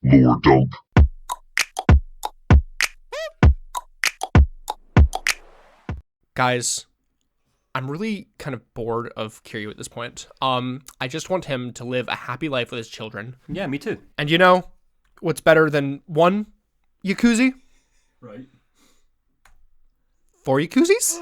Lower dump. Guys, I'm really kind of bored of Kiryu at this point. I just want him to live a happy life with his children. Yeah, me too. And you know what's better than one Yakuza? Right. 4 Yakuzis?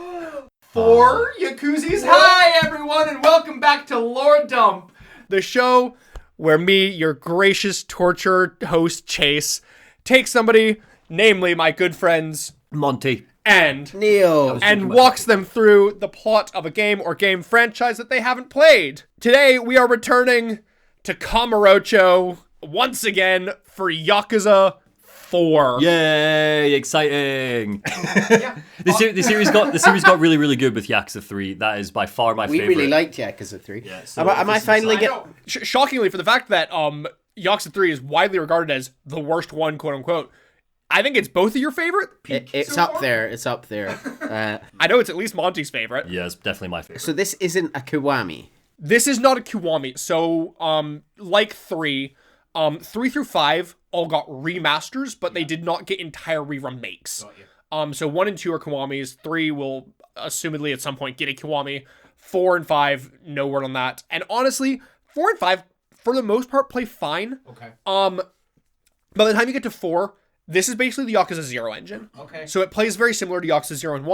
4 Yakuzis? Hi, everyone, and welcome back to Lore Dump, The show where me, your gracious torture host Chase, takes somebody, namely my good friends Monty. and Neil. and walks them through the plot of a game or game franchise that they haven't played. Today, we are returning to Kamurocho once again for Yakuza 4. Yay! Exciting. The series got really, really good with Yakuza 3. That is by far my We favorite. really liked Yakuza 3. Yeah, so am I this is finally exciting. getting... Shockingly, for the fact that Yakuza 3 is widely regarded as the worst one, quote unquote, I think it's both of your favorite. It's so up far? there. It's up there. I know it's at least Monty's favorite. Yeah, it's definitely my favorite. So this isn't a Kiwami. This is not a Kiwami. So, like 3, 3 through 5 all got remasters, but they did not get entire remakes. So 1 and 2 are Kiwamis. 3 will assumedly at some point get a Kiwami. 4 and 5, no word on that. And honestly, 4 and 5, for the most part, play fine. Okay. By the time you get to 4, this is basically the Yakuza 0 engine. Okay. So it plays very similar to Yakuza 0 and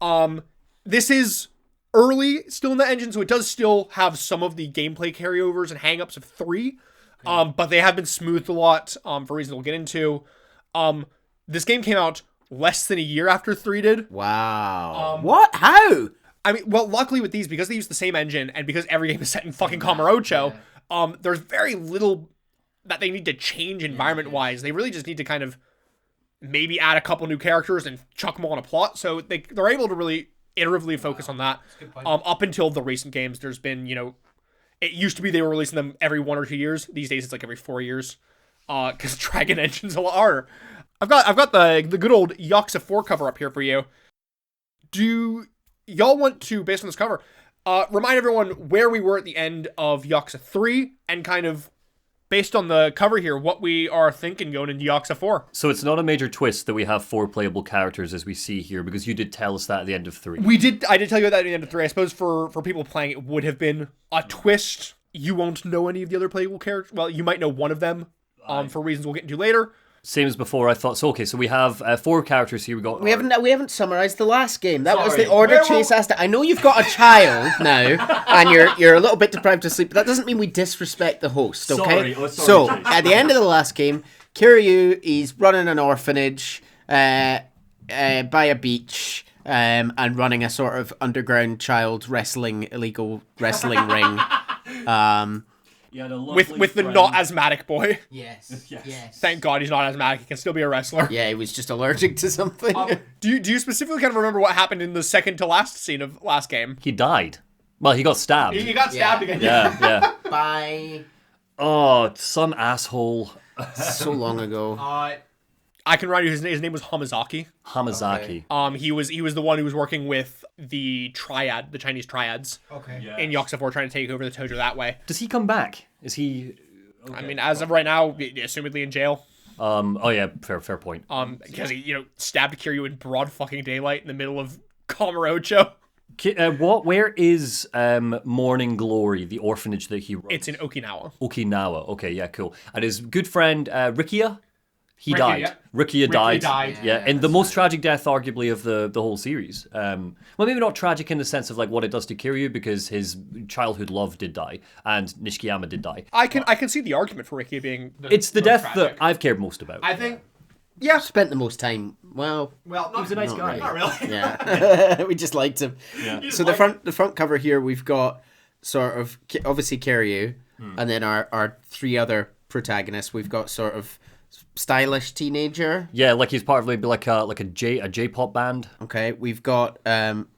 1. This is early still in the engine, so it does still have some of the gameplay carryovers and hangups of 3. But they have been smoothed a lot for reasons we'll get into. This game came out less than a year after 3 did. Wow. What? How? I mean, well, luckily with these, because they use the same engine and because every game is set in fucking Kamurocho, there's very little that they need to change environment-wise. They really just need to kind of maybe add a couple new characters and chuck them all in a plot. So they're able to really iteratively focus on that. Up until the recent games, there's been, it used to be they were releasing them every 1 or 2 years. These days, it's like every 4 years. Because Dragon Engine's a lot harder. I've got the good old Yakuza 4 cover up here for you. Do y'all want to, based on this cover, remind everyone where we were at the end of Yakuza 3 and kind of, based on the cover here, what we are thinking going into Yakuza 4? So it's not a major twist that we have 4 playable characters as we see here, because you did tell us that at the end of 3. I did tell you that at the end of 3. I suppose for people playing, it would have been a twist. You won't know any of the other playable characters. Well, you might know one of them, for reasons we'll get into later. Same as before, I thought. So, okay, so we have 4 characters here. We haven't summarized the last game. That was the Sorry. order Where Chase will- asked. I know you've got a child now, and you're a little bit deprived of sleep, but that doesn't mean we disrespect the host, okay? Sorry, So, Chase. at the end of the last game, Kiryu is running an orphanage by a beach and running a sort of underground child illegal wrestling ring. With the not asthmatic boy. Yes. Thank God he's not asthmatic. He can still be a wrestler. Yeah, he was just allergic to something. Do you specifically kind of remember what happened in the second to last scene of last game? He died. Well, he got stabbed. He got stabbed again. Yeah. Bye. Oh, some asshole. So long ago. I can remind you his name was Hamazaki. Hamazaki. He was the one who was working with the Chinese triads Okay. in Yakuza 4, trying to take over the Tojo that way. Does he come back? Is he... I mean, as of right now, assumedly in jail. Oh yeah, fair point. Because he, stabbed Kiryu in broad fucking daylight in the middle of Kamurocho. Where is Morning Glory, the orphanage that he runs? It's in Okinawa. Okinawa. Okay, yeah, cool. And his good friend Rikia, he Rikia, died. yeah. Rikia died. died. Yeah, and the most tragic death, arguably, of the whole series. Well, maybe not tragic in the sense of like what it does to Kiryu, because his childhood love did die, and Nishikiyama did die. I can see the argument for Ricky being. It's the most death tragic. that I've cared most about. I think. Yeah. Spent the most time. Well, Well, He was a nice Not guy. really. Not really. yeah, we just liked him. Yeah. So the front cover here, we've got sort of obviously Kiryu, and then our 3 other protagonists. We've got sort of stylish teenager. Yeah, like he's part of maybe like a J-pop band. Okay, we've got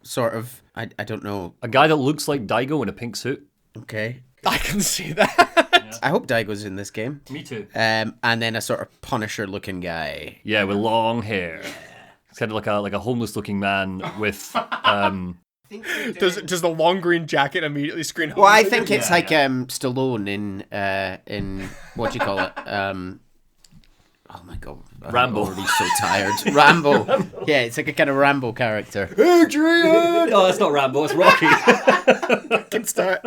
sort of I don't know. A guy that looks like Daigo in a pink suit. Okay, I can see that. I hope Daigo's in this game. Me too. And then a sort of Punisher looking guy. Yeah, with long hair. It's kind of like a homeless looking man with Does the long green jacket immediately screen? Well, I think it's like Stallone in what do you call it? Oh my god, Rambo. I'm already so tired. Rambo. Yeah, it's like a kind of Rambo character. Adrian! Oh, that's not Rambo, it's Rocky. Can start.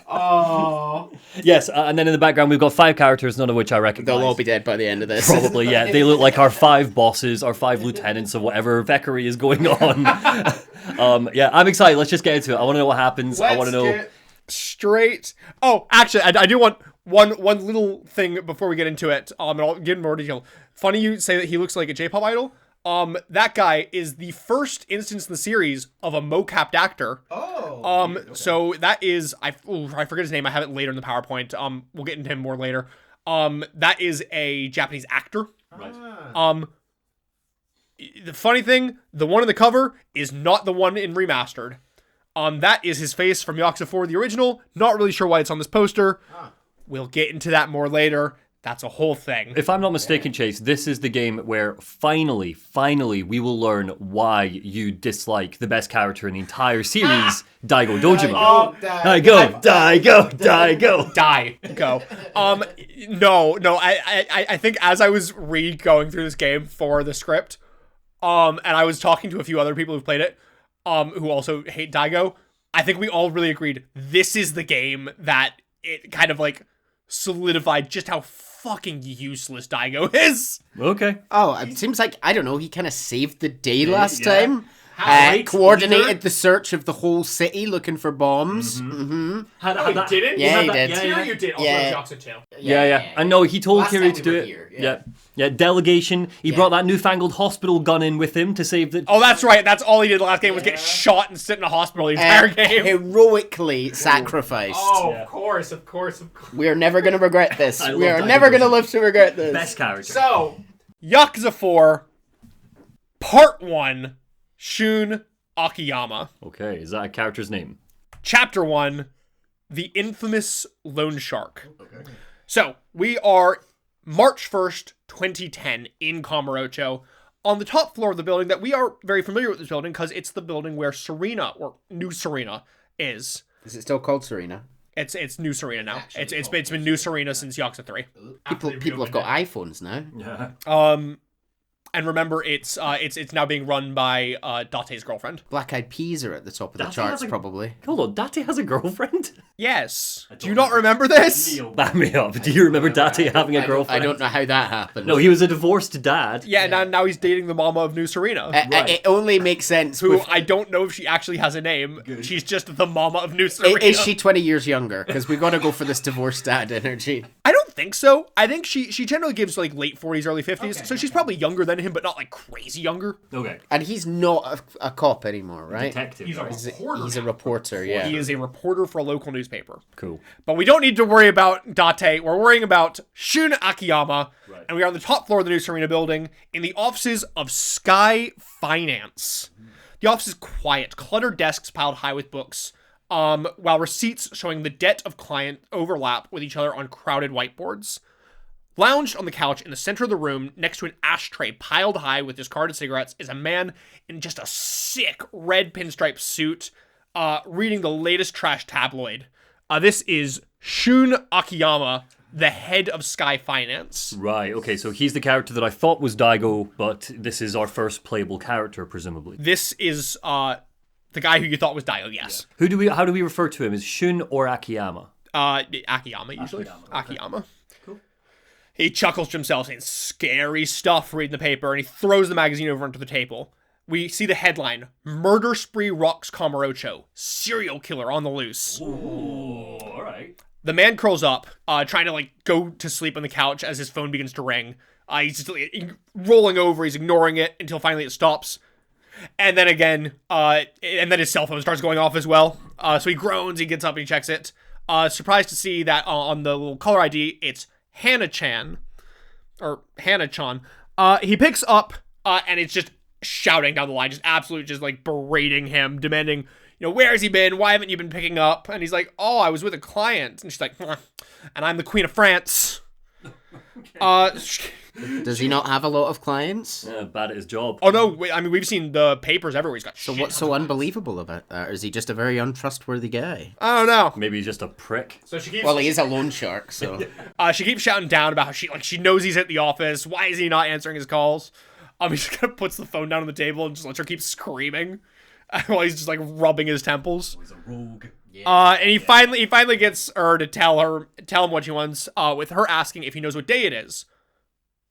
Oh. Yes, and then in the background we've got 5 characters, none of which I recognize. They'll all be dead by the end of this. Probably, yeah. They look like our 5 bosses, our 5 lieutenants of whatever veckery is going on. Yeah, I'm excited. Let's just get into it. I want to know what happens. I want to know. Straight. Oh, actually, I do want one little thing before we get into it. And I'll get in more detail. Funny you say that he looks like a J-pop idol. That guy is the first instance in the series of a mo-capped actor. Oh. So that is I forget his name. I have it later in the PowerPoint. We'll get into him more later. That is a Japanese actor. Right. The funny thing, the one in the cover is not the one in remastered. That is his face from Yakuza 4, the original. Not really sure why it's on this poster. We'll get into that more later. That's a whole thing. If I'm not mistaken, Chase, this is the game where finally, we will learn why you dislike the best character in the entire series, Daigo Dojima. Oh, Daigo. Die. Go. No. I think as I was going through this game for the script, and I was talking to a few other people who've played it, who also hate Daigo, I think we all really agreed this is the game that it kind of like solidified just how fucking useless Daigo is. Okay. Oh, it seems like, I don't know, he kind of saved the day last yeah. time. Right, Coordinated leader. the search of the whole city looking for bombs. Mm-hmm. Oh, you didn't? Yeah, he did. Here you did. Also, Yeah. Yakuza 2. Yeah. I know he told Last Kiryu time to we do were it. here, Yeah. Delegation. He brought that newfangled hospital gun in with him to save the. Oh, that's right. That's all he did the last game was get shot and sit in a hospital the entire game. Heroically sacrificed. Oh, Yeah. of course. We are never going to regret this. I We love are Daigo never going to Dojima. live to regret this. Best character. So, Yakuza 4, Part 1, Shun Akiyama. Okay, is that a character's name? Chapter 1, The Infamous Loan Shark. Okay. So, we are March 1st, 2010 in Kamurocho, on the top floor of the building that we are very familiar with this building because it's the building where Serena, or New Serena, is. Is it still called Serena? It's New Serena now. It's been New Serena since Yakuza 3. People have got iPhones now. Yeah. And remember, it's now being run by Date's girlfriend. Black Eyed Peas are at the top of the Date charts, has a- probably. Hold on, Date has a girlfriend? Yes. Do you not remember this? Back me up. Do you remember Date having a I girlfriend? don't know how that happened. No, he was a divorced dad. Yeah, now he's dating the mama of New Serena. Right. It only makes sense. Who With, I don't know if she actually has a name. She's just the mama of New Serena. is she 20 years younger? Because we got to go for this divorced dad energy. I don't think so. I think she generally gives like late 40s, early 50s. So she's probably younger than him, but not like crazy younger. Okay. And he's not a cop anymore, right? Detective. he's a right? reporter. He's a reporter, yeah. He is a reporter for a local newspaper. Cool. But we don't need to worry about Date. We're worrying about Shun Akiyama. Right. And we are on the top floor of the New Serena building in the offices of Sky Finance. The office is quiet, cluttered desks piled high with books, while receipts showing the debt of client overlap with each other on crowded whiteboards. Lounged on the couch in the center of the room, next to an ashtray piled high with discarded cigarettes, is a man in just a sick red pinstripe suit, reading the latest trash tabloid. This is Shun Akiyama, the head of Sky Finance. Right, okay, so he's the character that I thought was Daigo, but this is our first playable character, presumably. This is the guy who you thought was Dio, yes. Yeah. How do we refer to him? Is Shun or Akiyama? Akiyama, usually. Akiyama, okay. Cool. He chuckles to himself, saying scary stuff reading the paper, and he throws the magazine over onto the table. We see the headline, Murder Spree Rocks Kamurocho, Serial Killer on the Loose. Ooh, alright. The man curls up, trying to like go to sleep on the couch as his phone begins to ring. He's just rolling over, he's ignoring it until finally it stops. And then again, and then his cell phone starts going off as well. So he groans, he gets up and he checks it. Surprised to see that on the little caller ID, it's Hannah-chan. Or Hannah-chan. He picks up, and it's just shouting down the line, just absolutely just like berating him, demanding, where has he been? Why haven't you been picking up? And he's like, oh, I was with a client. And she's like, and I'm the Queen of France. Does he not have a lot of clients? Bad at his job. Oh no, I mean we've seen the papers everywhere. He's got So shit. what's so unbelievable about that? Or is he just a very untrustworthy guy? I don't know. Maybe he's just a prick. So she keeps Well, he is a loan shark, so... she keeps shouting down about how she knows he's at the office. Why is he not answering his calls? He just kind of puts the phone down on the table and just lets her keep screaming while he's just like rubbing his temples. He's a rogue. And he finally gets her to tell him what she wants, with her asking if he knows what day it is.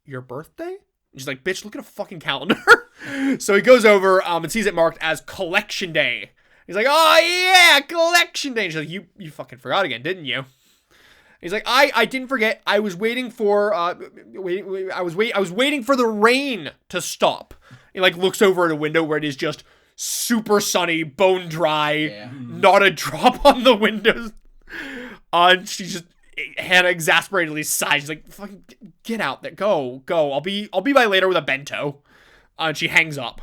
Your birthday? And she's like, bitch, look at a fucking calendar. So he goes over and sees it marked as collection day. He's like, oh yeah, collection day. And she's like, you fucking forgot again, didn't you? He's like, I didn't forget. I was waiting for I was waiting for the rain to stop. He like looks over at a window where it is just super sunny, bone dry, not a drop on the windows. And she just, Hannah exasperatedly sighs. She's like, fucking get out there, go. I'll be by later with a bento. And she hangs up.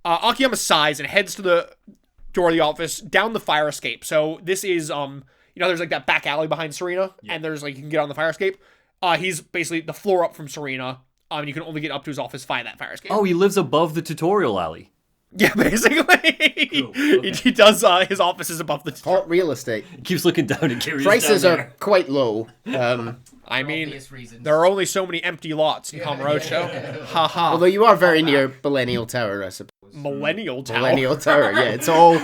Akiyama sighs and heads to the door of the office down the fire escape. So this is there's like that back alley behind Serena, and there's like you can get on the fire escape. He's basically the floor up from Serena. And you can only get up to his office via that fire escape. Oh, he lives above the tutorial alley. Yeah, basically. Cool. Okay. He does, his office is above the... Hot real estate. He keeps looking down at Kiryu's Prices down are there. quite low. I mean, obvious reasons. there are only so many empty lots in Kamurocho. Haha. Although you are very near Millennial Tower, I suppose. Millennial Tower. Millennial Tower, yeah. It's all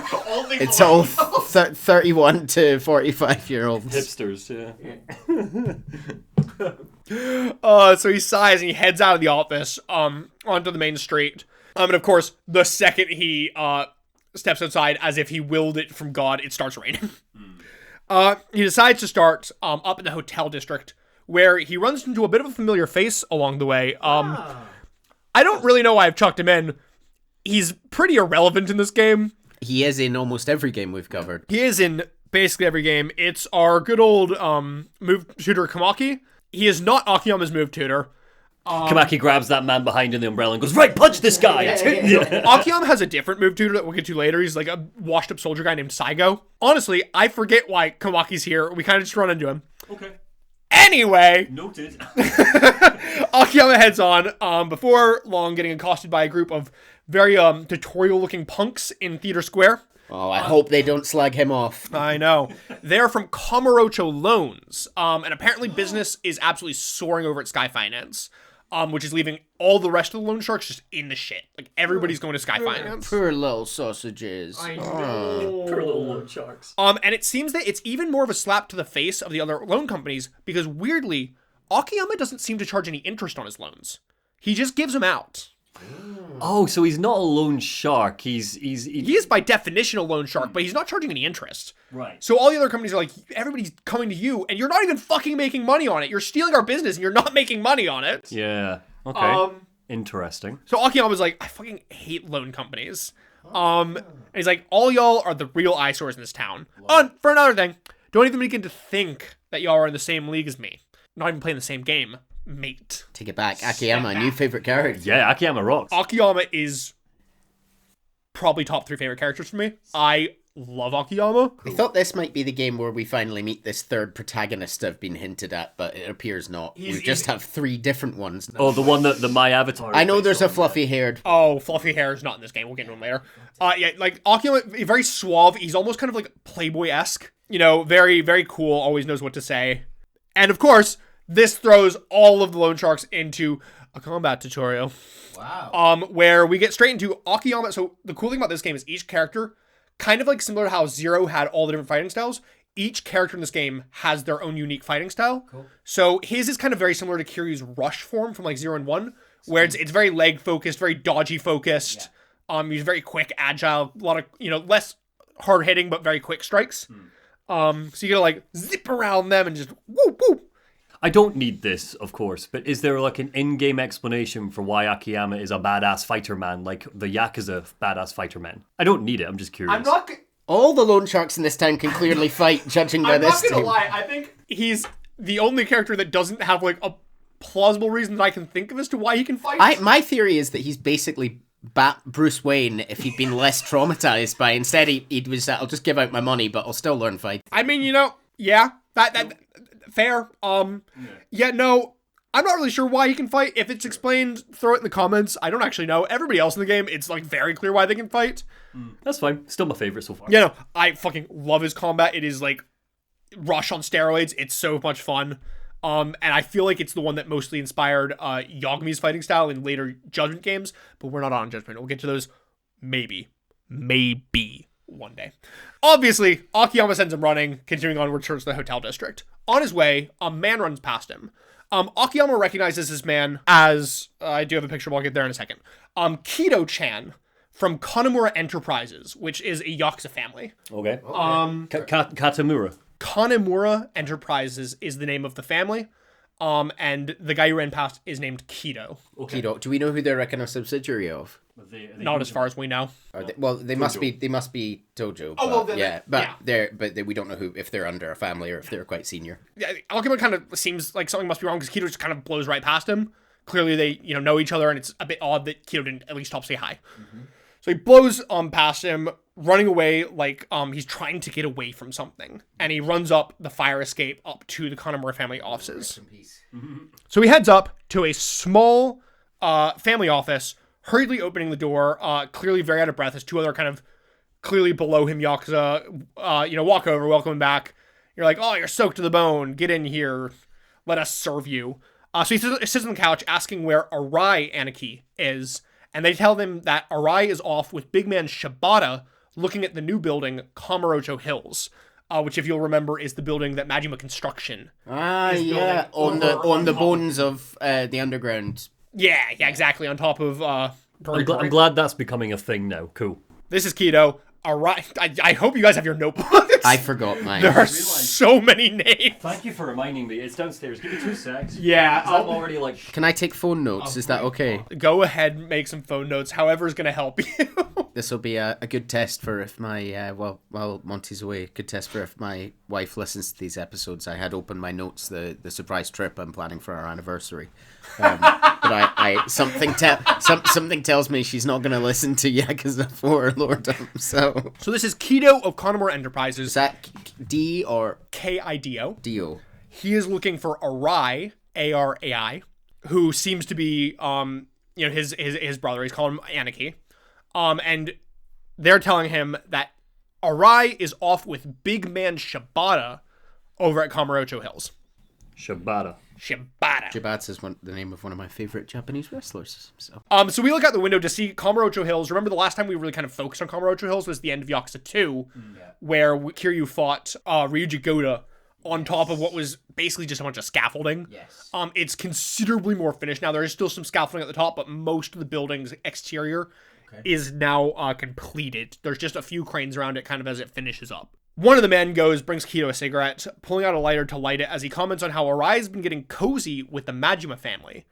31 to 45-year-olds. Hipsters, yeah. So he sighs and he heads out of the office onto the main street. And of course, the second he steps outside, as if he willed it from God, it starts raining. He decides to start up in the hotel district, where he runs into a bit of a familiar face along the way. I don't really know why I've chucked him in. He's pretty irrelevant in this game. He is in almost every game we've covered. He is in basically every game. It's our good old move tutor Kamaki. He is not Akiyama's move tutor. Kamaki grabs that man behind in the umbrella and goes, right, punch this guy! Akiyama has a different move tutor that we'll get to later. He's like a washed up soldier guy named Saigo. Honestly, I forget why Kamaki's here. We kind of just run into him. Okay. Anyway, Noted. Akiyama heads on, before long getting accosted by a group of very tutorial looking punks in Theater Square. Oh, I hope they don't slag him off. I know. They're from Kamurocho Loans, and apparently business is absolutely soaring over at Sky Finance. Which is leaving all the rest of the loan sharks just in the shit. Like, everybody's going to Sky Finance. Poor little sausages. I know. Poor little loan sharks. And it seems that it's even more of a slap to the face of the other loan companies, because weirdly, Akiyama doesn't seem to charge any interest on his loans. He just gives them out. Oh, so he's not a loan shark. He is by definition a loan shark, but he's not charging any interest. Right. So all the other companies are like, everybody's coming to you, and you're not even fucking making money on it. You're stealing our business, and you're not making money on it. Yeah. Okay. Interesting. So Akiyama's like, I fucking hate loan companies. And he's like, all y'all are the real eyesores in this town. For another thing, don't even begin to think that y'all are in the same league as me. Not even playing the same game, mate. Take it back. Akiyama, new favorite character. Yeah, Akiyama rocks. Akiyama is probably top 3 favorite characters for me. I love Akiyama. I thought this might be the game where we finally meet this third protagonist I've been hinted at, but it appears not. We just have 3 different ones. Oh, the one that my avatar. I know there's a fluffy-haired. Oh, fluffy hair is not in this game. We'll get into him later. Yeah, like Akiyama, very suave. He's almost kind of like Playboy-esque. You know, very, very cool. Always knows what to say. And of course, this throws all of the loan sharks into a combat tutorial. Wow. Where we get straight into Akiyama. So the cool thing about this game is each character, kind of like similar to how Zero had all the different fighting styles, each character in this game has their own unique fighting style. Cool. So his is kind of very similar to Kiryu's rush form from like 0 and 1, where it's very leg focused, very dodgy focused. Yeah. He's very quick, agile, a lot of, less hard hitting, but very quick strikes. So you gotta like zip around them and just whoop whoop. I don't need this, of course, but is there like an in-game explanation for why Akiyama is a badass fighter man, like the Yakuza badass fighter men? I don't need it, I'm just curious. I'm not... All the loan sharks in this town can clearly fight, judging by this I'm not team. gonna lie, I think... He's the only character that doesn't have like a plausible reason that I can think of as to why he can fight. My theory is that he's basically Bruce Wayne if he'd been less traumatized by... Instead, he was, I'll just give out my money, but I'll still learn fight. I mean, yeah, that fair. I I'm not really sure why he can fight. If it's explained, throw it in the comments. I don't actually know. Everybody else in the game, it's like very clear why they can fight. That's fine. Still my favorite so far. Yeah, no, I fucking love his combat. It is like Rush on steroids. It's so much fun. And I feel like it's the one that mostly inspired Yagumi's fighting style in later Judgment games, but we're not on Judgment. We'll get to those maybe one day. Obviously, Akiyama sends him running, continuing onward towards the hotel district. On his way, a man runs past him. Akiyama recognizes this man as, I do have a picture, but I'll get there in a second, Kido-chan from Kanemura Enterprises, which is a Yakuza family. Okay. Katamura. Kanemura Enterprises is the name of the family, and the guy who ran past is named Kido. Okay. Kido. Do we know who they're like a subsidiary of? Are they Not as far as we know. They must be Tojo. Oh, well, we don't know if they're under a family or if they're quite senior. Yeah, Akiyama kind of seems like something must be wrong because Kido just kind of blows right past him. Clearly they, know each other, and it's a bit odd that Kido didn't at least stop to say hi. Mm-hmm. So he blows past him, running away like he's trying to get away from something. And he runs up the fire escape up to the Kanemura family offices. So he heads up to a small family office, hurriedly opening the door, clearly very out of breath as two other kind of clearly below him Yakuza, walk over, welcome him back. You're like, oh, you're soaked to the bone. Get in here. Let us serve you. So he sits on the couch asking where Arai Aniki is. And they tell them that Arai is off with big man Shibata looking at the new building, Kamurocho Hills, which, if you'll remember, is the building that Majima Construction is building on the bones of the underground. Yeah, exactly, on top of... I'm glad that's becoming a thing now. Cool. This is Kido. Arai... I hope you guys have your notebooks. I forgot mine. There are so many names. Thank you for reminding me. It's downstairs. Give me 2 secs. Yeah. I'm already like... Can I take phone notes? Is that okay? Go ahead and make some phone notes. However's going to help you. This will be a good test for if my, while Monty's away, good test for if my wife listens to these episodes. I had opened my notes, the surprise trip I'm planning for our anniversary. But something tells me she's not going to listen to Yakuza 4 Lordom, so... So this is Kido of Kanemura Enterprises. Is that D or... Kido. D-O. He is looking for Arai, A-R-A-I, who seems to be, his brother. He's calling him Aniki. And they're telling him that Arai is off with big man Shibata over at Kamurocho Hills. Shibata. Shibata is the name of one of my favorite Japanese wrestlers. So we look out the window to see Kamurocho Hills. Remember the last time we really kind of focused on Kamurocho Hills was the end of Yakuza 2, where Kiryu fought Ryuji Goda on top of what was basically just a bunch of scaffolding. Yes. It's considerably more finished now. There is still some scaffolding at the top, but most of the building's exterior is now completed. There's just a few cranes around it kind of as it finishes up. One of the men brings Kido a cigarette, pulling out a lighter to light it as he comments on how Arai's been getting cozy with the Majima family.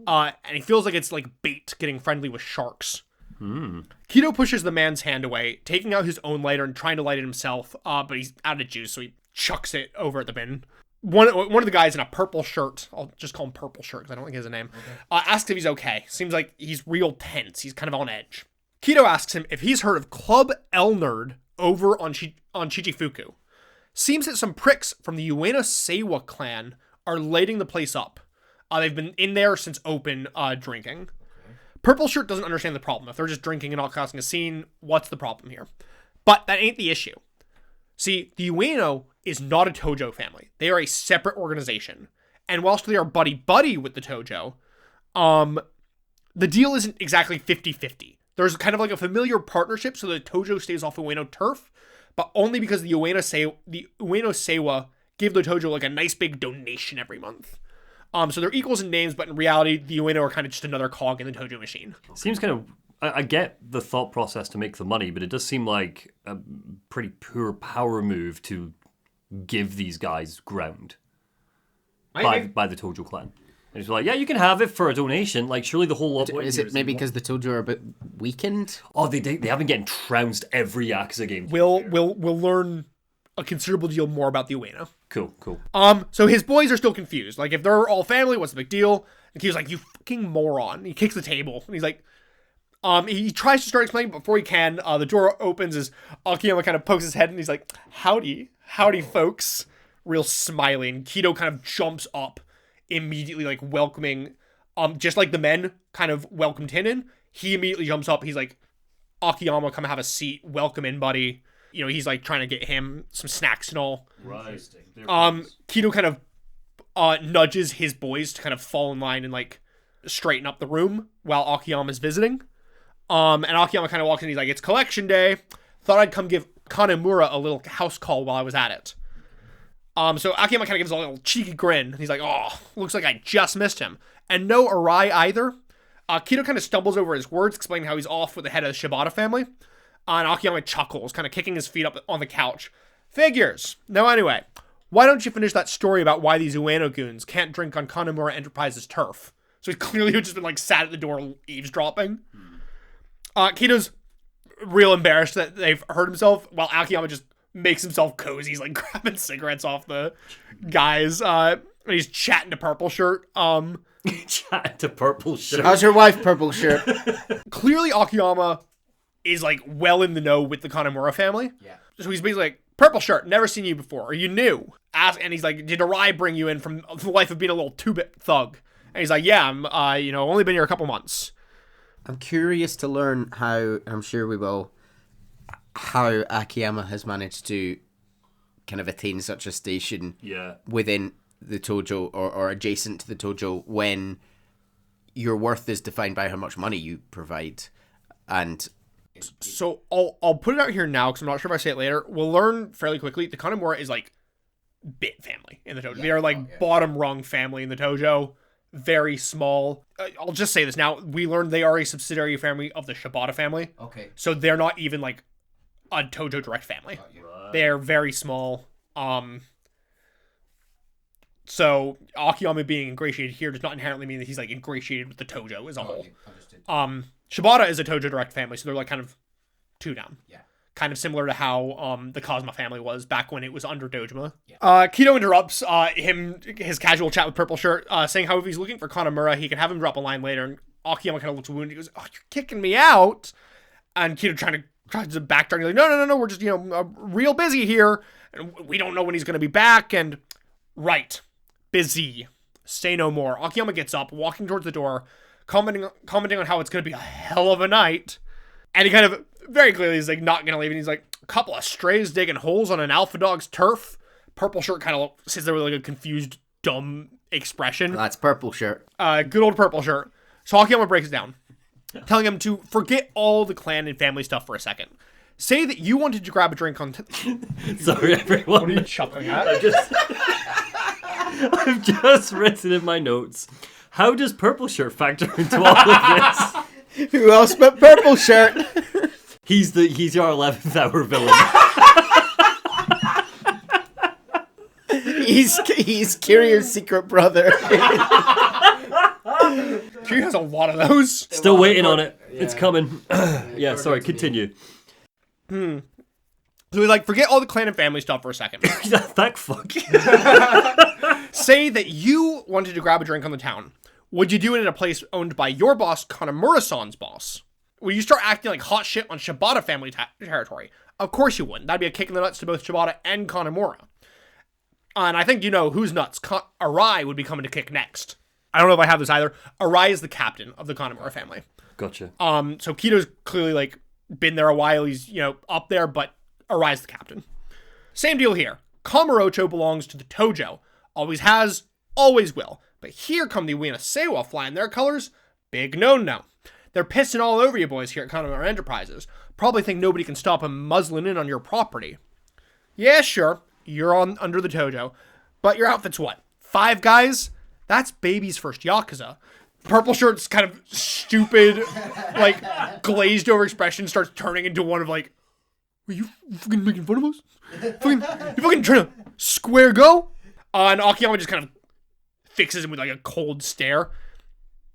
And he feels like it's like bait getting friendly with sharks. Kido pushes the man's hand away, taking out his own lighter and trying to light it himself, but he's out of juice, so he chucks it over at the bin. One of the guys in a purple shirt, I'll just call him Purple Shirt because I don't think he has a name, asks if he's okay. Seems like he's real tense. He's kind of on edge. Kido asks him if he's heard of Club El Nerd over on Chichifuku. Seems that some pricks from the Ueno Seiwa clan are lighting the place up. They've been in there since open drinking. Purple Shirt doesn't understand the problem. If they're just drinking and all causing a scene, what's the problem here? But that ain't the issue. See, the Ueno is not a Tojo family. They are a separate organization. And whilst they are buddy-buddy with the Tojo, the deal isn't exactly 50-50. There's kind of like a familiar partnership so the Tojo stays off Ueno turf, but only because the Ueno Seiwa give the Tojo like a nice big donation every month. So they're equals in names, but in reality, the Ueno are kind of just another cog in the Tojo machine. Seems kind of... I get the thought process to make the money, but it does seem like a pretty poor power move to give these guys ground by the Tojo clan. And it's like, yeah, you can have it for a donation. Like, surely the whole lot... Is it maybe because the Tojo are a bit weakened? Oh, they have been getting trounced every Yakuza game. We'll learn a considerable deal more about the Ueno. Cool. So his boys are still confused. Like, if they're all family, what's the big deal? And he's like, you fucking moron. He kicks the table. And he's like... he tries to start explaining, but before he can, the door opens as Akiyama kind of pokes his head and he's like, howdy folks, real smiley, and Kido kind of jumps up immediately like welcoming, just like the men kind of welcomed him in, he immediately jumps up. He's like, Akiyama, come have a seat. Welcome in, buddy. You know, he's like trying to get him some snacks and all. Right. Kido kind of nudges his boys to kind of fall in line and like straighten up the room while Akiyama's visiting. And Akiyama kind of walks in. He's like, it's collection day. Thought I'd come give Kanemura a little house call while I was at it. So Akiyama kind of gives a little cheeky grin. He's like, oh, looks like I just missed him. And no Arai either. Kido kind of stumbles over his words, explaining how he's off with the head of the Shibata family. And Akiyama chuckles, kind of kicking his feet up on the couch. Figures. Now anyway, why don't you finish that story about why these Ueno goons can't drink on Kanemura Enterprises turf? So he clearly just been like sat at the door eavesdropping. Kido's real embarrassed that they've heard himself, while Akiyama just makes himself cozy. He's like grabbing cigarettes off the guys. And he's chatting to Purple Shirt. Chatting to Purple Shirt. How's your wife, Purple Shirt? Clearly Akiyama is like well in the know with the Kanemura family. Yeah. So he's basically like, Purple Shirt, never seen you before. Are you new? And he's like, did Arai bring you in from the life of being a little two-bit thug? And he's like, yeah, I'm, only been here a couple months. I'm curious to learn how, I'm sure we will, how Akiyama has managed to kind of attain such a station within the Tojo or adjacent to the Tojo when your worth is defined by how much money you provide. And so I'll put it out here now because I'm not sure if I say it later. We'll learn fairly quickly. The Kanemura is like bit family in the Tojo. They are like bottom rung family in the Tojo. Very small. I'll just say this now. We learned they are a subsidiary family of the Shibata family. Okay. So they're not even like a Tojo direct family. They're very small. So Akiyama being ingratiated here does not inherently mean that he's like ingratiated with the Tojo as a whole. Shibata is a Tojo direct family, so they're like kind of two down. Yeah. Kind of similar to how the Cosma family was back when it was under Dojima. Yeah. Kido interrupts his casual chat with Purple Shirt, saying how if he's looking for Kanemura, he can have him drop a line later. And Akiyama kind of looks wounded. He goes, "Oh, you're kicking me out!" And Kido tries to backtrack. He's like, "No, we're just real busy here, and we don't know when he's going to be back." And right, busy. Say no more. Akiyama gets up, walking towards the door, commenting on how it's going to be a hell of a night, and he kind of very clearly is like not gonna leave, and he's like, a couple of strays digging holes on an alpha dog's turf. Purple Shirt kind of sits there with like a confused, dumb expression. That's Purple Shirt. Good old Purple Shirt. So Akiyama breaks it down, telling him to forget all the clan and family stuff for a second. Say that you wanted to grab a drink on... Sorry, everyone. What are you chuckling at? I've just written in my notes. How does Purple Shirt factor into all of this? Who else but Purple Shirt? He's your 11th hour villain. He's Kiryu's secret brother. Kiryu has a lot of those. Still waiting on it. Yeah. It's coming. Yeah, sorry, continue. So he's like, forget all the clan and family stuff for a second. Thank fuck. Say that you wanted to grab a drink on the town. Would you do it in a place owned by your boss, Kanemura-san's boss? Would you start acting like hot shit on Shibata family territory? Of course you wouldn't. That'd be a kick in the nuts to both Shibata and Kanemura. And I think you know who's nuts. Arai would be coming to kick next. I don't know if I have this either. Arai is the captain of the Kanemura family. Gotcha. So Kito's clearly like been there a while. He's, up there, but Arai's the captain. Same deal here. Kamurocho belongs to the Tojo. Always has, always will. But here come the Ueno Seiwa flying their colors. Big no-no. They're pissing all over you boys here at Kanemura Enterprises. Probably think nobody can stop them muzzling in on your property. Yeah, sure, you're under the Tojo, but your outfit's what? 5 guys? That's baby's first Yakuza. Purple Shirt's kind of stupid, like, glazed over expression starts turning into one of like, are you fucking making fun of us? You fucking trying to square go? And Akiyama just kind of fixes him with like a cold stare.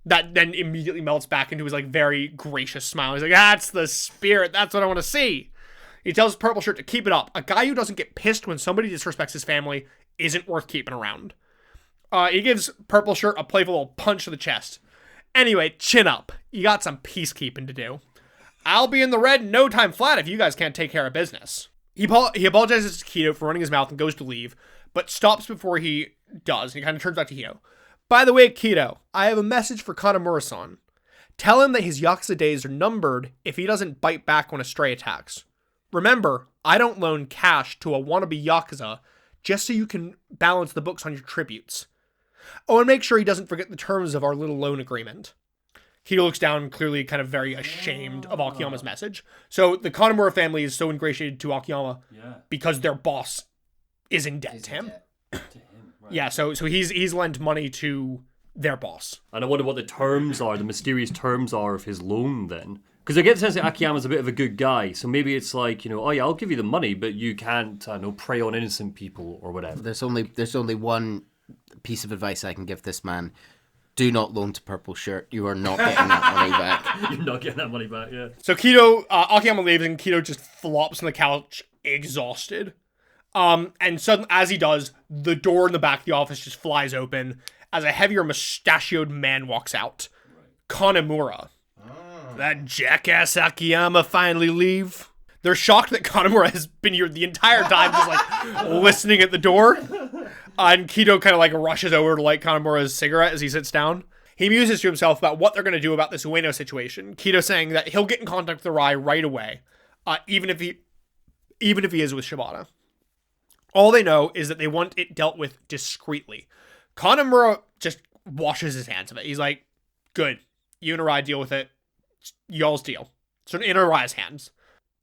That then immediately melts back into his like very gracious smile. He's like, that's the spirit. That's what I want to see. He tells Purple Shirt to keep it up. A guy who doesn't get pissed when somebody disrespects his family isn't worth keeping around. He gives Purple Shirt a playful little punch to the chest. Anyway, chin up. You got some peacekeeping to do. I'll be in the red in no time flat if you guys can't take care of business. He apologizes to Kido for running his mouth and goes to leave, but stops before he does. And he kind of turns back to Hito. By the way, Kido, I have a message for Kanamura-san. Tell him that his Yakuza days are numbered if he doesn't bite back when a stray attacks. Remember, I don't loan cash to a wannabe Yakuza just so you can balance the books on your tributes. Oh, and make sure he doesn't forget the terms of our little loan agreement. Kido looks down, clearly kind of very ashamed of Akiyama's message. So the Kanamura family is so ingratiated to Akiyama because their boss is in debt to him. Yeah, so he's lent money to their boss. And I wonder what the terms are, the mysterious terms are of his loan then. Because I get the sense that Akiyama's a bit of a good guy, so maybe it's like, oh yeah, I'll give you the money, but you can't, prey on innocent people or whatever. There's only one piece of advice I can give this man. Do not loan to Purple Shirt. You are not getting that money back. You're not getting that money back, yeah. So Kido, Akiyama leaves and Kido just flops on the couch, exhausted. And suddenly, as he does, the door in the back of the office just flies open as a heavier mustachioed man walks out. Kanamura. That jackass Akiyama finally leave. They're shocked that Kanamura has been here the entire time, just listening at the door. And Kido kind of rushes over to light Kanamura's cigarette as he sits down. He muses to himself about what they're going to do about this Ueno situation. Kido saying that he'll get in contact with the Rai right away, even if he is with Shibata. All they know is that they want it dealt with discreetly. Kanamura just washes his hands of it. He's like, good, you and Arai deal with it. It's y'all's deal. So in Arai's hands.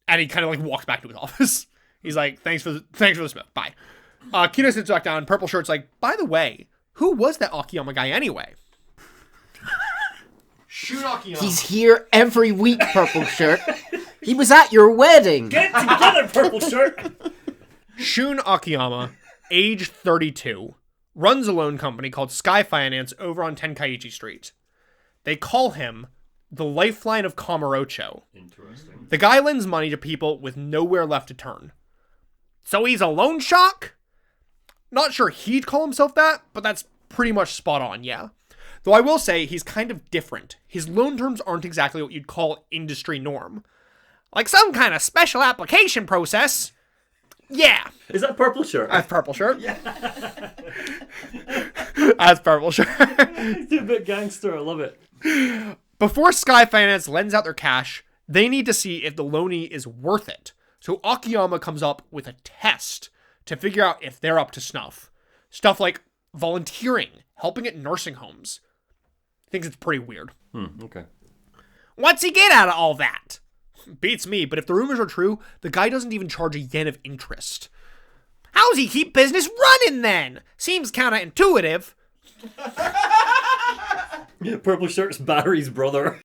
And he kind of walks back to his office. He's like, thanks for the smoke. Bye. Kido sits back down. Purple Shirt's like, by the way, who was that Akiyama guy anyway? Shoot Akiyama. He's here every week, Purple Shirt. He was at your wedding. Get together, Purple Shirt. Shun Akiyama, age 32, runs a loan company called Sky Finance over on Tenkaichi Street. They call him the lifeline of Kamurocho. Interesting. The guy lends money to people with nowhere left to turn. So he's a loan shark? Not sure he'd call himself that, but that's pretty much spot on, yeah. Though I will say he's kind of different. His loan terms aren't exactly what you'd call industry norm. Like some kind of special application process. Yeah. Is that Purple Shirt? That's Purple Shirt. Yeah. That's Purple Shirt. He's a bit gangster. I love it. Before Sky Finance lends out their cash, they need to see if the loanee is worth it. So Akiyama comes up with a test to figure out if they're up to snuff. Stuff like volunteering, helping at nursing homes. Thinks it's pretty weird. Okay. What's he get out of all that? Beats me, but if the rumors are true, the guy doesn't even charge a yen of interest. How's he keep business running then? Seems counterintuitive. Purple Shirt's Barry's brother.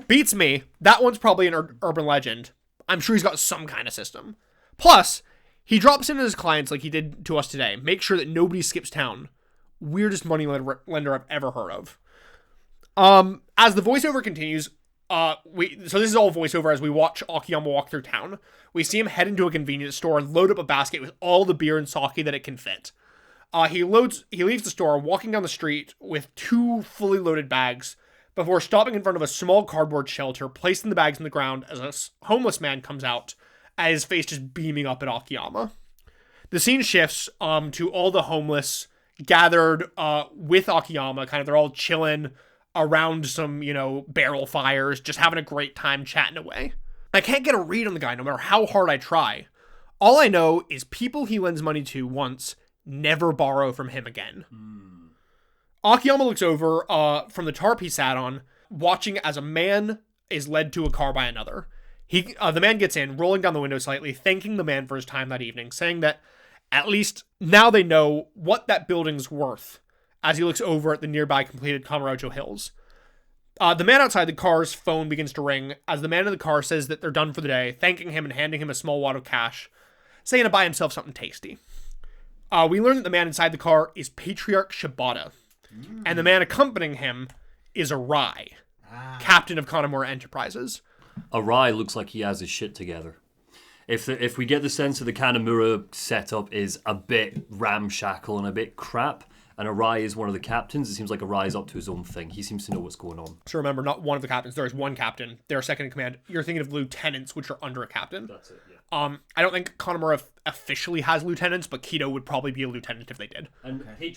Beats me. That one's probably an urban legend. I'm sure he's got some kind of system. Plus, he drops into his clients like he did to us today. Make sure that nobody skips town. Weirdest money lender I've ever heard of. As the voiceover continues, so this is all voiceover as we watch Akiyama walk through town. We see him head into a convenience store and load up a basket with all the beer and sake that it can fit. He leaves the store, walking down the street with 2 fully loaded bags, before stopping in front of a small cardboard shelter, placing the bags on the ground as a homeless man comes out, his face just beaming up at Akiyama. The scene shifts to all the homeless gathered with Akiyama, they're all chilling around some, barrel fires, just having a great time chatting away. I can't get a read on the guy no matter how hard I try. All I know is people he lends money to once never borrow from him again. Akiyama looks over from the tarp he sat on, watching as a man is led to a car by another. The man gets in, rolling down the window slightly, thanking the man for his time that evening, saying that at least now they know what that building's worth, as he looks over at the nearby completed Kamurocho Hills. The man outside the car's phone begins to ring, as the man in the car says that they're done for the day, thanking him and handing him a small wad of cash, saying to buy himself something tasty. We learn that the man inside the car is Patriarch Shibata, and the man accompanying him is Arai, captain of Kanamura Enterprises. Arai looks like he has his shit together. If we get the sense that the Kanamura setup is a bit ramshackle and a bit crap, and Arai is one of the captains, it seems like Arai is up to his own thing. He seems to know what's going on. So remember, not one of the captains. There is one captain. They're second in command. You're thinking of lieutenants, which are under a captain. That's it, yeah. I don't think Kanamura officially has lieutenants, but Kido would probably be a lieutenant if they did.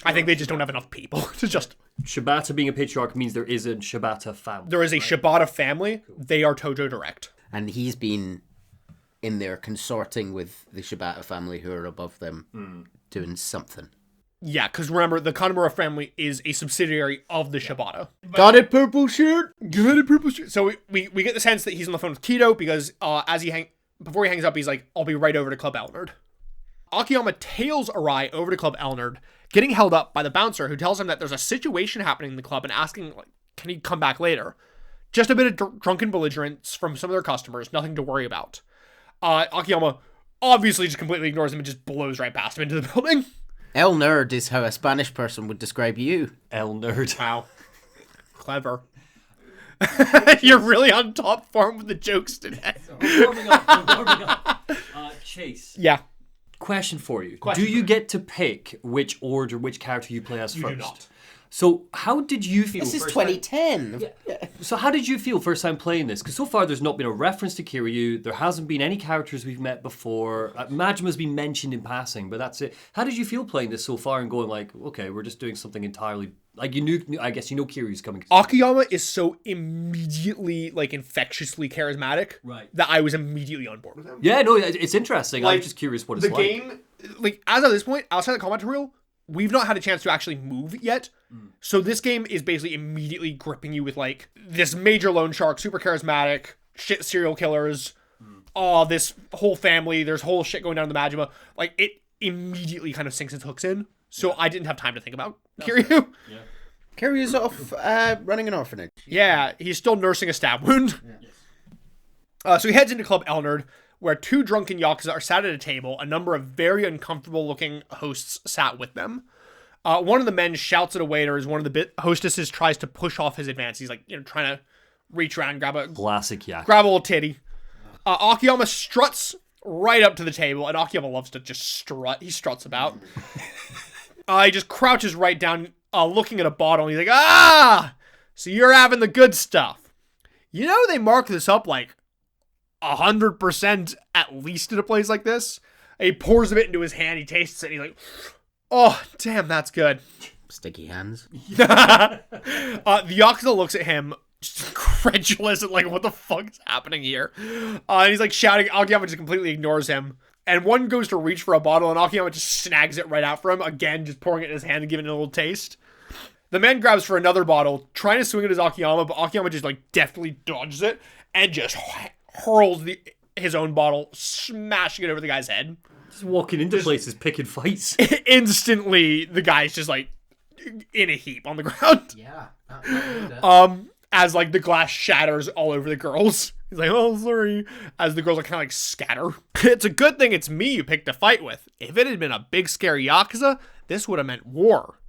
I think they just don't have enough people to just... Shibata being a patriarch means there is a Shibata family. There is a Shibata family. Cool. They are Tojo direct. And he's been in there consorting with the Shibata family who are above them, doing something. Yeah, because remember, the Kanamura family is a subsidiary of the Shibata. Got it, purple shirt? Got it, purple shirt. So we get the sense that he's on the phone with Kido because before he hangs up, he's like, I'll be right over to Club Elnerd. Akiyama tails Arai over to Club Elnerd, getting held up by the bouncer who tells him that there's a situation happening in the club and asking, like, can he come back later? Just a bit of drunken belligerence from some of their customers, nothing to worry about. Akiyama obviously just completely ignores him and just blows right past him into the building. El Nerd is how a Spanish person would describe you. El Nerd. Wow. Clever. You're really on top form with the jokes today. I'm warming up. Chase. Yeah. Question for you. Do you get to pick which character you play as first? You do not. So how did you feel? This is 2010. Yeah. So how did you feel first time playing this? Because so far there's not been a reference to Kiryu. There hasn't been any characters we've met before. Majima's been mentioned in passing, but that's it. How did you feel playing this so far and going like, okay, we're just doing something entirely... Like I guess you know Kiryu's coming. Akiyama is so immediately, like, infectiously charismatic, right, that I was immediately on board with him. Yeah, no, it's interesting. Like, I'm just curious what it's like. The game, like, as of this point, outside the combat tutorial, we've not had a chance to actually move yet. So this game is basically immediately gripping you with, like, this major loan shark, super charismatic, shit serial killers, this whole family, there's whole shit going down in the Majima. Like, it immediately kind of sinks its hooks in. So I didn't have time to think about Kiryu. Yeah. Kiryu's off running an orphanage. Yeah, he's still nursing a stab wound. So he heads into Club Elnerd, where two drunken Yakuza are sat at a table. A number of very uncomfortable-looking hosts sat with them. One of the men shouts at a waiter as one of the hostesses tries to push off his advance. He's like, trying to reach around and grab a little titty. Akiyama struts right up to the table, and Akiyama loves to just strut. He struts about. He just crouches right down, looking at a bottle, and he's like, so you're having the good stuff. You know they mark this up like 100% at least in a place like this. And he pours a bit into his hand, he tastes it, and he's like, oh, damn, that's good. Sticky hands. The Yakuza looks at him, just incredulous at, like, what the fuck is happening here? And he's, like, shouting. Akiyama just completely ignores him. And one goes to reach for a bottle, and Akiyama just snags it right out for him. Again, just pouring it in his hand and giving it a little taste. The man grabs for another bottle, trying to swing it at Akiyama, but Akiyama just, like, deftly dodges it and just hurls his own bottle, smashing it over the guy's head. Just walking into places, picking fights. Instantly, the guy's just, like, in a heap on the ground. Yeah. As, like, the glass shatters all over the girls. He's like, oh, sorry. As the girls are kind of, like, scatter. It's a good thing it's me you picked a fight with. If it had been a big, scary Yakuza, this would have meant war.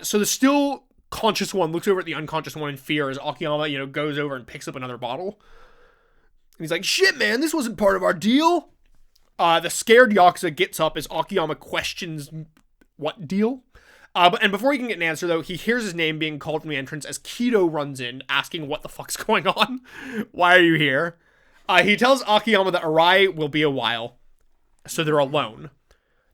So the still conscious one looks over at the unconscious one in fear as Akiyama, goes over and picks up another bottle. And he's like, shit, man, this wasn't part of our deal. The scared Yakuza gets up as Akiyama questions what deal. And before he can get an answer, though, he hears his name being called from the entrance as Kido runs in, asking what the fuck's going on. Why are you here? He tells Akiyama that Arai will be a while, so they're alone.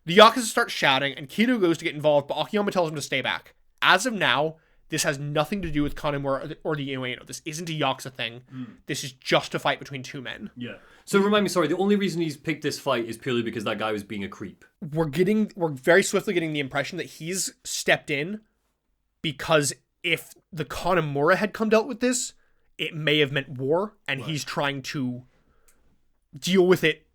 The Yakuza start shouting, and Kido goes to get involved, but Akiyama tells him to stay back. As of now, this has nothing to do with Kanemura or the Ueno. This isn't a Yakuza thing. This is just a fight between two men. Yeah. So remind me, sorry, the only reason he's picked this fight is purely because that guy was being a creep. We're very swiftly getting the impression that he's stepped in because if the Kanemura had come dealt with this, it may have meant war, and he's trying to deal with it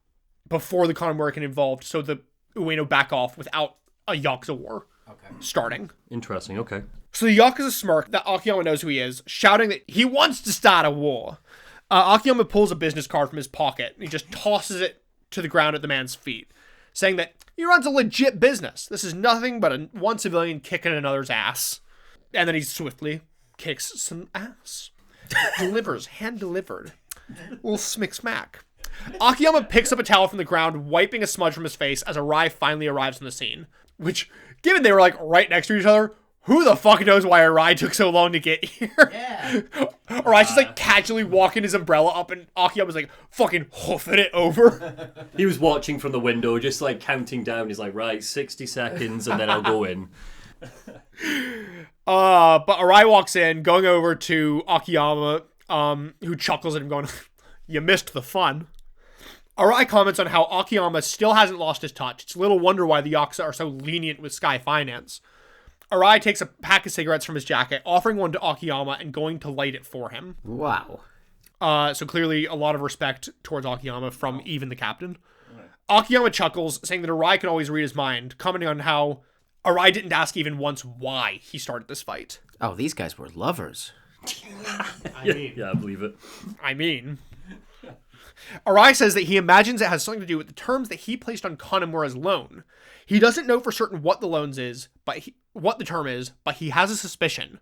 before the Kanemura can involved, so the Ueno back off without a Yakuza war starting. Interesting, okay. So the Yakuza smirk that Akiyama knows who he is, shouting that he wants to start a war. Akiyama pulls a business card from his pocket, and he just tosses it to the ground at the man's feet, saying that he runs a legit business. This is nothing but one civilian kicking another's ass. And then he swiftly kicks some ass. Delivers, hand-delivered. Little smick-smack. Akiyama picks up a towel from the ground, wiping a smudge from his face as Arai finally arrives on the scene. Which, given they were, like, right next to each other, who the fuck knows why Arai took so long to get here? Yeah. Arai's just like casually walking his umbrella up and Akiyama's like fucking hoofing it over. He was watching from the window, just like counting down. He's like, right, 60 seconds and then I'll go in. But Arai walks in, going over to Akiyama, who chuckles at him going, you missed the fun. Arai comments on how Akiyama still hasn't lost his touch. It's little wonder why the Yakuza are so lenient with Sky Finance. Arai takes a pack of cigarettes from his jacket, offering one to Akiyama and going to light it for him. Wow. So clearly a lot of respect towards Akiyama from even the captain. Akiyama chuckles, saying that Arai can always read his mind, commenting on how Arai didn't ask even once why he started this fight. Oh, these guys were lovers. Yeah, I believe it. I mean... Arai says that he imagines it has something to do with the terms that he placed on Kanemura's loan. He doesn't know for certain what the loans is, what the term is, but he has a suspicion.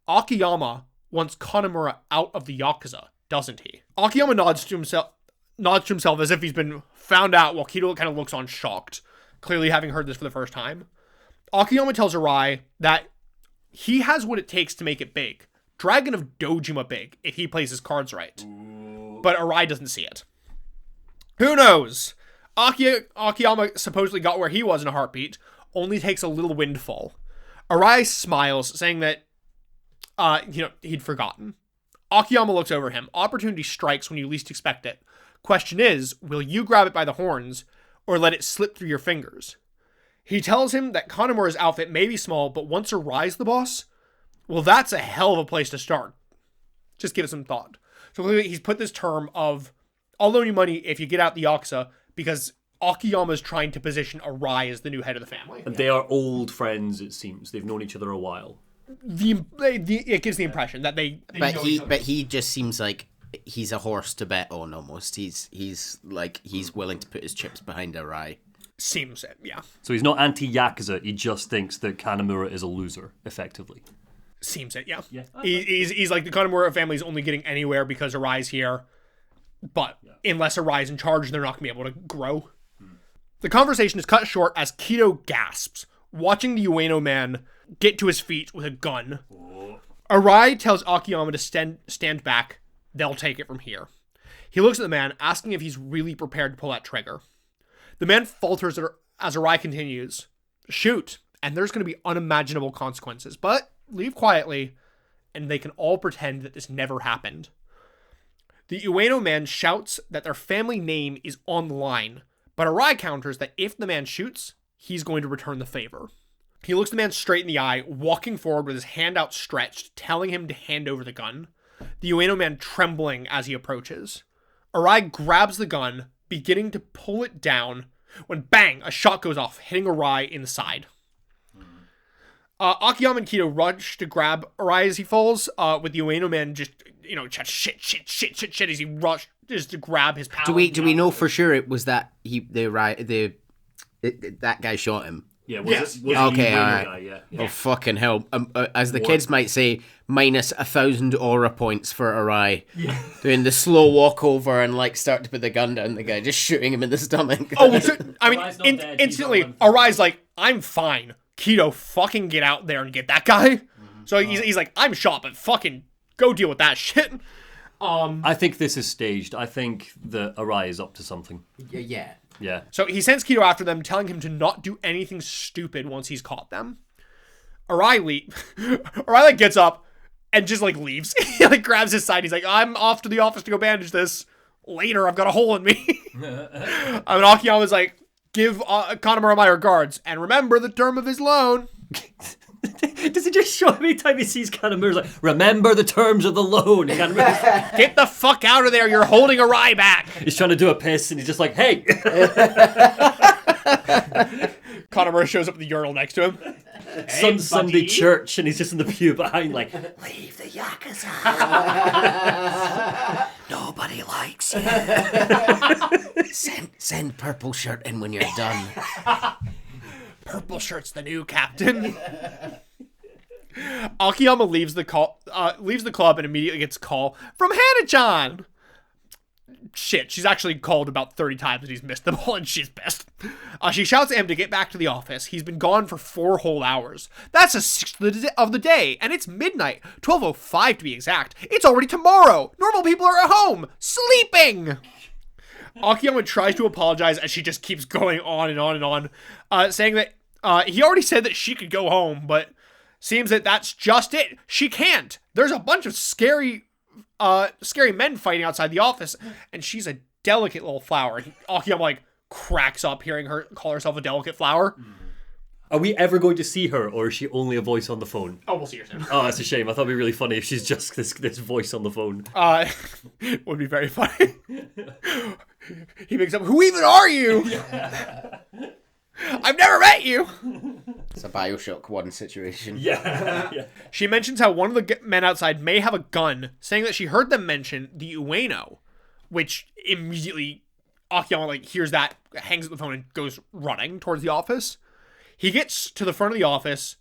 Akiyama wants Kanemura out of the Yakuza, doesn't he? Akiyama nods to himself as if he's been found out, while Kido kind of looks on shocked, clearly having heard this for the first time. Akiyama tells Arai that he has what it takes to make it big. Dragon of Dojima big, if he plays his cards right. But Arai doesn't see it. Who knows? Akiyama supposedly got where he was in a heartbeat, only takes a little windfall. Arai smiles, saying that, he'd forgotten. Akiyama looks over him. Opportunity strikes when you least expect it. Question is, will you grab it by the horns, or let it slip through your fingers? He tells him that Kanemura's outfit may be small, but once Arai's the boss, well, that's a hell of a place to start. Just give it some thought. So clearly he's put this term of, I'll loan you money if you get out the Yakuza, because Akiyama's trying to position Arai as the new head of the family. And they are old friends, it seems. They've known each other a while. It gives the impression that they But he just seems like he's a horse to bet on almost. He's willing to put his chips behind Arai. seems it, yeah. So he's not anti-Yakuza, he just thinks that Kanemura is a loser, effectively. Seems it, yeah. He's like, the Kanemura family's only getting anywhere because Arai's here, but unless Arai's in charge, they're not going to be able to grow. The conversation is cut short as Kido gasps, watching the Ueno man get to his feet with a gun. Arai tells Akiyama to stand back. They'll take it from here. He looks at the man, asking if he's really prepared to pull that trigger. The man falters as Arai continues, shoot, and there's going to be unimaginable consequences, but leave quietly, and they can all pretend that this never happened. The Ueno man shouts that their family name is on the line, but Arai counters that if the man shoots, he's going to return the favor. He looks the man straight in the eye, walking forward with his hand outstretched, telling him to hand over the gun. The Ueno man trembling as he approaches. Arai grabs the gun, beginning to pull it down, when bang, a shot goes off, hitting Arai in the side. Akiyama and Kido rush to grab Arai as he falls, with the Ueno man just, shit as he rushes to grab his pal. Do we know for sure it was that that guy shot him? Yeah, Okay, alright. Yeah. Oh, fucking hell. As the kids might say, minus 1,000 aura points for Arai. Yeah. Doing the slow walk over and start to put the gun down the guy, just shooting him in the stomach. Oh, I mean, instantly, Arai's like, I'm fine. Kido, fucking get out there and get that guy. So he's like, I'm shot, but fucking go deal with that shit. I think this is staged. I think that Arai is up to something. Yeah. So he sends Kido after them, telling him to not do anything stupid once he's caught them. Arai gets up and just leaves. He grabs his side. He's like, I'm off to the office to go bandage this. Later, I've got a hole in me. And Akiyama's like, give Kanemura my regards and remember the term of his loan. Does he just show every time he sees Kanemura's like, remember the terms of the loan? Get the fuck out of there, you're holding Arai back. He's trying to do a piss and he's just like, hey. Kanemura shows up at the urinal next to him. Hey, Sunday church, and he's just in the pew behind like, leave the Yakuza. Nobody likes you. Send purple shirt in when you're done. Purple shirt's the new captain. Akiyama leaves the club and immediately gets a call from Hana-chan. Shit, she's actually called about 30 times and he's missed them all, and she's pissed. She shouts at him to get back to the office. He's been gone for 4 whole hours. That's a sixth of the day, and it's midnight, 12:05 to be exact. It's already tomorrow. Normal people are at home, sleeping. Akiyama tries to apologize as she just keeps going on and on and on, saying that he already said that she could go home, but seems that that's just it. She can't. There's a bunch of scary men fighting outside the office, and she's a delicate little flower. Akiyama cracks up hearing her call herself a delicate flower. Are we ever going to see her, or is she only a voice on the phone? Oh, we'll see her soon. Oh, that's a shame. I thought it'd be really funny if she's just this voice on the phone. Would be very funny. He makes up, who even are you? I've never met you. It's a BioShock 1 situation. Yeah. She mentions how one of the men outside may have a gun, saying that she heard them mention the Ueno, which immediately Akiyama hears that, hangs up the phone, and goes running towards the office. He gets to the front of the office,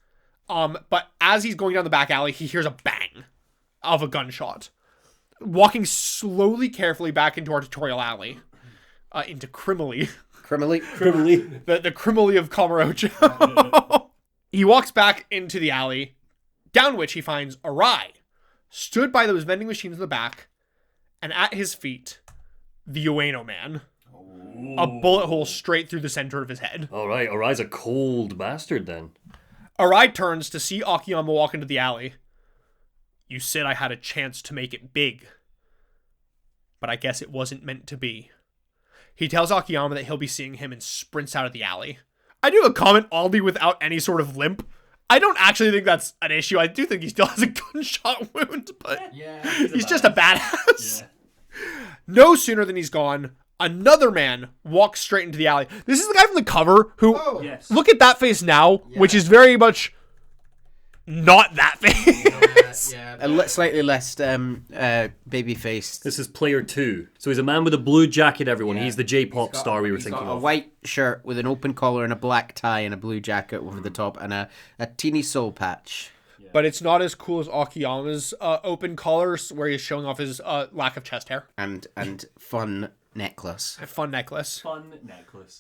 but as he's going down the back alley, he hears a bang of a gunshot. Walking slowly, carefully back into our tutorial alley, into Crimley. Criminally. The Crimley of Kamurocho. He walks back into the alley, down which he finds Arai, stood by those vending machines in the back, and at his feet, the Ueno man. Ooh. A bullet hole straight through the center of his head. All right, Arai's a cold bastard then. Arai turns to see Akiyama walk into the alley. You said I had a chance to make it big, but I guess it wasn't meant to be. He tells Akiyama that he'll be seeing him and sprints out of the alley. I do a comment oddly without any sort of limp. I don't actually think that's an issue. I do think he still has a gunshot wound, but he's just a badass. Yeah. No sooner than he's gone, another man walks straight into the alley. This is the guy from the cover who, look at that face now, which is very much not that face. Slightly less baby-faced. This is player 2. So he's a man with a blue jacket, everyone. He's the J-pop star we were thinking of. A white shirt with an open collar and a black tie and a blue jacket over the top and a teeny soul patch. Yeah. But it's not as cool as Akiyama's open collars, where he's showing off his lack of chest hair. And fun necklace. Fun necklace.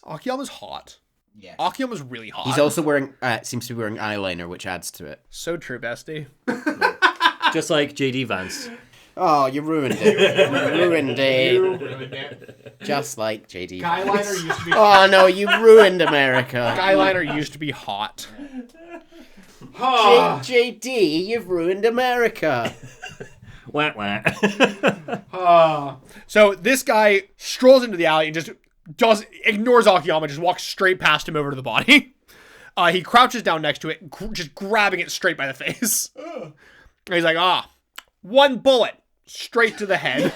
Akiyama's hot. Yeah. Akiyama's really hot. He's also wearing, seems to be wearing eyeliner, which adds to it. So true, bestie. Just like JD Vance. Oh, you ruined it. You ruined it. Just like JD Vance. Guyliner used to be Oh no, you ruined America. Guyliner used to be hot. JD, you've ruined America. Wah, wah. So this guy strolls into the alley and just ignores Akiyama, just walks straight past him over to the body. He crouches down next to it, just grabbing it straight by the face. And he's like, one bullet straight to the head.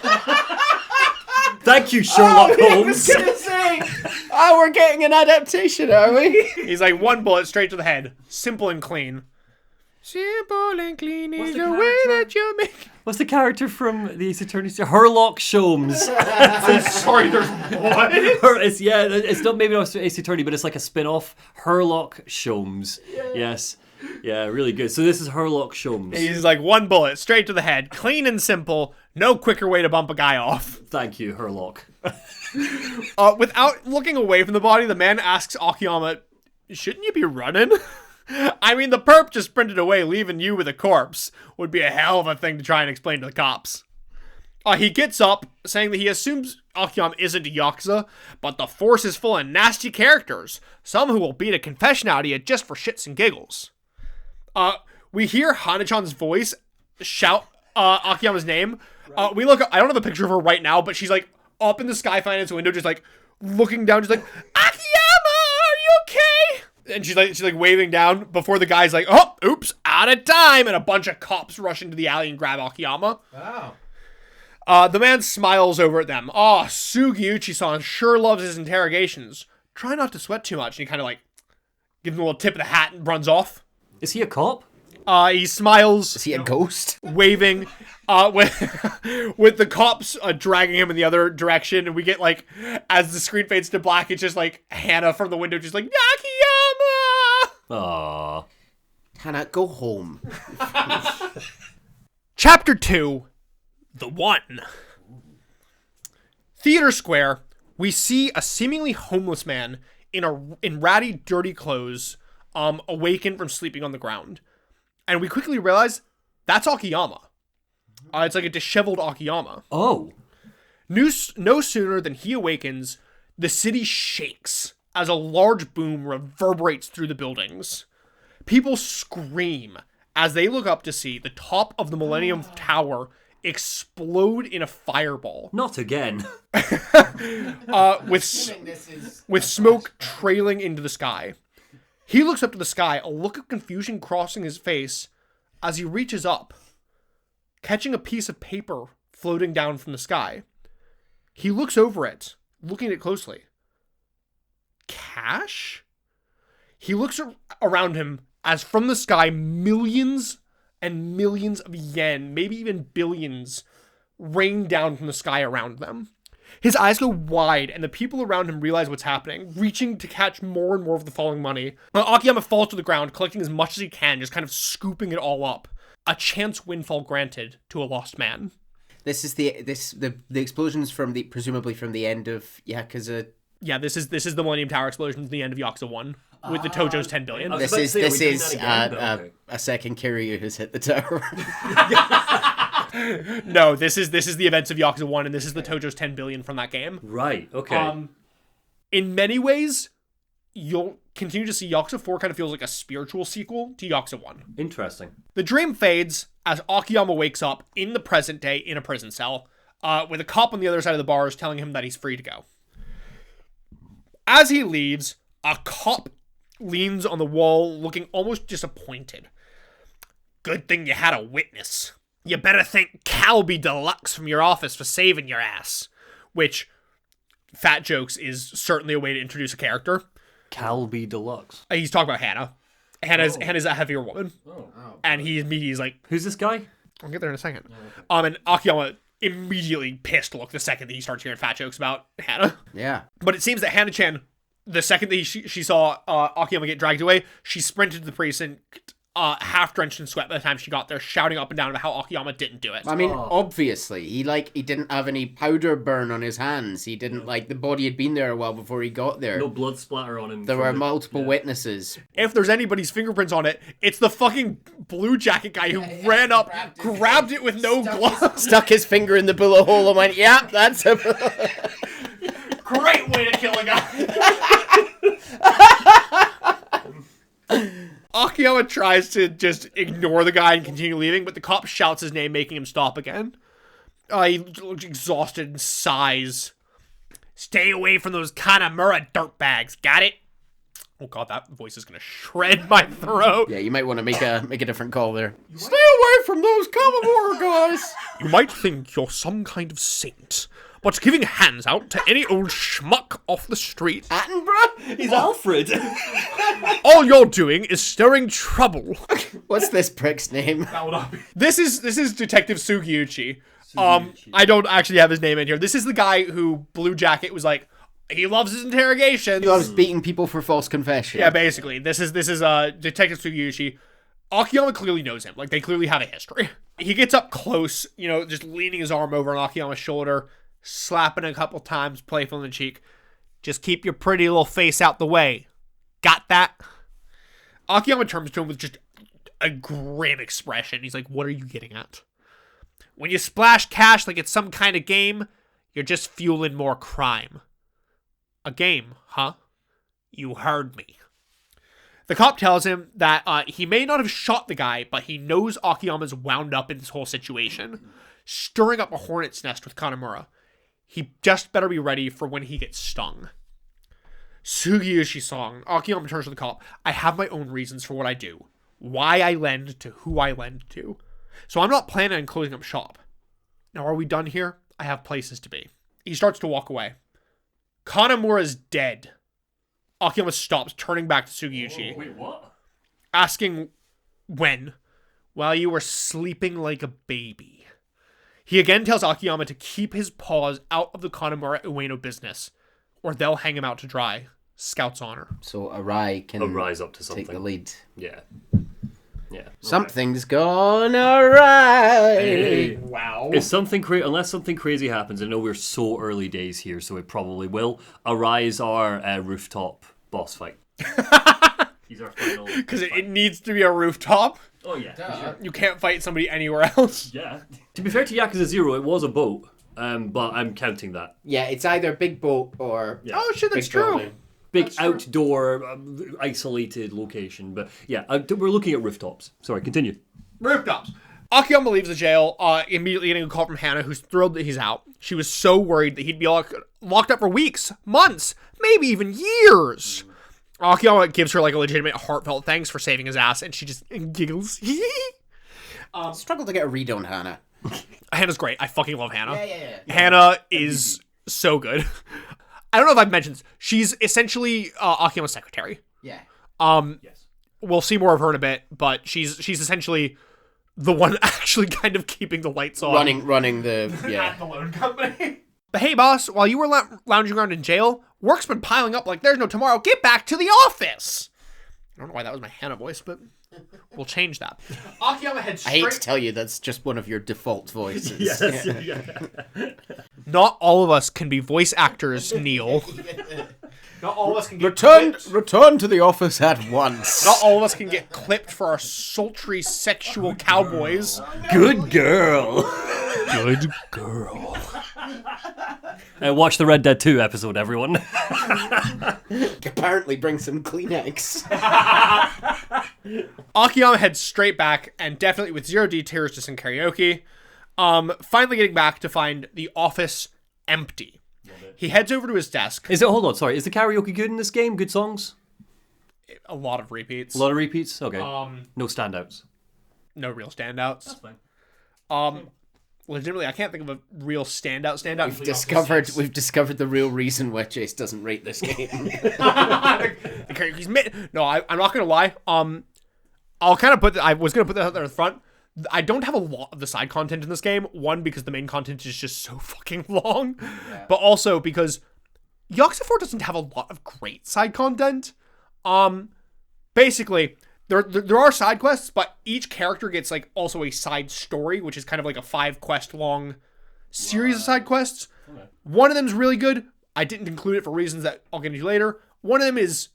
Thank you, Sherlock Holmes. I was gonna say, we're getting an adaptation, are we? He's like, one bullet straight to the head. Simple and clean. Simple and clean is the way that you make. What's the character from the Ace Attorney? Herlock Sholmes. Sorry, there's what? It's not maybe not Ace Attorney, but it's like a spin-off. Herlock Sholmes. Yeah. Yes. Yeah, really good. So this is Herlock Sholmes. He's like, one bullet straight to the head. Clean and simple. No quicker way to bump a guy off. Thank you, Herlock. Without looking away from the body, the man asks Akiyama, shouldn't you be running? I mean, the perp just sprinted away, leaving you with a corpse. Would be a hell of a thing to try and explain to the cops. He gets up, saying that he assumes Akiyama isn't a Yakuza, but the force is full of nasty characters. Some who will beat a confession out of you just for shits and giggles. We hear Hana-chan's voice shout Akiyama's name. Right. We look. I don't have a picture of her right now, but she's like up in the Sky Finance window, just like looking down, just like, Akiyama, are you okay? And she's like waving down before the guy's like, oh, oops, out of time, and a bunch of cops rush into the alley and grab Akiyama. Wow. The man smiles over at them. Sugiuchi-san sure loves his interrogations. Try not to sweat too much. And he kind of like gives him a little tip of the hat and runs off. Is he a cop? He smiles. Is he a ghost? Waving, with the cops dragging him in the other direction, and we get like, as the screen fades to black, it's just like Hana from the window, just like, Akiyama! Aww. Hana, go home. Chapter 2, The One. Theater Square, we see a seemingly homeless man in ratty, dirty clothes, awaken from sleeping on the ground. And we quickly realize that's Akiyama. It's like a disheveled Akiyama. Oh. No sooner than he awakens, the city shakes as a large boom reverberates through the buildings. People scream as they look up to see the top of the Millennium Tower explode in a fireball. Not again. With smoke trailing into the sky. He looks up to the sky, a look of confusion crossing his face as he reaches up, catching a piece of paper floating down from the sky. He looks over it, looking at it closely. Cash? He looks around him as from the sky, millions and millions of yen, maybe even billions, rain down from the sky around them. His eyes go wide, and the people around him realize what's happening, reaching to catch more and more of the falling money. Akiyama falls to the ground, collecting as much as he can, just kind of scooping it all up. A chance windfall granted to a lost man. This is the explosions presumably from the end of Yakuza. Yeah, this is the Millennium Tower explosion at the end of Yakuza 1 with the Tojo's 10 billion. This is a second Kiryu who's hit the tower. No, this is the events of Yakuza 1, and this is the Tojo's 10 billion from that game. Right, okay. In many ways, you'll continue to see Yakuza 4 kind of feels like a spiritual sequel to Yakuza 1. Interesting. The dream fades as Akiyama wakes up in the present day in a prison cell, with a cop on the other side of the bars telling him that he's free to go. As he leaves, a cop leans on the wall looking almost disappointed. Good thing you had a witness. You better thank Calby Deluxe from your office for saving your ass. Which, fat jokes, is certainly a way to introduce a character. Calby Deluxe. He's talking about Hannah. Hannah's a heavier woman. And he's like... Who's this guy? I'll get there in a second. And Akiyama immediately pissed look the second that he starts hearing fat jokes about Hannah. Yeah. But it seems that Hannah-chan, the second that she saw Akiyama get dragged away, she sprinted to the precinct, half drenched in sweat by the time she got there, shouting up and down about how Akiyama didn't do it. I mean, obviously, he didn't have any powder burn on his hands. He didn't, the body had been there a while before he got there. No blood splatter on him. There were multiple witnesses. If there's anybody's fingerprints on it, it's the fucking blue jacket guy who ran up, grabbed it with no gloves. Stuck his finger in the bullet hole and went, yeah, that's a... Great way to kill a guy. Akiyama tries to just ignore the guy and continue leaving, but the cop shouts his name, making him stop again. He looks exhausted and sighs. Stay away from those Kanamura dirtbags, got it? Oh god, that voice is gonna shred my throat. Yeah, you might want to make a different call there. Stay away from those Kanamura guys! You might think you're some kind of saint, but giving hands out to any old schmuck off the street. Attenborough? He's Alfred. All you're doing is stirring trouble. What's this prick's name? This is Detective Sugiyuchi. I don't actually have his name in here. This is the guy who Blue Jacket was like, he loves his interrogations. He loves beating people for false confession. Yeah, basically. This is Detective Sugiyuchi. Akiyama clearly knows him. They clearly have a history. He gets up close, just leaning his arm over on Akiyama's shoulder, slapping a couple times, playful in the cheek. Just keep your pretty little face out the way. Got that? Akiyama turns to him with just a grim expression. He's like, what are you getting at? When you splash cash like it's some kind of game, you're just fueling more crime. A game, huh? You heard me. The cop tells him that he may not have shot the guy, but he knows Akiyama's wound up in this whole situation, stirring up a hornet's nest with Kanamura. He just better be ready for when he gets stung. Sugiyushi song. Akiyama turns to the cop. I have my own reasons for what I do. Why I lend to who I lend to. So I'm not planning on closing up shop. Now are we done here? I have places to be. He starts to walk away. Kanamura's dead. Akiyama stops, turning back to Sugiyuchi. Wait, what? Asking when? While you were sleeping like a baby. He again tells Akiyama to keep his paws out of the Kanamura Ueno business, or they'll hang him out to dry. Scout's honor. So Arai can rise up to something. take the lead. Yeah. Yeah. Something's gone awry. Hey. Wow. If something unless something crazy happens, I know we're so early days here, so it probably will. Arise our rooftop boss fight. He's our final. Because it needs to be a rooftop. Oh yeah, for sure. You can't fight somebody anywhere else. Yeah. To be fair to Yakuza 0, it was a boat, but I'm counting that. Yeah, it's either big boat or... Yeah. Oh shit, that's big true. building. Big outdoor, isolated location. But yeah, we're looking at rooftops. Sorry, continue. Rooftops. Akiyama leaves the jail, immediately getting a call from Hannah, who's thrilled that he's out. She was so worried that he'd be locked up for weeks, months, maybe even years. Akiyama gives her like a legitimate, heartfelt thanks for saving his ass, and she just giggles. Struggle to get a read on Hannah. Hannah's great. I fucking love Hannah. Yeah. Hannah is so good. I don't know if I've mentioned this. She's essentially Akiyama's secretary. Yeah. Yes. We'll see more of her in a bit, but she's essentially the one actually kind of keeping the lights on. Running the... Yeah. At the loan company. But hey, boss, while you were lounging around in jail, work's been piling up like there's no tomorrow. Get back to the office! I don't know why that was my Hannah voice, but we'll change that. Akiyama heads I straight... hate to tell you, that's just one of your default voices. Yes. Yeah. Not all of us can be voice actors, Neil. Not all of us can get clipped. Return to the office at once. Not all of us can get clipped for our sultry sexual cowboys. Good girl. Good girl. Watch the Red Dead 2 episode, everyone. Apparently bring some Kleenex. Akiyama heads straight back, and definitely with zero detours to sing karaoke. Finally getting back to find the office empty. He heads over to his desk. Hold on, sorry. Is the karaoke good in this game? Good songs? A lot of repeats. A lot of repeats? Okay. No standouts. No real standouts. That's fine. Legitimately, I can't think of a real standout. We've discovered the real reason why Chase doesn't rate this game. No, I'm not gonna lie. I'll kind of I was gonna put that out there in the front. I don't have a lot of the side content in this game. One, because the main content is just so fucking long, but also because Yakuza 4 doesn't have a lot of great side content. Basically, there are side quests, but each character gets like also a side story, which is kind of like a 5 quest long series of side quests. Okay. One of them is really good. I didn't include it for reasons that I'll get into later. One of them is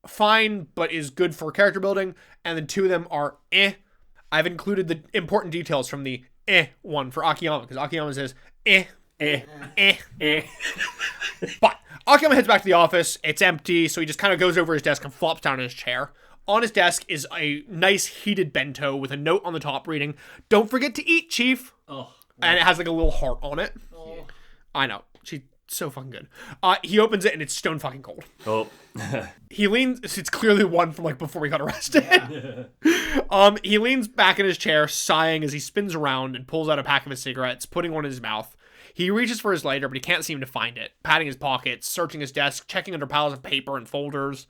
fine, but is good for character building, and then 2 of them are eh. I've included the important details from the one for Akiyama, because Akiyama says But Akiyama heads back to the office. It's empty, so he just kind of goes over his desk and flops down in his chair. On his desk is a nice heated bento with a note on the top reading, "Don't forget to eat, Chief." Oh. And it has like a little heart on it. Oh. I know. She's so fucking good. He opens it and it's stone fucking cold. Oh. He leans. It's clearly one from like before he got arrested. He leans back in his chair, sighing as he spins around and pulls out a pack of his cigarettes, putting one in his mouth. He reaches for his lighter, but he can't seem to find it. Patting his pockets, searching his desk, checking under piles of paper and folders.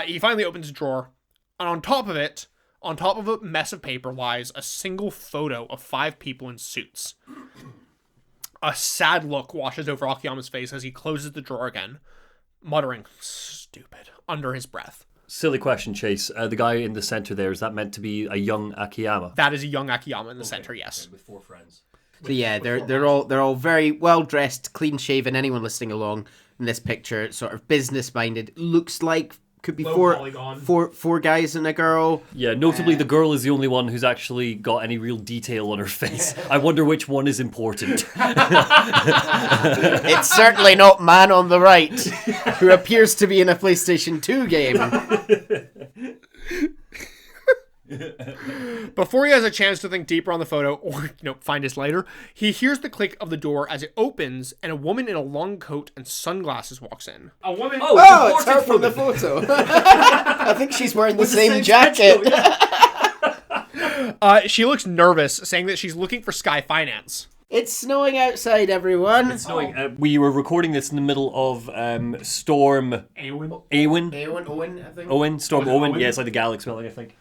He finally opens a drawer, and on top of a mess of paper, lies a single photo of 5 people in suits. A sad look washes over Akiyama's face as he closes the drawer again, muttering, "Stupid," under his breath. Silly question, Chase. The guy in the center there, is that meant to be a young Akiyama? That is a young Akiyama in the center, yes. With 4 friends. So yeah, they're all very well dressed, clean shaven. Anyone listening along in this picture, sort of business minded. Looks like could be four guys and a girl. Yeah, notably the girl is the only one who's actually got any real detail on her face. I wonder which one is important. It's certainly not man on the right, who appears to be in a PlayStation 2 game. Before he has a chance to think deeper on the photo or find his lighter, he hears the click of the door as it opens and a woman in a long coat and sunglasses walks in. A woman. Oh, it's her from the photo. I think she's wearing the same jacket. She looks nervous, saying that she's looking for Sky Finance. It's snowing outside, everyone. It's snowing. We were recording this in the middle of Storm Owen. Storm Owen. Yeah, it's like the Galaxy spelling, I think.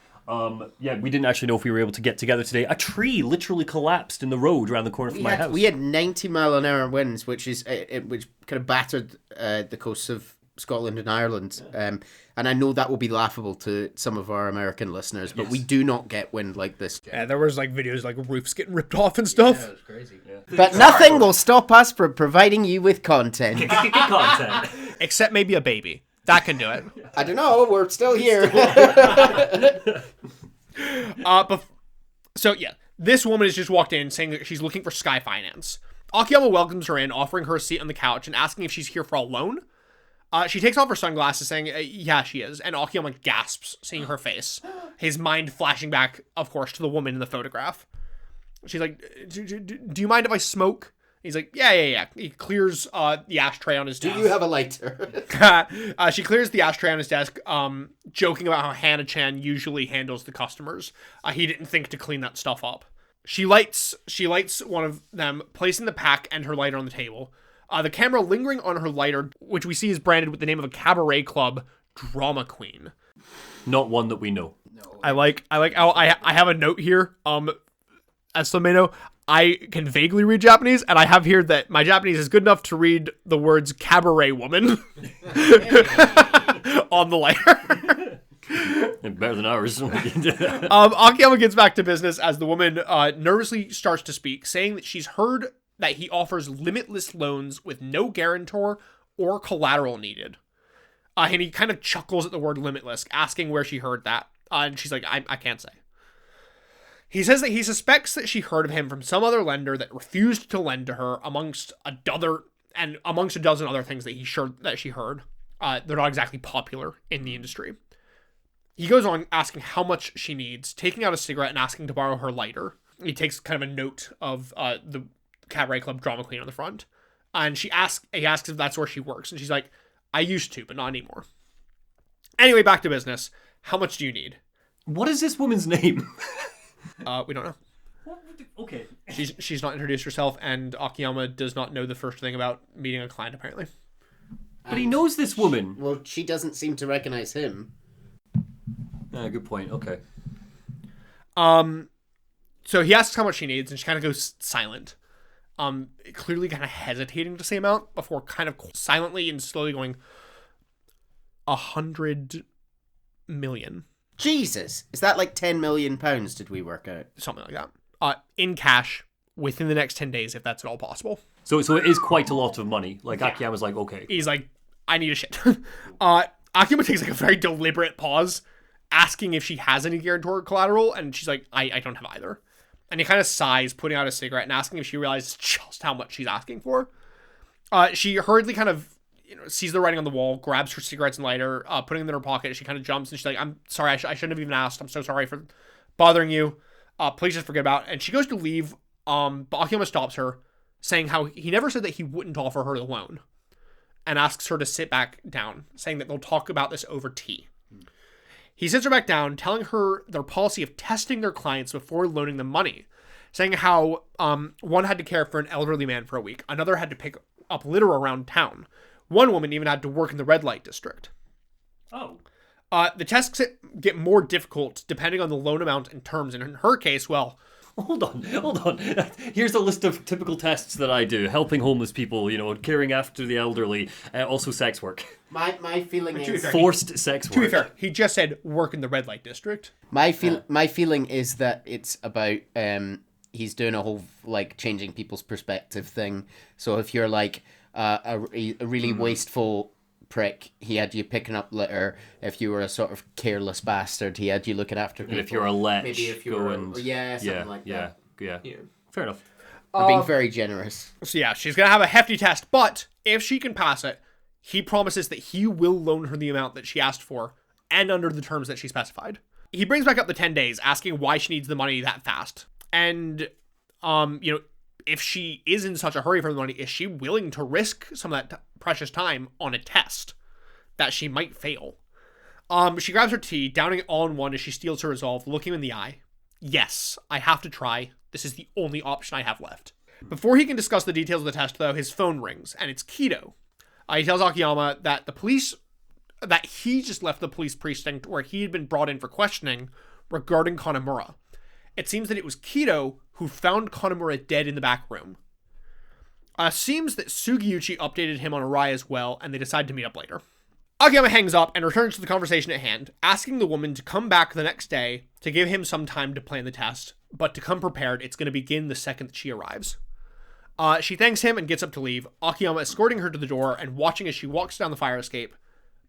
We didn't actually know if we were able to get together today. A tree literally collapsed in the road around the corner from my house. We had 90-mile-an-hour winds, which kind of battered the coasts of Scotland and Ireland. And I know that will be laughable to some of our American listeners, but we do not get wind like this. Yeah, there was like videos like roofs getting ripped off and stuff. Yeah, it was crazy. Yeah. But nothing will stop us from providing you with content. Except maybe a baby. That can do it. I don't know. We're still here. So yeah, this woman has just walked in saying that she's looking for Sky Finance. Akiyama welcomes her in, offering her a seat on the couch and asking if she's here for a loan. She takes off her sunglasses, saying, yeah, she is. And Akiyama gasps, seeing her face. His mind flashing back, of course, to the woman in the photograph. She's like, do you mind if I smoke? He's like, yeah. He clears the ashtray on his desk. Do you have a lighter? She clears the ashtray on his desk, joking about how Hana-chan usually handles the customers. He didn't think to clean that stuff up. She lights one of them, placing the pack and her lighter on the table. The camera lingering on her lighter, which we see is branded with the name of a cabaret club, Drama Queen. Not one that we know. No. I like how I have a note here. As some may know, I can vaguely read Japanese, and I have here that my Japanese is good enough to read the words cabaret woman on the lighter. Better than ours. Akiyama gets back to business as the woman nervously starts to speak, saying that she's heard that he offers limitless loans with no guarantor or collateral needed. And he kind of chuckles at the word limitless, asking where she heard that. And she's like, I can't say. He says that he suspects that she heard of him from some other lender that refused to lend to her, amongst a dozen other things that she heard. They're not exactly popular in the industry. He goes on asking how much she needs, taking out a cigarette and asking to borrow her lighter. He takes kind of a note of the Cabaret Club Drama Queen on the front. And he asks if that's where she works. And she's like, I used to, but not anymore. Anyway, back to business. How much do you need? What is this woman's name? We don't know. Okay. She's not introduced herself, and Akiyama does not know the first thing about meeting a client, apparently. But he knows this woman. Well, she doesn't seem to recognize him. Good point. Okay. So he asks how much she needs, and she kind of goes silent. Clearly kind of hesitating to say amount before kind of silently and slowly going 100 million. Jesus, is that like 10 million pounds? Did we work out? Something like that. In cash within the next 10 days, if that's at all possible. So it is quite a lot of money. Like, yeah. Akiyama's like, okay. He's like, I need a shit. Akiyama takes like a very deliberate pause, asking if she has any guarantor or collateral, and she's like, I don't have either. And he kind of sighs, putting out a cigarette and asking if she realizes just how much she's asking for. She hurriedly kind of sees the writing on the wall, grabs her cigarettes and lighter, putting them in her pocket. She kind of jumps and she's like, I'm sorry, I shouldn't have even asked. I'm so sorry for bothering you. Please just forget about it. And she goes to leave, but Akiyama stops her, saying how he never said that he wouldn't offer her the loan, and asks her to sit back down, saying that they'll talk about this over tea. He sits her back down, telling her their policy of testing their clients before loaning them money, saying how one had to care for an elderly man for a week, another had to pick up litter around town. One woman even had to work in the red light district. Oh. The tests get more difficult depending on the loan amount and terms, and in her case, well... Hold on. Here's a list of typical tests that I do. Helping homeless people, caring after the elderly, also sex work. My feeling is... Forced sex work. To be fair, he just said work in the red light district. My feeling is that it's about... he's doing a whole, changing people's perspective thing. So if you're, a really wasteful prick, he had you picking up litter. If you were a sort of careless bastard, he had you looking after people. And if you're a lech, maybe if you were something like that. Yeah. Fair enough. Or being very generous. So yeah, she's gonna have a hefty test, but if she can pass it, he promises that he will loan her the amount that she asked for, and under the terms that she specified. He brings back up the 10 days, asking why she needs the money that fast. And, if she is in such a hurry for the money, is she willing to risk some of that precious time on a test that she might fail? She grabs her tea, downing it all in one as she steels her resolve, looking him in the eye. Yes, I have to try. This is the only option I have left. Before he can discuss the details of the test, though, his phone rings, and it's Kido. He tells Akiyama that he just left the police precinct where he had been brought in for questioning regarding Kanemura. It seems that it was Kido who found Kanemura dead in the back room. Seems that Sugiyuchi updated him on Arai as well, and they decide to meet up later. Akiyama hangs up and returns to the conversation at hand, asking the woman to come back the next day to give him some time to plan the test, but to come prepared. It's going to begin the second that she arrives. She thanks him and gets up to leave, Akiyama escorting her to the door and watching as she walks down the fire escape,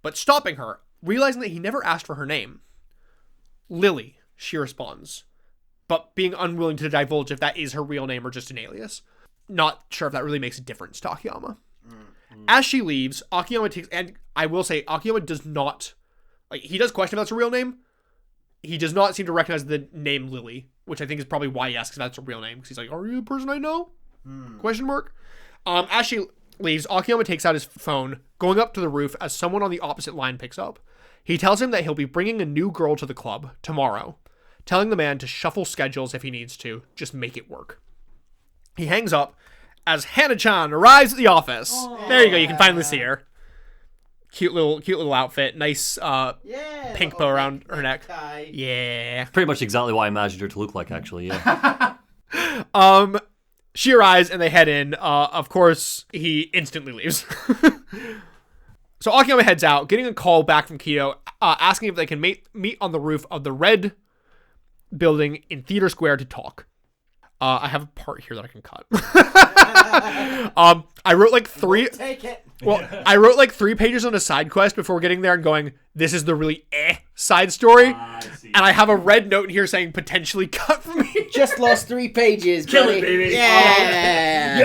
but stopping her, realizing that he never asked for her name. Lily, she responds, but being unwilling to divulge if that is her real name or just an alias. Not sure if that really makes a difference to Akiyama. As she leaves, Akiyama takes, and I will say, Akiyama does not, like, he does question if that's a real name. He does not seem to recognize the name Lily, which I think is probably why he asks if that's a real name, because he's like, are you the person I know? Question mark. As she leaves, Akiyama takes out his phone, going up to the roof as someone on the opposite line picks up. He tells him that he'll be bringing a new girl to the club tomorrow, telling the man to shuffle schedules if he needs to, just make it work. He hangs up as Hana-chan arrives at the office. Aww. There you go, you can finally see her. Cute little outfit, nice pink bow around her neck. Yeah. Pretty much exactly what I imagined her to look like, actually, yeah. She arrives and they head in. Of course, he instantly leaves. So Akiyama heads out, getting a call back from Kido, asking if they can meet on the roof of the red building in Theater Square to talk. I have a part here that I can cut. I wrote like three. Take it. Well, I wrote like 3 pages on a side quest before getting there and going, this is the really side story. And I have a red note here saying potentially cut for me. Just lost 3 pages. Kill it, baby. Yeah.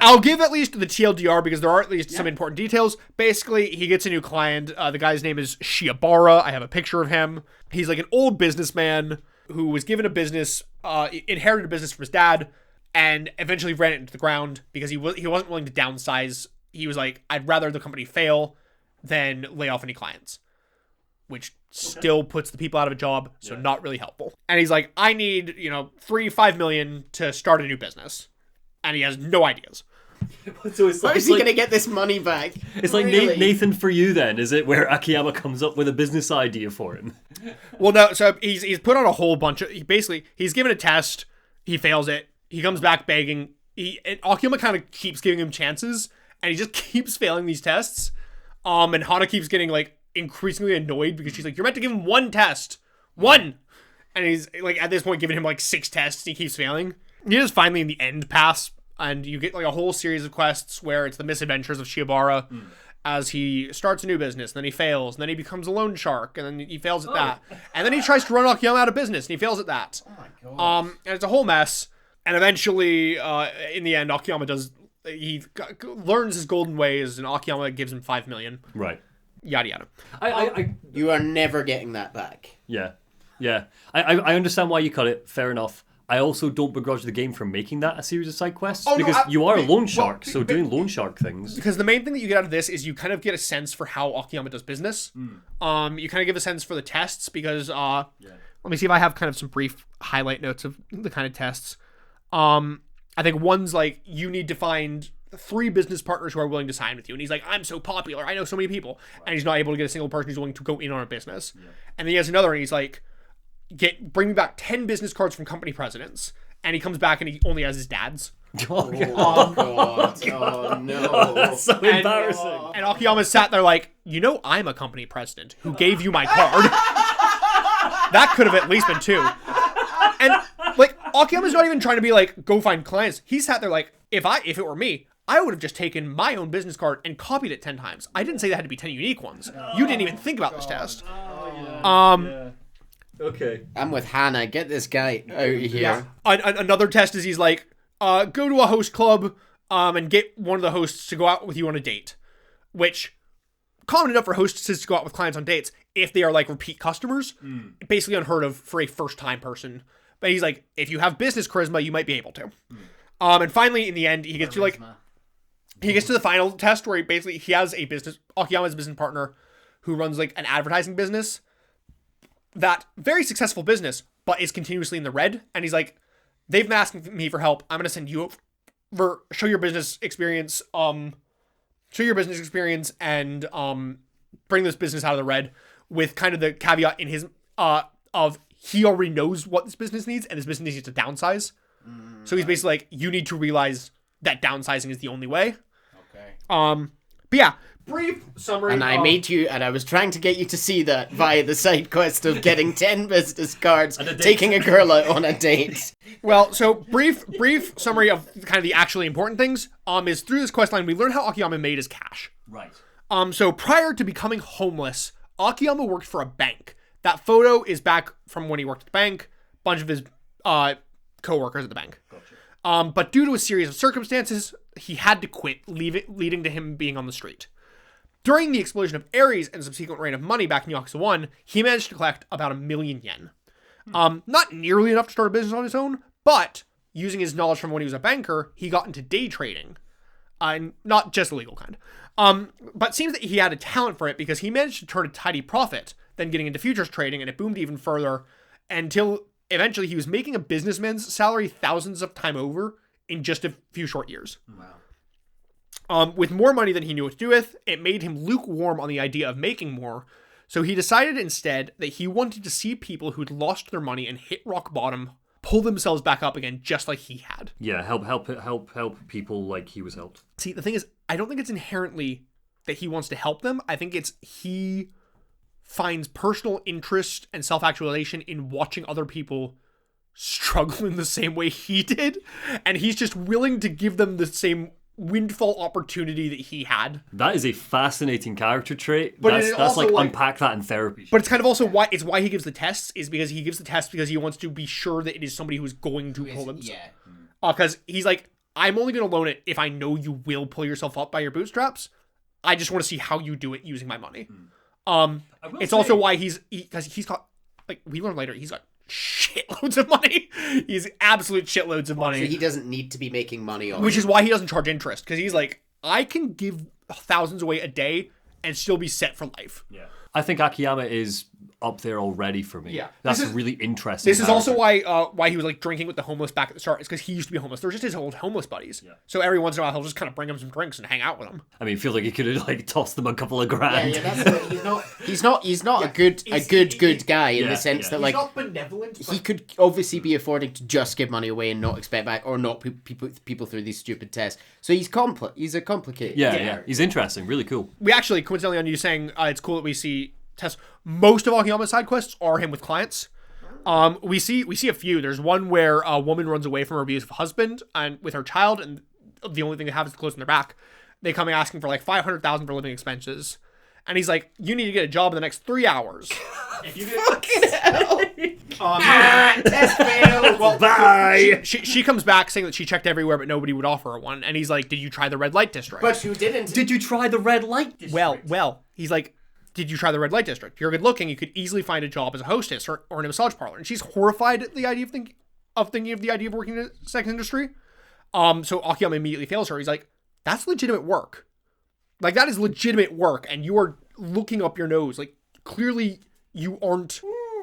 I'll give at least the TLDR because there are at least some important details. Basically, he gets a new client. The guy's name is Shiobara. I have a picture of him. He's like an old businessman who was given a business, inherited a business from his dad, and eventually ran it into the ground because he wasn't willing to downsize. He was like, I'd rather the company fail than lay off any clients, which still puts the people out of a job, so not really helpful. And he's like, I need, $3-5 million to start a new business. And he has no ideas. So how is he going to get this money back? It's like really? Nathan for you then, is it? Where Akiyama comes up with a business idea for him. Well, no, so he's put on a whole bunch of, he's given a test, he fails it, he comes back begging, and Akiyama kind of keeps giving him chances, and he just keeps failing these tests. And Hana keeps getting like increasingly annoyed because she's like, you're meant to give him 1 test. 1! And he's like, at this point, giving him like 6 tests, he keeps failing. He does finally in the end pass, and you get like a whole series of quests where it's the misadventures of Shiobara as he starts a new business, and then he fails, and then he becomes a loan shark, and then he fails at that. And then he tries to run Akiyama out of business, and he fails at that. Oh my god. And it's a whole mess. And eventually, in the end, Akiyama he learns his golden ways, and Akiyama gives him $5 million. Right. Yada yada. You are never getting that back. Yeah. I understand why you cut it. Fair enough. I also don't begrudge the game for making that a series of side quests because you are a loan shark, so doing loan shark things. Because the main thing that you get out of this is you kind of get a sense for how Akiyama does business. You kind of give a sense for the tests because let me see if I have kind of some brief highlight notes of the kind of tests. I think one's like, you need to find 3 business partners who are willing to sign with you. And he's like, I'm so popular. I know so many people. Right. And he's not able to get a single person who's willing to go in on a business. Yeah. And then he has another, and he's like, bring me back 10 business cards from company presidents. And he comes back and he only has his dad's. Oh, God. Oh, no. That's so embarrassing. And Akiyama sat there like, I'm a company president who gave you my card. That could have at least been 2. And like, Akiyama's not even trying to be like, go find clients. He sat there like, if it were me, I would have just taken my own business card and copied it 10 times. I didn't say that had to be 10 unique ones. You didn't even think about this test. Okay. I'm with Hana. Get this guy out of here. Yeah. Another test is he's like, go to a host club and get one of the hosts to go out with you on a date. Which, common enough for hostesses to go out with clients on dates if they are like repeat customers. Basically unheard of for a first-time person. But he's like, if you have business charisma, you might be able to. And finally, in the end, he gets to the final test where he has Akiyama's business partner who runs like an advertising business. That very successful business, but is continuously in the red. And he's like, they've been asking me for help. I'm going to send you over, show your business experience, and bring this business out of the red with kind of the caveat in his, of he already knows what this business needs and this business needs to downsize. So he's basically like, you need to realize that downsizing is the only way. Okay. But yeah, brief summary. And I made you, and I was trying to get you to see that via the side quest of getting 10 business cards, taking a girl out on a date. Well, so brief summary of kind of the actually important things. Is through this quest line we learn how Akiyama made his cash. Right. So prior to becoming homeless, Akiyama worked for a bank. That photo is back from when he worked at the bank. Bunch of his co-workers at the bank. Gotcha. But due to a series of circumstances, he had to quit, leading to him being on the street. During the explosion of Ares and subsequent rain of money back in Yakuza 1, he managed to collect about 1 million yen. Not nearly enough to start a business on his own, but using his knowledge from when he was a banker, he got into day trading. Not just illegal kind. But seems that he had a talent for it because he managed to turn a tidy profit, then getting into futures trading, and it boomed even further until eventually he was making a businessman's salary thousands of time over in just a few short years. Wow. With more money than he knew what to do with, it made him lukewarm on the idea of making more, so he decided instead that he wanted to see people who'd lost their money and hit rock bottom pull themselves back up again just like he had. Yeah, help people like he was helped. See, the thing is, I don't think it's inherently that he wants to help them. I think it's he finds personal interest and self-actualization in watching other people struggle in the same way he did, and he's just willing to give them the same windfall opportunity that he had. That is a fascinating character trait. But that's like unpack that in therapy. But it's kind of also why he gives the tests, is because he gives the tests because he wants to be sure that it is somebody who is going to pull themselves. Yeah. Because he's like, I'm only going to loan it if I know you will pull yourself up by your bootstraps. I just want to see how you do it using my money. It's also why because he's got, like we learn later, he's got shitloads of money. He's absolute shitloads of money. So he doesn't need to be making money on Which is why he doesn't charge interest, because he's like, I can give thousands away a day and still be set for life. Yeah. I think Akiyama is up there already for me. Yeah. That's really interesting. This is also why he was like drinking with the homeless back at the start, is because he used to be homeless. They're just his old homeless buddies. Yeah. So every once in a while he'll just kind of bring them some drinks and hang out with them. I mean, I feel like he could have like tossed them a couple of grand. Yeah, that's he's not a good guy in the sense that like he's not benevolent. He could obviously be affording to just give money away and not expect back, or not people through these stupid tests. So he's a complicated. Yeah. He's interesting, really cool. We actually, coincidentally, on you saying it's cool that we see tests. Most of Akiyama's side quests are him with clients. We see a few. There's one where a woman runs away from her abusive husband and with her child, and the only thing they have is the clothes on their back. They come asking for like 500,000 for living expenses, and he's like, "You need to get a job in the next 3 hours." If you get Fucking hell! Test failed. Well, bye. She comes back saying that she checked everywhere, but nobody would offer her one. And he's like, "Did you try the red light district?" But you didn't. Did you try the red light district? Well, he's like, "Did you try the red light district? You're good looking. You could easily find a job as a hostess or in a massage parlor." And she's horrified at the idea of thinking of the idea of working in the sex industry. So Akiyama immediately fails her. He's like, "That's legitimate work. Like, that is legitimate work, and you are looking up your nose. Like, clearly you aren't."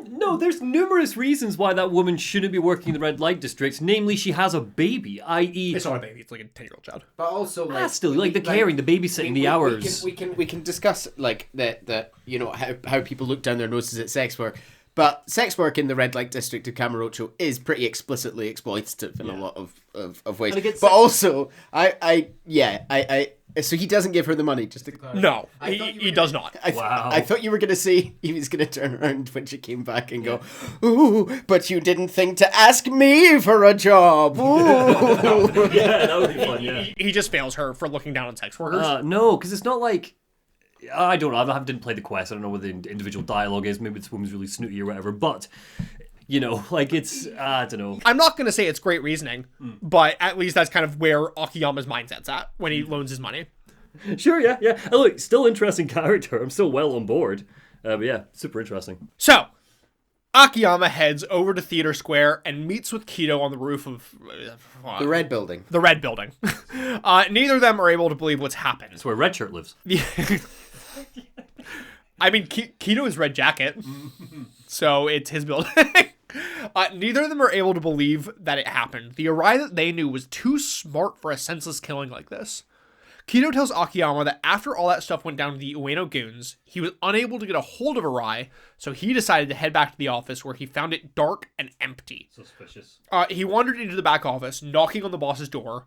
No, there's numerous reasons why that woman shouldn't be working in the red light district. Namely, she has a baby, i.e. It's not a baby. It's like a 10-year-old child. But also, like, still, like the caring, the babysitting, the hours. We can discuss like the you know how people look down their noses at sex work. But sex work in the red light district of Kamurocho is pretty explicitly exploitative in a lot of ways. But also, so he doesn't give her the money, just to clarify. No, he does not. I thought you were going to say he was going to turn around when she came back and go, "Ooh, but you didn't think to ask me for a job." Ooh. Yeah, that would be fun, yeah. He just fails her for looking down on sex workers. No, because it's not like... I don't know. I didn't play the quest. I don't know what the individual dialogue is. Maybe this woman's really snooty or whatever. But, you know, like it's... I don't know. I'm not going to say it's great reasoning, but at least that's kind of where Akiyama's mindset's at when he loans his money. Sure, yeah. Oh, look, still interesting character. I'm still well on board. But yeah, super interesting. So, Akiyama heads over to Theater Square and meets with Kido on the roof of... the Red Building. The Red Building. Neither of them are able to believe what's happened. That's where Red Shirt lives. I mean, Kido is Red Jacket, so it's his building. Neither of them are able to believe that it happened. The Arai that they knew was too smart for a senseless killing like this. Kido tells Akiyama that after all that stuff went down to the Ueno goons, he was unable to get a hold of Arai, so he decided to head back to the office where he found it dark and empty. Suspicious. He wandered into the back office, knocking on the boss's door,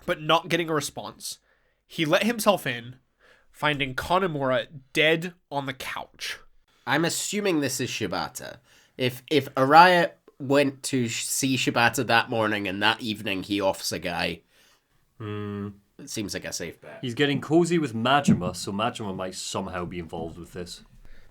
but not getting a response. He let himself in, finding Kanemura dead on the couch. I'm assuming this is Shibata. If Araya went to see Shibata that morning and that evening he offs a guy, It seems like a safe bet. He's getting cozy with Majima, so Majima might somehow be involved with this.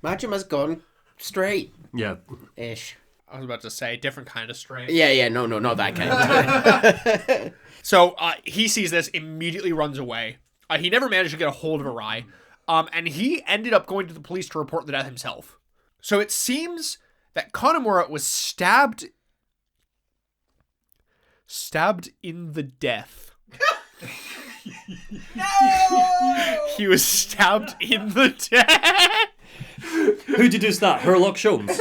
Majima's gone straight. Yeah. Ish. I was about to say, different kind of straight. Yeah, no, not that kind. So he sees this, immediately runs away. He never managed to get a hold of Arai. And he ended up going to the police to report the death himself. So it seems that Kanemura was stabbed in the death. No! He was stabbed in the death. Who deduced that? Herlock Sholmes.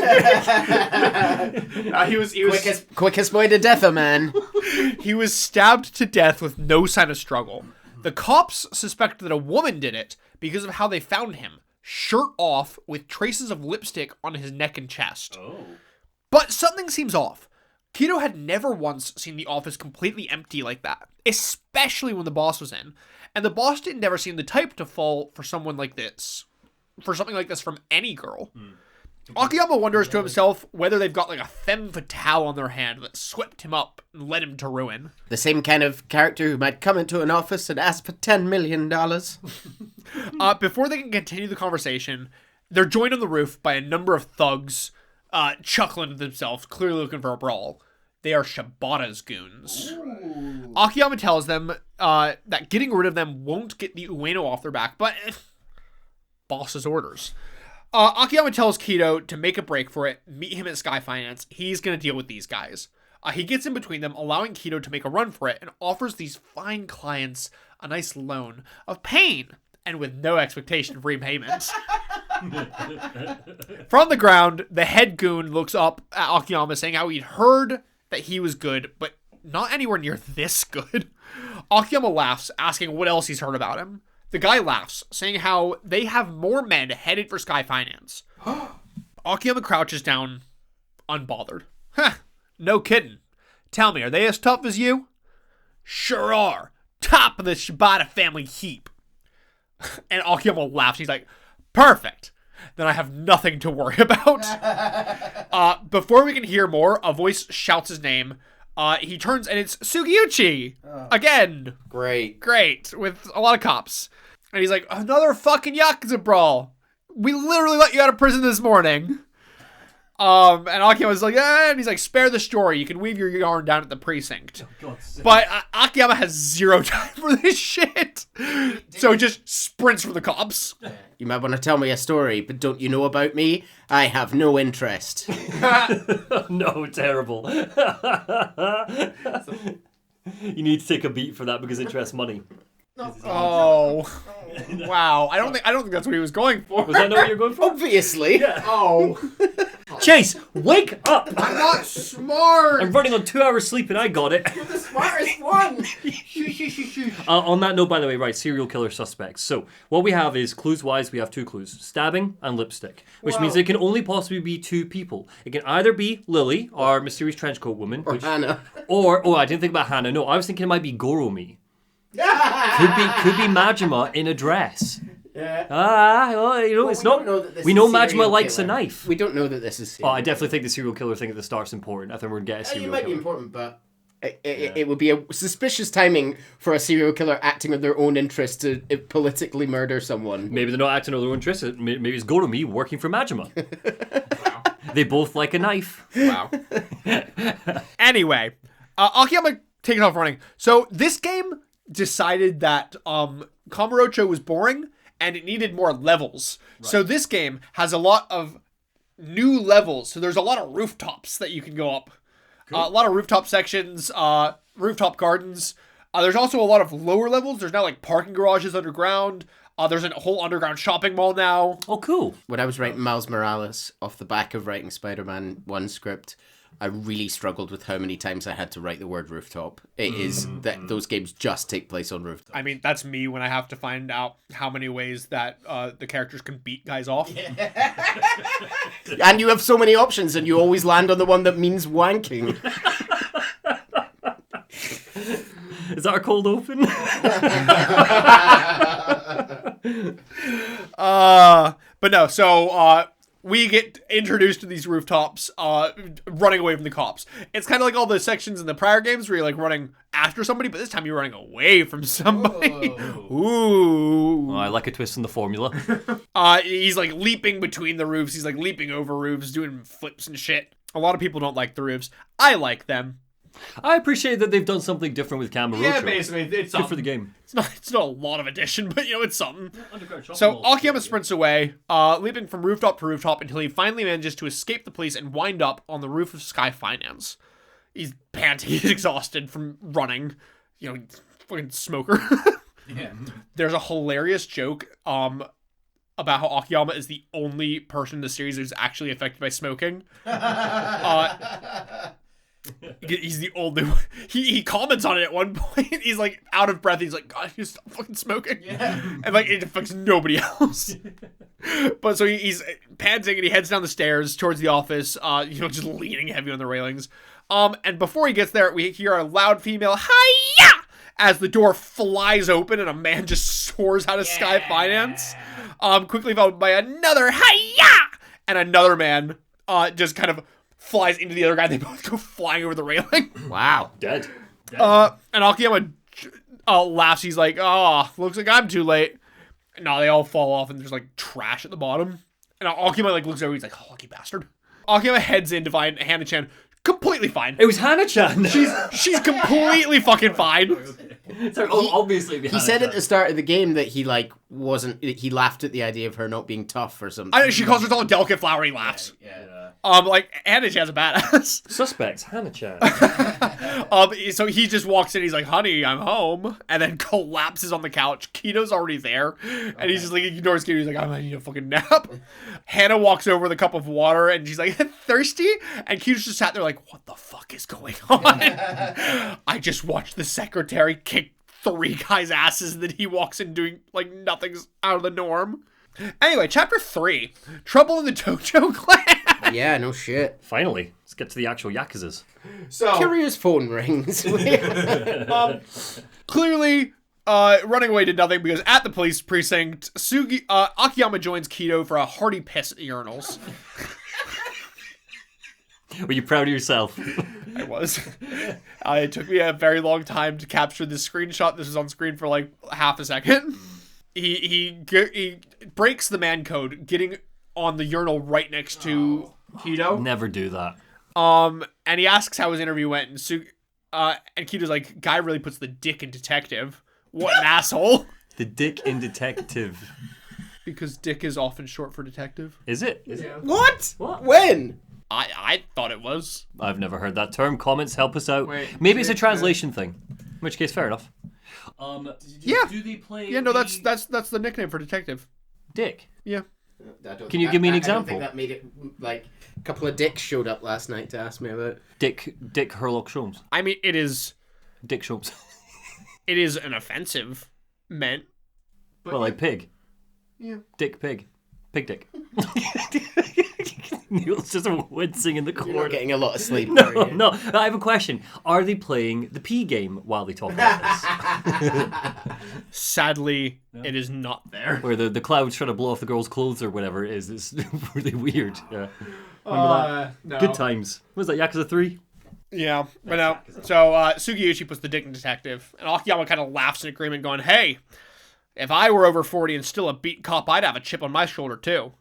He was Quickest way to death, man. He was stabbed to death with no sign of struggle. The cops suspect that a woman did it because of how they found him, shirt off with traces of lipstick on his neck and chest. Oh. But something seems off. Kido had never once seen the office completely empty like that, especially when the boss was in. And the boss didn't ever seem the type to fall for someone like this. For something like this from any girl. Akiyama wonders to himself whether they've got like a femme fatale on their hand that swept him up and led him to ruin. The same kind of character who might come into an office and ask for $10 million. Before they can continue the conversation, they're joined on the roof by a number of thugs, chuckling to themselves, clearly looking for a brawl. They are Shibata's goons. Ooh. Akiyama tells them that getting rid of them won't get the Ueno off their back, but boss's orders. Akiyama tells Kido to make a break for it, meet him at Sky Finance. He's going to deal with these guys. He gets in between them, allowing Kido to make a run for it, and offers these fine clients a nice loan of pain, and with no expectation of repayment. From the ground, the head goon looks up at Akiyama, saying how he'd heard that he was good, but not anywhere near this good. Akiyama laughs, asking what else he's heard about him. The guy laughs, saying how they have more men headed for Sky Finance. Akiyama crouches down, unbothered. Huh, no kidding. Tell me, are they as tough as you? Sure are. Top of the Shibata family heap. And Akiyama laughs. He's like, perfect. Then I have nothing to worry about. Before we can hear more, a voice shouts his name. He turns and it's Sugiyuchi. Again. Great. With a lot of cops. And he's like, another fucking Yakuza brawl. We literally let you out of prison this morning. And Akiyama's like, and he's like, spare the story. You can weave your yarn down at the precinct. But Akiyama has zero time for this shit. So he just sprints for the cops. You might want to tell me a story, but don't you know about me? I have no interest. No, terrible. You need to take a beat for that because it interests money. Oh, wow! I don't think that's what he was going for. Was that not what you were going for? Obviously. Yeah. Oh, Chase, wake up! I'm not smart. I'm running on 2 hours sleep and I got it. You're the smartest one. On that note, by the way, right, serial killer suspects. So what we have is clues-wise, we have 2 clues: stabbing and lipstick, which means it can only possibly be 2 people. It can either be Lily, our mysterious trenchcoat woman, Or Hannah. or I didn't think about Hannah. No, I was thinking it might be Goromi. could be Majima in a dress. Yeah. Well, you know, it's not. We know Majima likes a knife. We don't know that this is. Oh, I definitely think the serial killer thing at the start's important. I think we're gonna get a serial It might killer. be important, but it would be a suspicious timing for a serial killer acting on their own interest to politically murder someone. Maybe they're not acting on their own interest. Maybe it's Goromi working for Majima. Wow. They both like a knife. Wow. Anyway, Akiyama taking off running. So this game decided that Kamurocho was boring and it needed more levels. Right. So this game has a lot of new levels. So there's a lot of rooftops that you can go up. Cool. A lot of rooftop sections, rooftop gardens. There's also a lot of lower levels. There's now like parking garages underground. There's a whole underground shopping mall now. Oh, cool. When I was writing Miles Morales off the back of writing Spider-Man 1 script, I really struggled with how many times I had to write the word rooftop. It is that those games just take place on rooftops. I mean, that's me when I have to find out how many ways that the characters can beat guys off. And you have so many options and you always land on the one that means wanking. Is that our cold open? But no, so we get introduced to these rooftops, running away from the cops. It's kind of like all the sections in the prior games where you're like running after somebody, but this time you're running away from somebody. Ooh. Oh, I like a twist in the formula. He's like leaping between the roofs. He's like leaping over roofs, doing flips and shit. A lot of people don't like the roofs. I like them. I appreciate that they've done something different with Kamurocho. Yeah, basically, it's good for the game. It's not a lot of addition, but it's something. So Akiyama sprints away, leaping from rooftop to rooftop until he finally manages to escape the police and wind up on the roof of Sky Finance. He's panting, he's exhausted from running. Fucking smoker. Yeah. There's a hilarious joke about how Akiyama is the only person in the series who's actually affected by smoking. He's the only one. He comments on it at one point. He's like out of breath. He's like, God, you stop fucking smoking. Yeah. And like it affects nobody else. But so he's panting and he heads down the stairs towards the office, just leaning heavy on the railings. And before he gets there, we hear a loud female "Hi-ya!" as the door flies open and a man just soars out of Sky Finance. Quickly followed by another "Hi-ya!" and another man just kind of flies into the other guy. They both go flying over the railing. Wow. Dead. And Akiyama laughs. He's like, "Oh, looks like I'm too late." No, they all fall off and there's like trash at the bottom. And Akiyama like looks over. He's like, "Oh, lucky bastard." Akiyama heads in to find Hana-chan completely fine. It was Hana-chan. She's completely fucking fine. So, obviously, He said at the start of the game that he he laughed at the idea of her not being tough or something. I know, she calls herself a delicate flower. He laughs. Yeah. Like Hana-chan's a badass. Suspects, Hana-chan. So he just walks in. He's like, "Honey, I'm home," and then collapses on the couch. Kito's already there, and he's just like ignores Kito. He's like, "I need a fucking nap." Hannah walks over with a cup of water, and she's like, "Thirsty?" And Kito's just sat there like, "What the fuck is going on?" I just watched the secretary kick 3 guys' asses, and then he walks in doing like nothing's out of the norm. Anyway, chapter 3, Trouble in the Tojo Clan. Yeah, no shit. Finally, let's get to the actual Yakuzas. So Kiryu's phone rings. Clearly, running away did nothing because at the police precinct, Akiyama joins Kito for a hearty piss at the urinals. Were you proud of yourself? I was. It took me a very long time to capture this screenshot. This was on screen for like half a second. He breaks the man code, getting on the urinal right next to Kito. Never do that. And he asks how his interview went, and Kito's like, "Guy really puts the dick in detective. What an asshole!" The dick in detective. Because dick is often short for detective. Is it? What? What? When? I thought it was. I've never heard that term. Comments, help us out. Wait, Maybe it's a translation thing. In which case, fair enough. Yeah. Do they play? Yeah, no, that's the nickname for detective. Dick. Yeah. Can you give me an I example? don't think that made it like a couple of dicks showed up last night to ask me about. Dick Herlock Sholmes. I mean, it is Dick Sholmes. an offensive meant. Well, like pig. Yeah. Dick pig. Pig dick. Neil's just wincing in the You're not corner. getting a lot of sleep. No, no. I have a question. Are they playing the P game while they talk about this? Sadly, it is not there. Where the clouds trying to blow off the girl's clothes or whatever it is. It's really weird. Yeah. Remember that? No. Good times. What was that, Yakuza 3? Yeah, but no. So Sugiyuchi puts the dick in detective, and Akiyama kind of laughs in agreement, going, "Hey, if I were over 40 and still a beat cop, I'd have a chip on my shoulder too."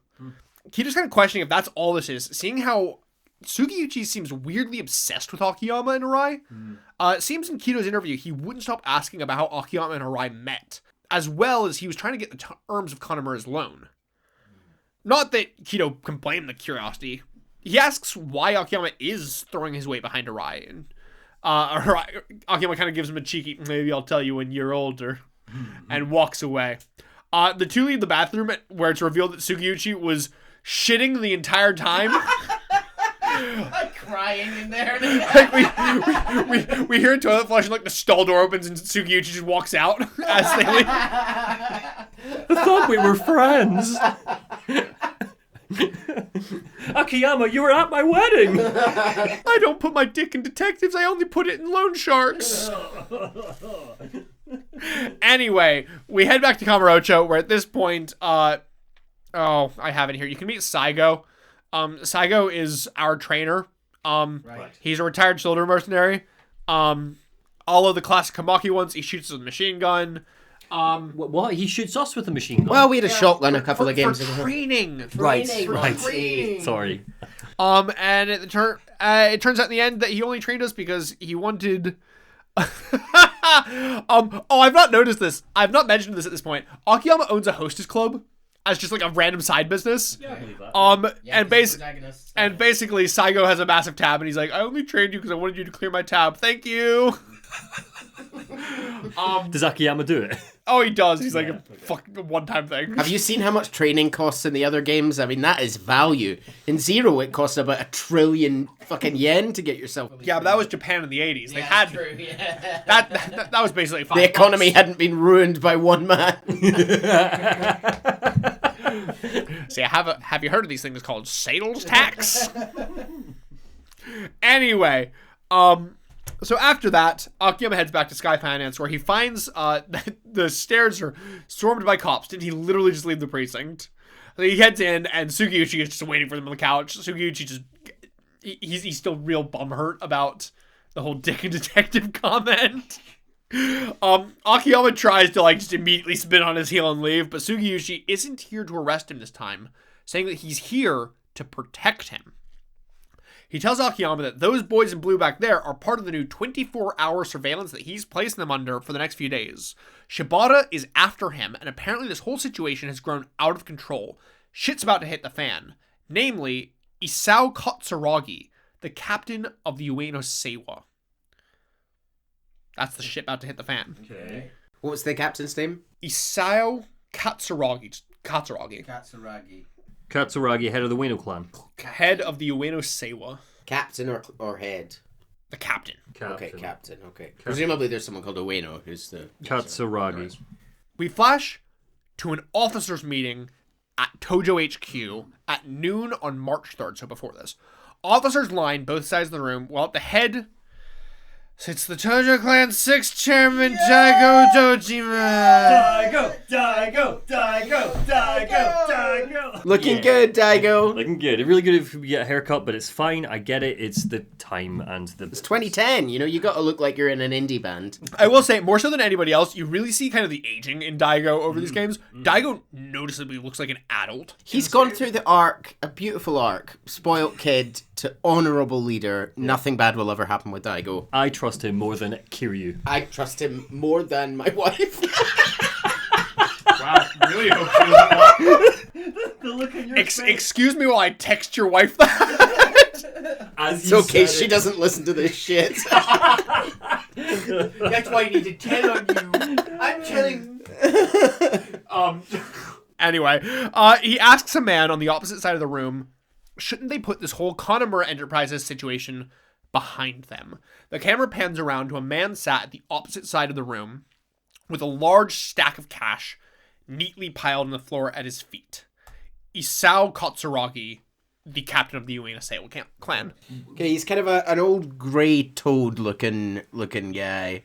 Kito's kind of questioning if that's all this is, seeing how Sugiyuchi seems weirdly obsessed with Akiyama and Arai. It seems in Kito's interview he wouldn't stop asking about how Akiyama and Arai met, as well as he was trying to get the terms of Kanamura's loan. Not that Kito can blame the curiosity. He asks why Akiyama is throwing his weight behind Arai, and Akiyama kind of gives him a cheeky, "Maybe I'll tell you when you're older," and walks away. The two leave the bathroom where it's revealed that Sugiyuchi was shitting the entire time. Crying in there. Like we hear a toilet flush and like the stall door opens and Sugiyuchi just walks out as they leave. I thought we were friends. Akiyama, you were at my wedding. I don't put my dick in detectives. I only put it in loan sharks. Anyway, we head back to Kamurocho, where at this point, I have it here. You can meet Saigo. Saigo is our trainer. Right. He's a retired shoulder mercenary. All of the classic Kamaki ones, he shoots with a machine gun. What? He shoots us with a machine gun? Well, we had a shotgun a couple of games for ago. training. right. Training. Sorry. And it turns out in the end that he only trained us because he wanted. I've not noticed this. I've not mentioned this at this point. Akiyama owns a hostess club as just like a random side business. Yeah, I believe that. And basically Saigo has a massive tab and he's like, I only trained you because I wanted you to clear my tab. Thank you. Does Akiyama do it? Oh, he does. He's like a fucking one-time thing. Have you seen how much training costs in the other games? I mean, that is value. In Zero, it costs about 1 trillion fucking yen to get yourself. Yeah, but that was Japan in the 80s. They had True, yeah. that was basically $5. The economy hadn't been ruined by one man. See, have you heard of these things called sales tax? Anyway, so after that, Akiyama heads back to Sky Finance, where he finds that the stairs are swarmed by cops. Did he literally just leave the precinct? So he heads in, and Sugiyuchi is just waiting for them on the couch. Sugiyuchi just he's still real bumhurt about the whole dick and detective comment. Akiyama tries to like just immediately spin on his heel and leave, but Sugiyuchi isn't here to arrest him this time, saying that he's here to protect him. He tells Akiyama that those boys in blue back there are part of the new 24-hour surveillance that he's placing them under for the next few days. Shibata is after him, and apparently this whole situation has grown out of control. Shit's about to hit the fan. Namely, Isao Katsuragi, the captain of the Ueno Seiwa. That's the shit about to hit the fan. Okay. What was the captain's name? Isao Katsuragi. Katsuragi. Katsuragi, head of the Ueno clan. Head of the Ueno Seiwa. Captain or head? The captain. Okay, captain. Okay. Presumably there's someone called Ueno who's the... Katsuragi. We flash to an officers' meeting at Tojo HQ at noon on March 3rd, so before this. Officers line both sides of the room, while at the head sits the Tojo Clan's 6th chairman, Daigo Dojima. Daigo. Looking good, Daigo. Looking good. It's really good if we get a haircut, but it's fine. I get it. It's the time and the... It's 2010, you know, you gotta look like you're in an indie band. I will say, more so than anybody else, you really see kind of the aging in Daigo over these games. Daigo noticeably looks like an adult. He's gone through the arc, a beautiful arc, spoilt kid to honourable leader. Nothing bad will ever happen with Daigo. I trust him more than Kiryu. I trust him more than my wife. Wow, really hope she doesn't want... The look in your Excuse me while I text your wife that. It's okay, she doesn't listen to this shit. That's why you need to tell on you. I'm telling. Anyway, he asks a man on the opposite side of the room, shouldn't they put this whole Kanamura Enterprises situation behind them? The camera pans around to a man sat at the opposite side of the room with a large stack of cash neatly piled on the floor at his feet. Isao Katsuragi, the captain of the Ueno Seiwa clan. Okay, he's kind of an old grey toad looking guy.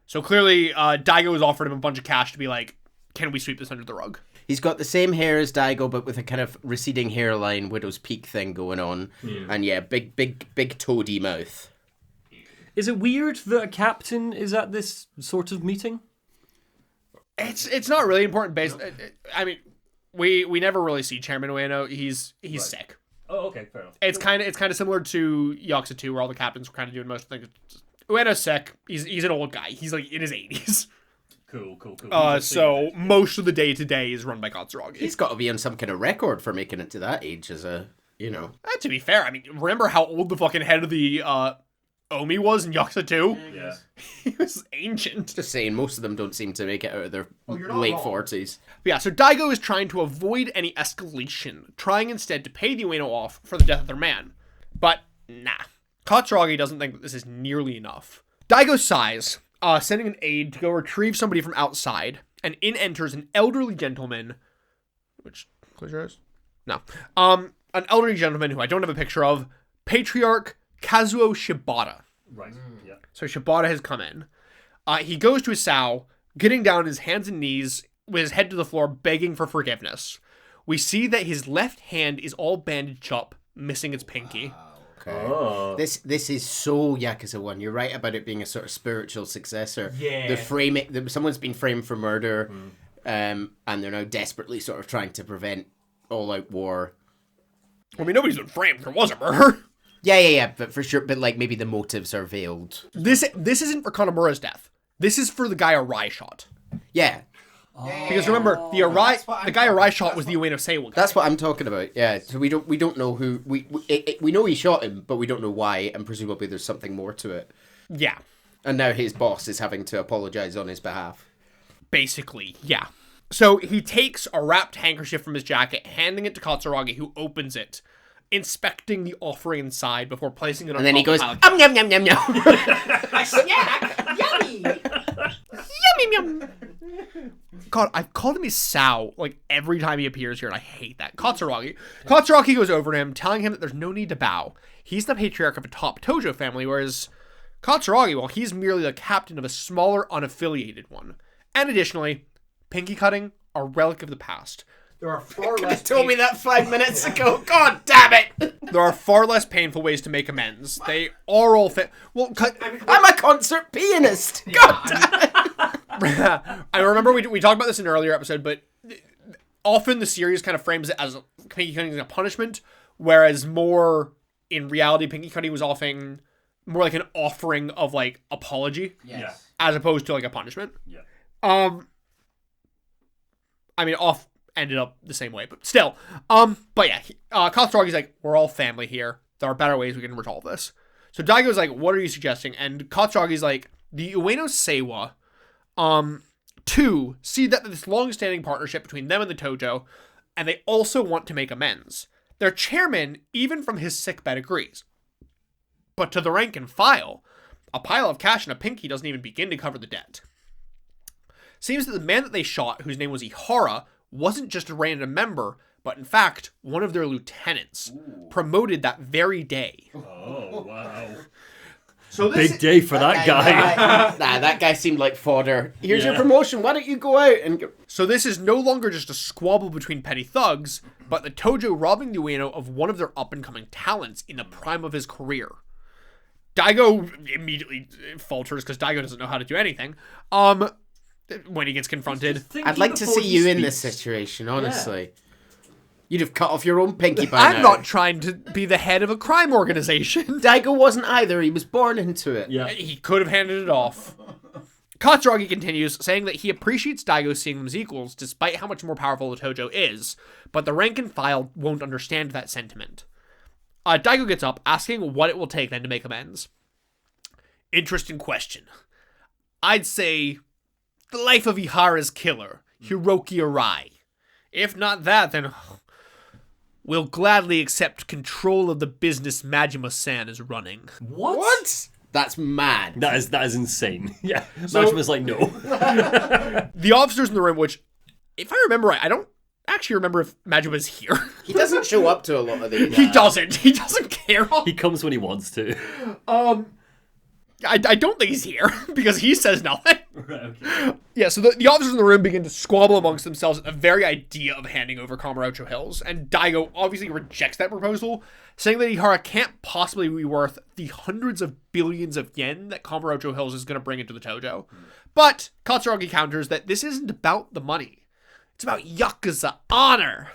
So clearly, Daigo has offered him a bunch of cash to be like, can we sweep this under the rug? He's got the same hair as Daigo, but with a kind of receding hairline, widow's peak thing going on. Yeah. And yeah, big toady mouth. Is it weird that a captain is at this sort of meeting? It's not really important based. I mean, we never really see Chairman Ueno. He's right. Sick. Oh, okay, fair enough. It's kind of similar to Yakuza 2, where all the captains were kind of doing most of the things. Ueno's sick. He's an old guy. He's like in his 80s. Cool. So most of the day-to-day is run by Katsuragi. He's got to be on some kind of record for making it to that age as a, you know. To be fair, I mean, remember how old the fucking head of the Omi was in Yakuza 2? Yeah. He was ancient. Just saying, most of them don't seem to make it out of their late 40s. But yeah, so Daigo is trying to avoid any escalation, trying instead to pay the Ueno off for the death of their man. But nah. Katsuragi doesn't think that this is nearly enough. Daigo sighs, sending an aide to go retrieve somebody from outside, and in enters an elderly gentleman, which, close your eyes? No. An elderly gentleman who I don't have a picture of, Patriarch Kazuo Shibata. Right, yeah. So Shibata has come in. He goes to Isao, getting down on his hands and knees with his head to the floor, begging for forgiveness. We see that his left hand is all bandaged up missing its pinky. Okay. Oh. This is so Yakuza 1. You're right about it being a sort of spiritual successor. Yeah. The framing, someone's been framed for murder, and they're now desperately sort of trying to prevent all-out war. I mean, nobody's been framed. There was a murder. Yeah, but for sure, but like maybe the motives are veiled. This isn't for Kanamura's death. This is for the guy Arai shot. Yeah, Because remember, the guy Arai shot was the Ueno Seiwa guy. that's what I'm talking about. Yeah, so we don't know who we know he shot him, but we don't know why, and presumably there's something more to it. Yeah. And now his boss is having to apologize on his behalf. Basically, yeah. So he takes a wrapped handkerchief from his jacket, handing it to Katsuragi, who opens it, inspecting the offering inside before placing it on And then he top goes, of the pile. yum yum yum yum. A snack? Yummy! Yum, yum, yum. God, I've called him Isao like every time he appears here, and I hate that. Katsuragi goes over to him, telling him that there's no need to bow. He's the patriarch of a top Tojo family, whereas Katsuragi, well, he's merely the captain of a smaller, unaffiliated one. And additionally, pinky cutting, a relic of the past. There are far You less. told me that 5 minutes ago. God damn it! There are far less painful ways to make amends. They are all fit. Well, I'm a concert pianist. God damn it! I remember we talked about this in an earlier episode, but often the series kind of frames it as pinky cutting as a punishment, whereas more in reality, pinky cutting was often more like an offering of like apology, Yes. as opposed to like a punishment. Yeah. I mean, off ended up the same way, but still. But yeah, Katsuragi's like, we're all family here. There are better ways we can resolve this. So Daigo's like, what are you suggesting? And Katsuragi's like, the Ueno Seiwa, see that this long-standing partnership between them and the Tojo, and they also want to make amends. Their chairman, even from his sickbed, agrees. But to the rank and file, a pile of cash and a pinky doesn't even begin to cover the debt. Seems that the man that they shot, whose name was Ihara, wasn't just a random member, but in fact, one of their lieutenants, promoted that very day. Oh, wow. So this Big day for that guy. That guy seemed like fodder. Here's your promotion. Why don't you go out and go? So this is no longer just a squabble between petty thugs, but the Tojo robbing the Ueno of one of their up-and-coming talents in the prime of his career. Daigo immediately falters because Daigo doesn't know how to do anything. When he gets confronted. I'd like to see you in this situation, honestly. You'd have cut off your own pinky by I'm now. not trying to be the head of a crime organization. Daigo wasn't either. He was born into it. Yeah. He could have handed it off. Katsuragi continues, saying that he appreciates Daigo seeing them as equals, despite how much more powerful the Tojo is, but the rank and file won't understand that sentiment. Daigo gets up, asking what it will take then to make amends. Interesting question. I'd say the life of Ihara's killer, Hiroki Arai. If not that, then we'll gladly accept control of the business Majima-san is running. What? That's mad. That is insane. Yeah. Majima's like, no. The officers in the room, which, if I remember right, I don't actually remember if Majima's here. He doesn't show up to a lot of these. He doesn't. He doesn't care. He comes when he wants to. I don't think he's here because he says nothing. Right, okay. Yeah, so the officers in the room begin to squabble amongst themselves at the very idea of handing over Kamurocho Hills, and Daigo obviously rejects that proposal, saying that Ihara can't possibly be worth the hundreds of billions of yen that Kamurocho Hills is going to bring into the Tojo. But Katsuragi counters that this isn't about the money. It's about Yakuza honor.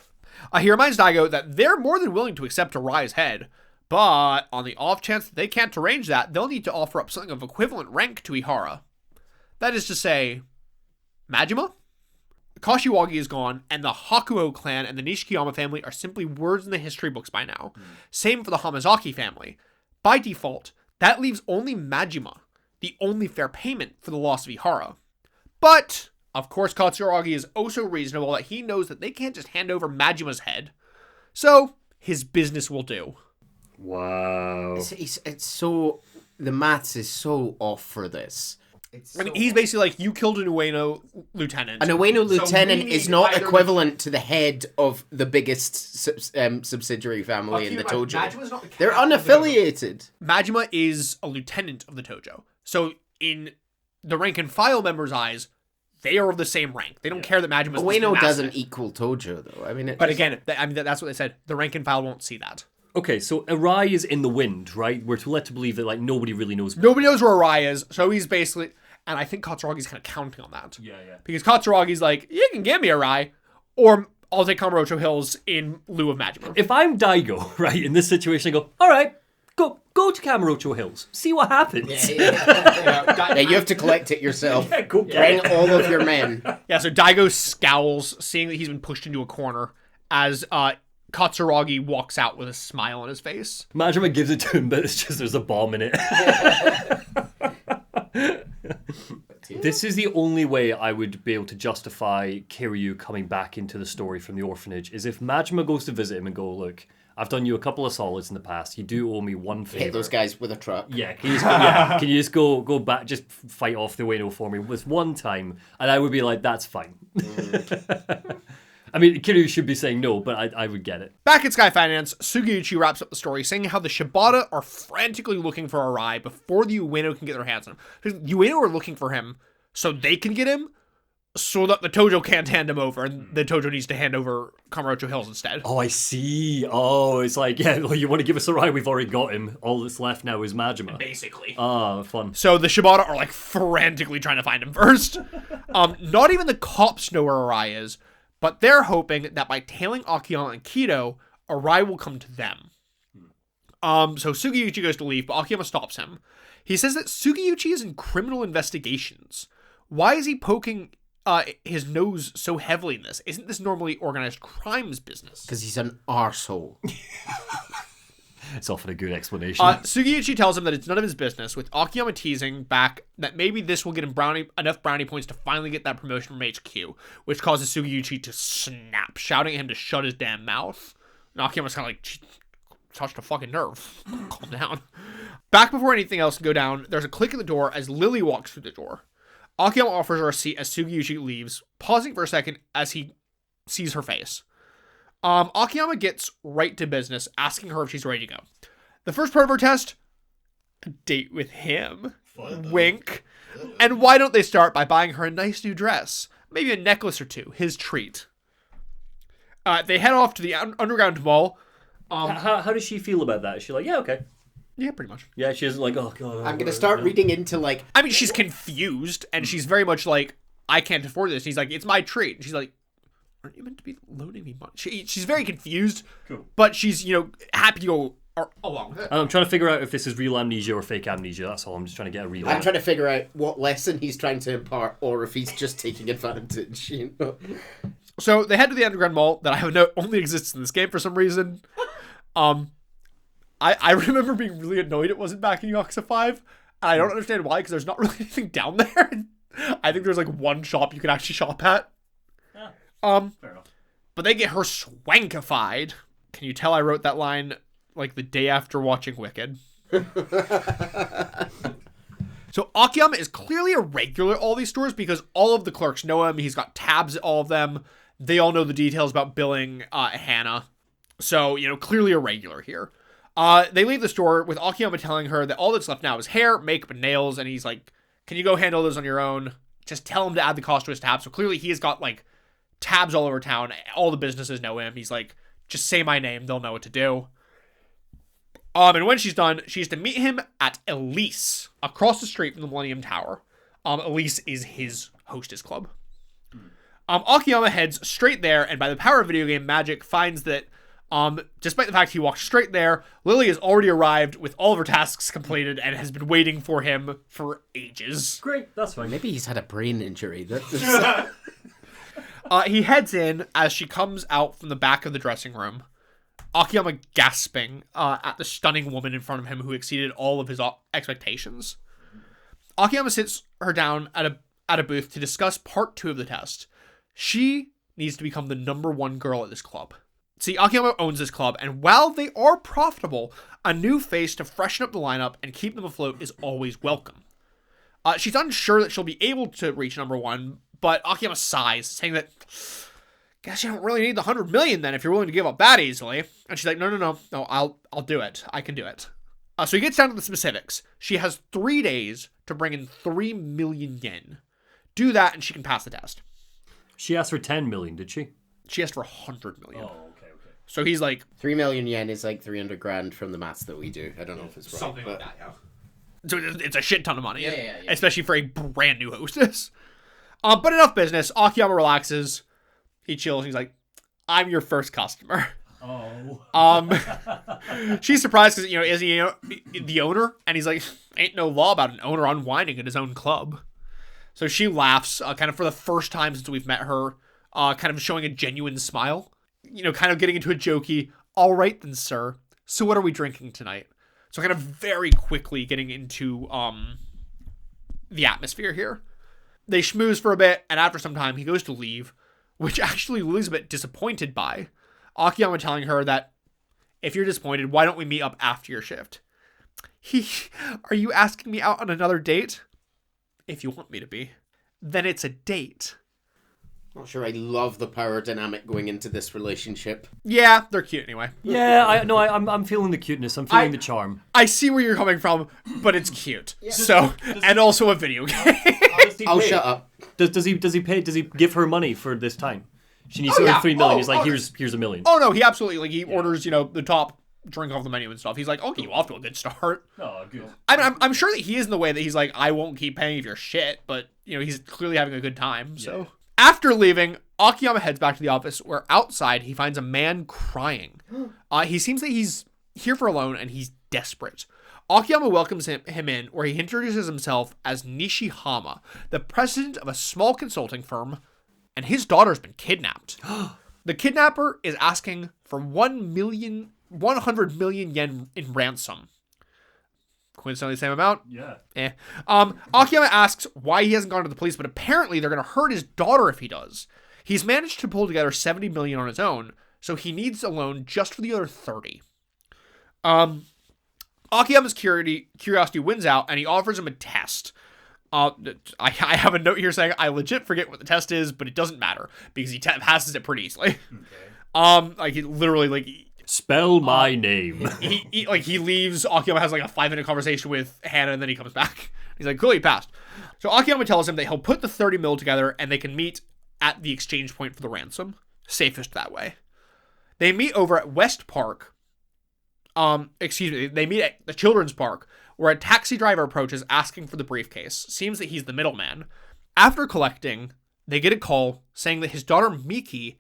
He reminds Daigo that they're more than willing to accept Arai's head, but on the off chance that they can't arrange that, they'll need to offer up something of equivalent rank to Ihara. That is to say, Majima? Kashiwagi is gone, and the Hakuo clan and the Nishikiyama family are simply words in the history books by now. Same for the Hamazaki family. By default, that leaves only Majima, the only fair payment for the loss of Ihara. But, of course, Katsuragi is oh so reasonable that he knows that they can't just hand over Majima's head. So, his business will do. Wow. It's so... The maths is so off for this. I mean, he's basically like, you killed an Ueno lieutenant. An Ueno lieutenant we is need not either equivalent to the head of the biggest subsidiary family in the Tojo. Majima's not the They're captain of the unaffiliated. Majima is a lieutenant of the Tojo. So, in the rank and file members' eyes, they are of the same rank. They don't care that Majima's Ueno massive. doesn't equal Tojo, though. I mean, But again, that's what they said. The rank and file won't see that. Okay, so Arai is in the wind, right? We're led to believe that like nobody really knows. Nobody knows where Arai is, so he's basically... And I think Katsuragi's kind of counting on that. Yeah. Because Katsuragi's like, you can give me Arai, or I'll take Kamurocho Hills in lieu of Majima. If I'm Daigo, right, in this situation, I go, all right, go to Kamurocho Hills, see what happens. Yeah, you have to collect it yourself. Go Bring all of your men. Yeah, so Daigo scowls, seeing that he's been pushed into a corner, as Katsuragi walks out with a smile on his face. Majima gives it to him, but it's just there's a bomb in it. This is the only way I would be able to justify Kiryu coming back into the story from the orphanage, is if Majima goes to visit him and go, look, I've done you a couple of solids in the past. You do owe me one favor. Hit those guys with a truck. Yeah, can you just go back, just fight off the Ueno for me this one time? And I would be like, that's fine. I mean, Kiryu should be saying no, but I would get it. Back at Sky Finance, Sugiyuchi wraps up the story saying how the Shibata are frantically looking for Arai before the Ueno can get their hands on him. The Ueno are looking for him so they can get him, so that the Tojo can't hand him over, and the Tojo needs to hand over Kamurocho Hills instead. Oh, I see. Oh, it's like, yeah, well, you want to give us Arai? We've already got him. All that's left now is Majima. Basically. Ah, fun. So the Shibata are like frantically trying to find him first. Not even the cops know where Arai is, but they're hoping that by tailing Akiyama and Kido, Arai will come to them. So Sugiyuchi goes to leave, but Akiyama stops him. He says that Sugiyuchi is in criminal investigations. Why is he poking his nose so heavily in this? Isn't this normally organized crimes business? Because he's an arsehole. It's often a good explanation. Sugiyuchi tells him that it's none of his business, with Akiyama teasing back that maybe this will get him enough brownie points to finally get that promotion from HQ, which causes Sugiyuchi to snap, shouting at him to shut his damn mouth. And Akiyama's kind of like, touched a fucking nerve. Calm down. Back before anything else can go down, there's a click at the door as Lily walks through the door. Akiyama offers her a seat as Sugiyuchi leaves, pausing for a second as he sees her face. Akiyama gets right to business, asking her if she's ready to go. The first part of her test, a date with him. Wink. And why don't they start by buying her a nice new dress? Maybe a necklace or two, his treat. They head off to the underground mall. How does she feel about that? Is she like, yeah, okay. Yeah, pretty much. Yeah, she isn't like, oh, God. I'm going to start reading into, like... I mean, she's confused, and she's very much like, I can't afford this. And he's like, it's my treat. And she's like, aren't you meant to be loaning me money? She's very confused, cool. But she's, happy to go along with it. I'm trying to figure out if this is real amnesia or fake amnesia. That's all. I'm just trying to get a real... I'm trying to figure out what lesson he's trying to impart, or if he's just taking advantage, So they head to the underground mall that I have known only exists in this game for some reason. I remember being really annoyed it wasn't back in Yakuza 5. And I don't understand why, because there's not really anything down there. I think there's like one shop you can actually shop at. Yeah, fair enough. But they get her swankified. Can you tell I wrote that line like the day after watching Wicked? So Akiyama is clearly a regular at all these stores because all of the clerks know him. He's got tabs at all of them. They all know the details about billing Hannah. So, clearly a regular here. They leave the store with Akiyama telling her that all that's left now is hair, makeup, and nails. And he's like, can you go handle those on your own? Just tell him to add the cost to his tab. So clearly he has got like tabs all over town. All the businesses know him. He's like, just say my name. They'll know what to do. And when she's done, she's to meet him at Elise, across the street from the Millennium Tower. Elise is his hostess club. Akiyama heads straight there, and by the power of video game magic, finds that despite the fact he walked straight there, Lily has already arrived with all of her tasks completed and has been waiting for him for ages. Great, that's fine. Maybe he's had a brain injury. He heads in as she comes out from the back of the dressing room. Akiyama gasping at the stunning woman in front of him who exceeded all of his expectations. Akiyama sits her down at a booth to discuss part 2 of the test. She needs to become the number 1 girl at this club. See, Akiyama owns this club, and while they are profitable, a new face to freshen up the lineup and keep them afloat is always welcome. She's unsure that she'll be able to reach number 1, but Akiyama sighs, saying that, guess you don't really need the 100 million then if you're willing to give up that easily. And she's like, no, I'll do it. I can do it. So he gets down to the specifics. She has 3 days to bring in 3 million yen. Do that and she can pass the test. She asked for 10 million, did she? She asked for 100 million. Oh, okay. So he's like 3 million yen is like 300 grand from the maths that we do. I don't know if it's right. Something but... like that, yeah. So it's a shit ton of money. Yeah. Especially for a brand new hostess. But enough business. Akiyama relaxes. He chills. He's like, I'm your first customer. Oh. She's surprised because, is he the owner? And he's like, ain't no law about an owner unwinding at his own club. So she laughs, kind of for the first time since we've met her, kind of showing a genuine smile. Kind of getting into a jokey, all right then, sir. So what are we drinking tonight? So kind of very quickly getting into the atmosphere here. They schmooze for a bit, and after some time, he goes to leave, which actually Lily's a bit disappointed by. Akiyama telling her that, if you're disappointed, why don't we meet up after your shift? Are you asking me out on another date? If you want me to be. Then it's a date. Not sure I love the power dynamic going into this relationship. Yeah, they're cute anyway. Yeah, I'm feeling the cuteness. I'm feeling the charm. I see where you're coming from, but it's cute. Yeah. And also a video game. I'll shut up. Does he pay? Does he give her money for this time? She needs 3 million. He's like, here's $1 million. Oh no, he absolutely he orders the top drink off the menu and stuff. He's like, I'll get you off to a good start. Oh, good. I'm sure that he is in the way that he's like, I won't keep paying if you're shit, but he's clearly having a good time. So after leaving, Akiyama heads back to the office, where outside he finds a man crying. He seems that he's here for alone and he's desperate. Akiyama welcomes him in, where he introduces himself as Nishihama, the president of a small consulting firm, and his daughter's been kidnapped. The kidnapper is asking for 100 million yen in ransom. Coincidentally, the same amount? Yeah. Akiyama asks why he hasn't gone to the police, but apparently they're going to hurt his daughter if he does. He's managed to pull together 70 million on his own, so he needs a loan just for the other 30. Akiyama's curiosity wins out, and he offers him a test. I have a note here saying I legit forget what the test is, but it doesn't matter because he passes it pretty easily. Okay. He literally spell my name. He leaves. Akiyama has like a 5-minute conversation with Hannah, and then he comes back. He's like, cool, he passed. So Akiyama tells him that he'll put the 30 mil together, and they can meet at the exchange point for the ransom. Safest that way. They meet over at West Park. They meet at the children's park, where a taxi driver approaches asking for the briefcase. Seems that he's the middleman. After collecting, they get a call saying that his daughter Miki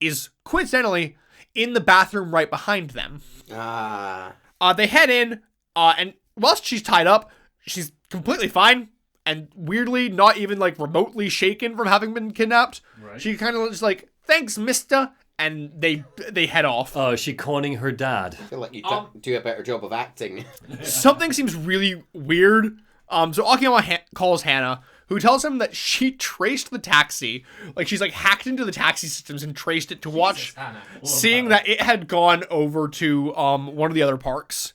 is coincidentally in the bathroom right behind them. They head in, and whilst she's tied up, she's completely fine, and weirdly not even like remotely shaken from having been kidnapped. Right. She kind of just like, thanks, mister, and they head off. Oh, is she conning her dad? I feel like you do a better job of acting. Something seems really weird. So Akiyama calls Hannah, who tells him that she traced the taxi. Like, she's like hacked into the taxi systems and traced it to watch, seeing that it had gone over to one of the other parks.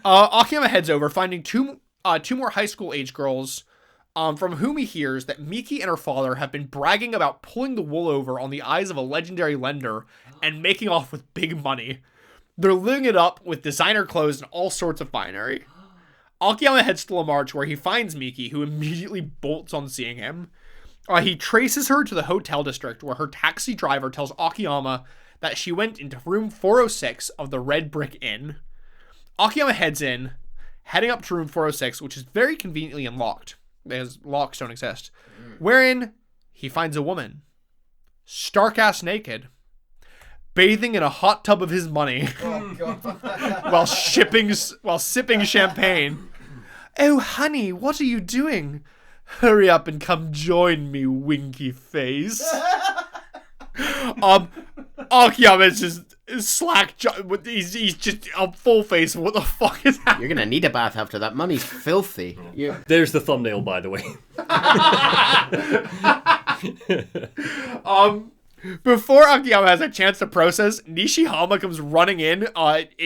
Akiyama heads over, finding two more high school age girls, from whom he hears that Miki and her father have been bragging about pulling the wool over on the eyes of a legendary lender and making off with big money. They're living it up with designer clothes and all sorts of finery. Akiyama heads to Lamarche, where he finds Miki, who immediately bolts on seeing him. He traces her to the hotel district, where her taxi driver tells Akiyama that she went into room 406 of the Red Brick Inn. Akiyama heads in, heading up to room 406, which is very conveniently unlocked, because locks don't exist, wherein he finds a woman, stark-ass naked, bathing in a hot tub of his money. Oh, God. while sipping champagne. Oh, honey, what are you doing? Hurry up and come join me, winky face. Akiyama is just slack. He's just a full face. What the fuck is happening? You're gonna need a bath after that. Money's filthy. There's the thumbnail, by the way. Before Akiyama has a chance to process, Nishihama comes running in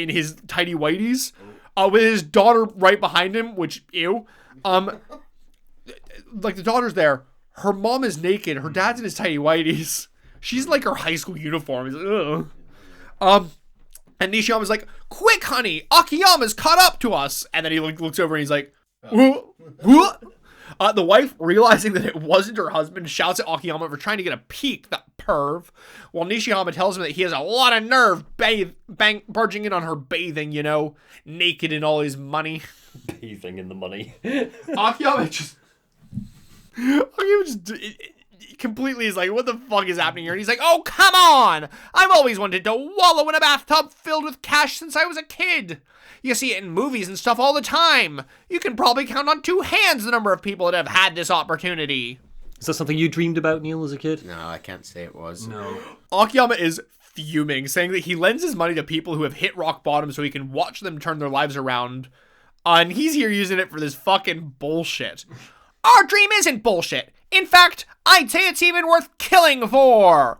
his tidy whities, with his daughter right behind him, which, ew. Like, the daughter's there. Her mom is naked. Her dad's in his tidy whities. She's like her high school uniform. He's like, ugh. And Nishihama's like, quick, honey, Akiyama's caught up to us. And then he looks over and he's like, what? The wife, realizing that it wasn't her husband, shouts at Akiyama for trying to get a peek, that perv, while Nishihama tells him that he has a lot of nerve barging in on her bathing, you know, naked in all his money. Bathing in the money. Akiyama just completely is like, what the fuck is happening here? And he's like, oh, come on! I've always wanted to wallow in a bathtub filled with cash since I was a kid. You see it in movies and stuff all the time. You can probably count on 2 hands the number of people that have had this opportunity. Is that something you dreamed about, Neil, as a kid? No, I can't say it was. No. Akiyama is fuming, saying that he lends his money to people who have hit rock bottom so he can watch them turn their lives around. And he's here using it for this fucking bullshit. Our dream isn't bullshit. In fact, I'd say it's even worth killing for.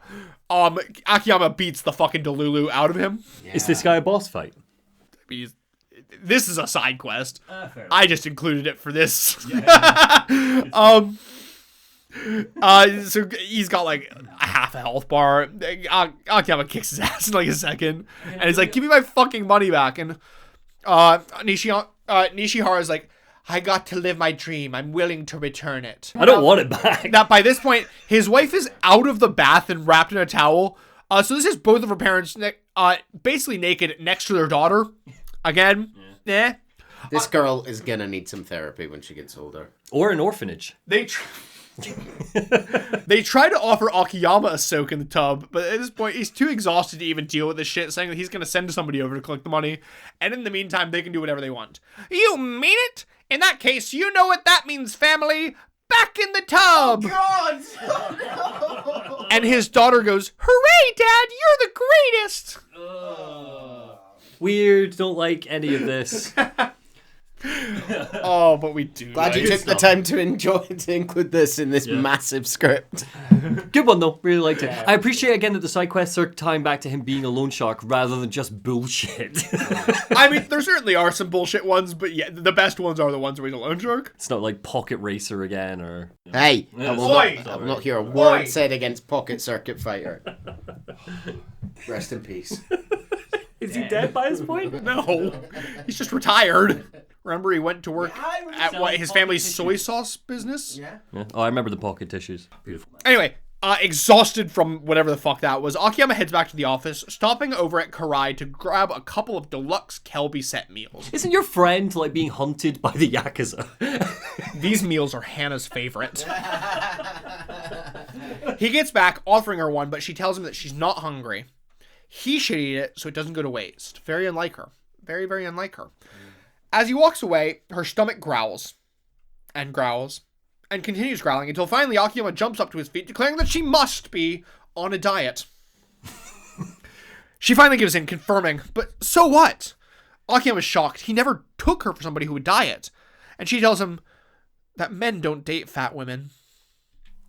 Akiyama beats the fucking Delulu out of him. Yeah. Is this guy a boss fight? This is a side quest. Fair I just included it for this. So he's got like a half a health bar. Akiyama kicks his ass in like a second, and he's like, "Give me my fucking money back." And Nishihara's like, "I got to live my dream. I'm willing to return it." I don't want it back. That by this point, his wife is out of the bath and wrapped in a towel. So this is both of her parents, basically naked next to their daughter. Again, This girl is gonna need some therapy when she gets older. Or an orphanage. They try to offer Akiyama a soak in the tub, but at this point, he's too exhausted to even deal with this shit, saying that he's going to send somebody over to collect the money, and in the meantime, they can do whatever they want. You mean it? In that case, you know what that means, family. Back in the tub! God! And his daughter goes, "Hooray, Dad, you're the greatest!" Weird, don't like any of this. Oh, but we do. Glad you took the time to include this in this massive script. Good one, though. Really liked it. I appreciate, again, that the side quests are tying back to him being a loan shark rather than just bullshit. I mean, there certainly are some bullshit ones, but yeah, the best ones are the ones where he's a loan shark. It's not like Pocket Racer again, or... Hey, Yeah, I will not hear a word said against Pocket Circuit Fighter. Rest in peace. Is he dead by this point? No, he's just retired. Remember, he went to work at his family's soy sauce business? Yeah. Yeah. Oh, I remember the pocket tissues. Beautiful. Anyway, exhausted from whatever the fuck that was, Akiyama heads back to the office, stopping over at Karai to grab a couple of deluxe Kelby set meals. Isn't your friend, like, being hunted by the Yakuza? These meals are Hannah's favorite. He gets back, offering her one, but she tells him that she's not hungry. He should eat it so it doesn't go to waste. Very unlike her. Very, very unlike her. As he walks away, her stomach growls, and continues growling until finally Akiyama jumps up to his feet, declaring that she must be on a diet. She finally gives in, confirming, but so what? Akiyama's shocked. He never took her for somebody who would diet. And she tells him that men don't date fat women.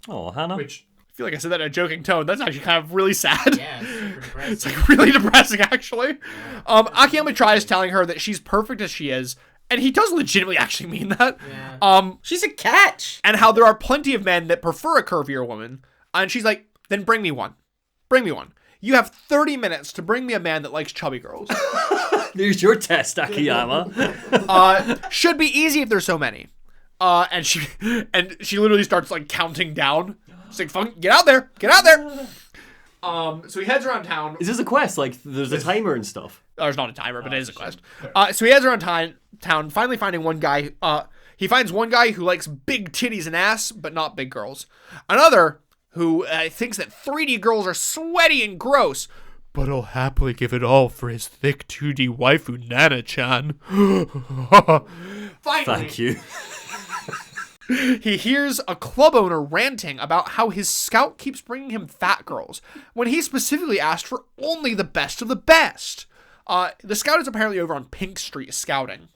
Oh, Hannah. Which... I feel like I said that in a joking tone. That's actually kind of really sad. Yeah, it's super depressing. It's like really depressing, actually. Akiyama tries telling her that she's perfect as she is, and he does legitimately actually mean that. Yeah. She's a catch. And how there are plenty of men that prefer a curvier woman. And she's like, then bring me one. Bring me one. You have 30 minutes to bring me a man that likes chubby girls. There's your test, Akiyama. Should be easy if there's so many. And she literally starts like counting down. She's like, fucking get out there. Get out there. So he heads around town. Is this a quest? Like, there's a timer and stuff. There's not a timer, but it is a quest. So he heads around town, finally finding one guy. He finds one guy who likes big titties and ass, but not big girls. Another who thinks that 3D girls are sweaty and gross, but he'll happily give it all for his thick 2D waifu Nana-chan. Finally, Thank you. he hears a club owner ranting about how his scout keeps bringing him fat girls, when he specifically asked for only the best of the best. The scout is apparently over on Pink Street scouting.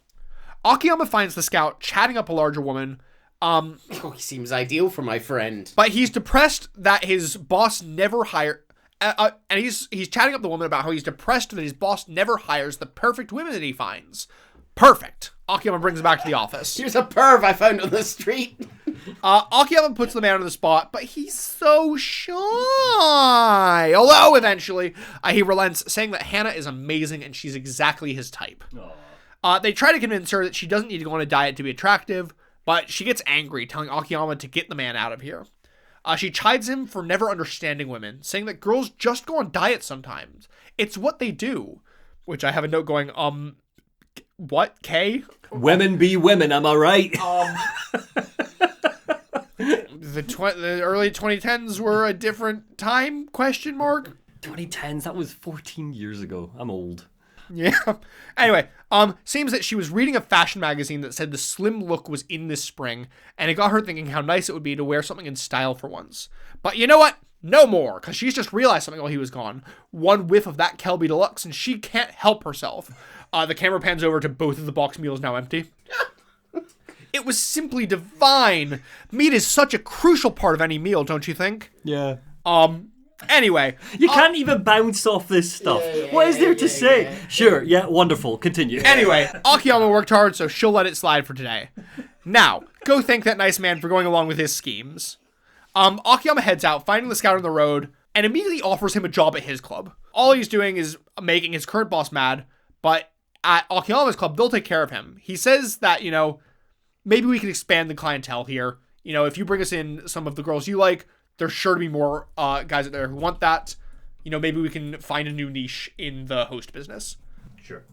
Akiyama finds the scout chatting up a larger woman. He seems ideal for my friend. But he's depressed that his boss never hired... and he's chatting up the woman about how he's depressed that his boss never hires the perfect women that he finds. Perfect. Akiyama brings him back to the office. Here's a perv I found on the street. Akiyama puts the man on the spot, but he's so shy. Although, eventually, he relents, saying that Hannah is amazing and she's exactly his type. They try to convince her that she doesn't need to go on a diet to be attractive, but she gets angry, telling Akiyama to get the man out of here. She chides him for never understanding women, saying that girls just go on diets sometimes. It's what they do. Which I have a note going, what, K? Women be women, am I right? The early 2010s were a different time, question mark? 2010s, that was 14 years ago. I'm old. Yeah. Anyway, seems that she was reading a fashion magazine that said the slim look was in this spring, and it got her thinking how nice it would be to wear something in style for once. But you know what? No more, because she's just realized something while he was gone. One whiff of that Kelby Deluxe, and she can't help herself. The camera pans over to both of the box meals now empty. It was simply divine. Meat is such a crucial part of any meal, don't you think? Yeah. Anyway. You can't even bounce off this stuff. What is there to say? Sure, yeah, wonderful. Continue. Anyway, Akiyama worked hard, so she'll let it slide for today. Now, go thank that nice man for going along with his schemes. Akiyama heads out, finding the scout on the road, and immediately offers him a job at his club. All he's doing is making his current boss mad, but at Akiyama's club, they'll take care of him. He says that, maybe we can expand the clientele here. If you bring us in some of the girls you like, there's sure to be more guys out there who want that. Maybe we can find a new niche in the host business. Sure.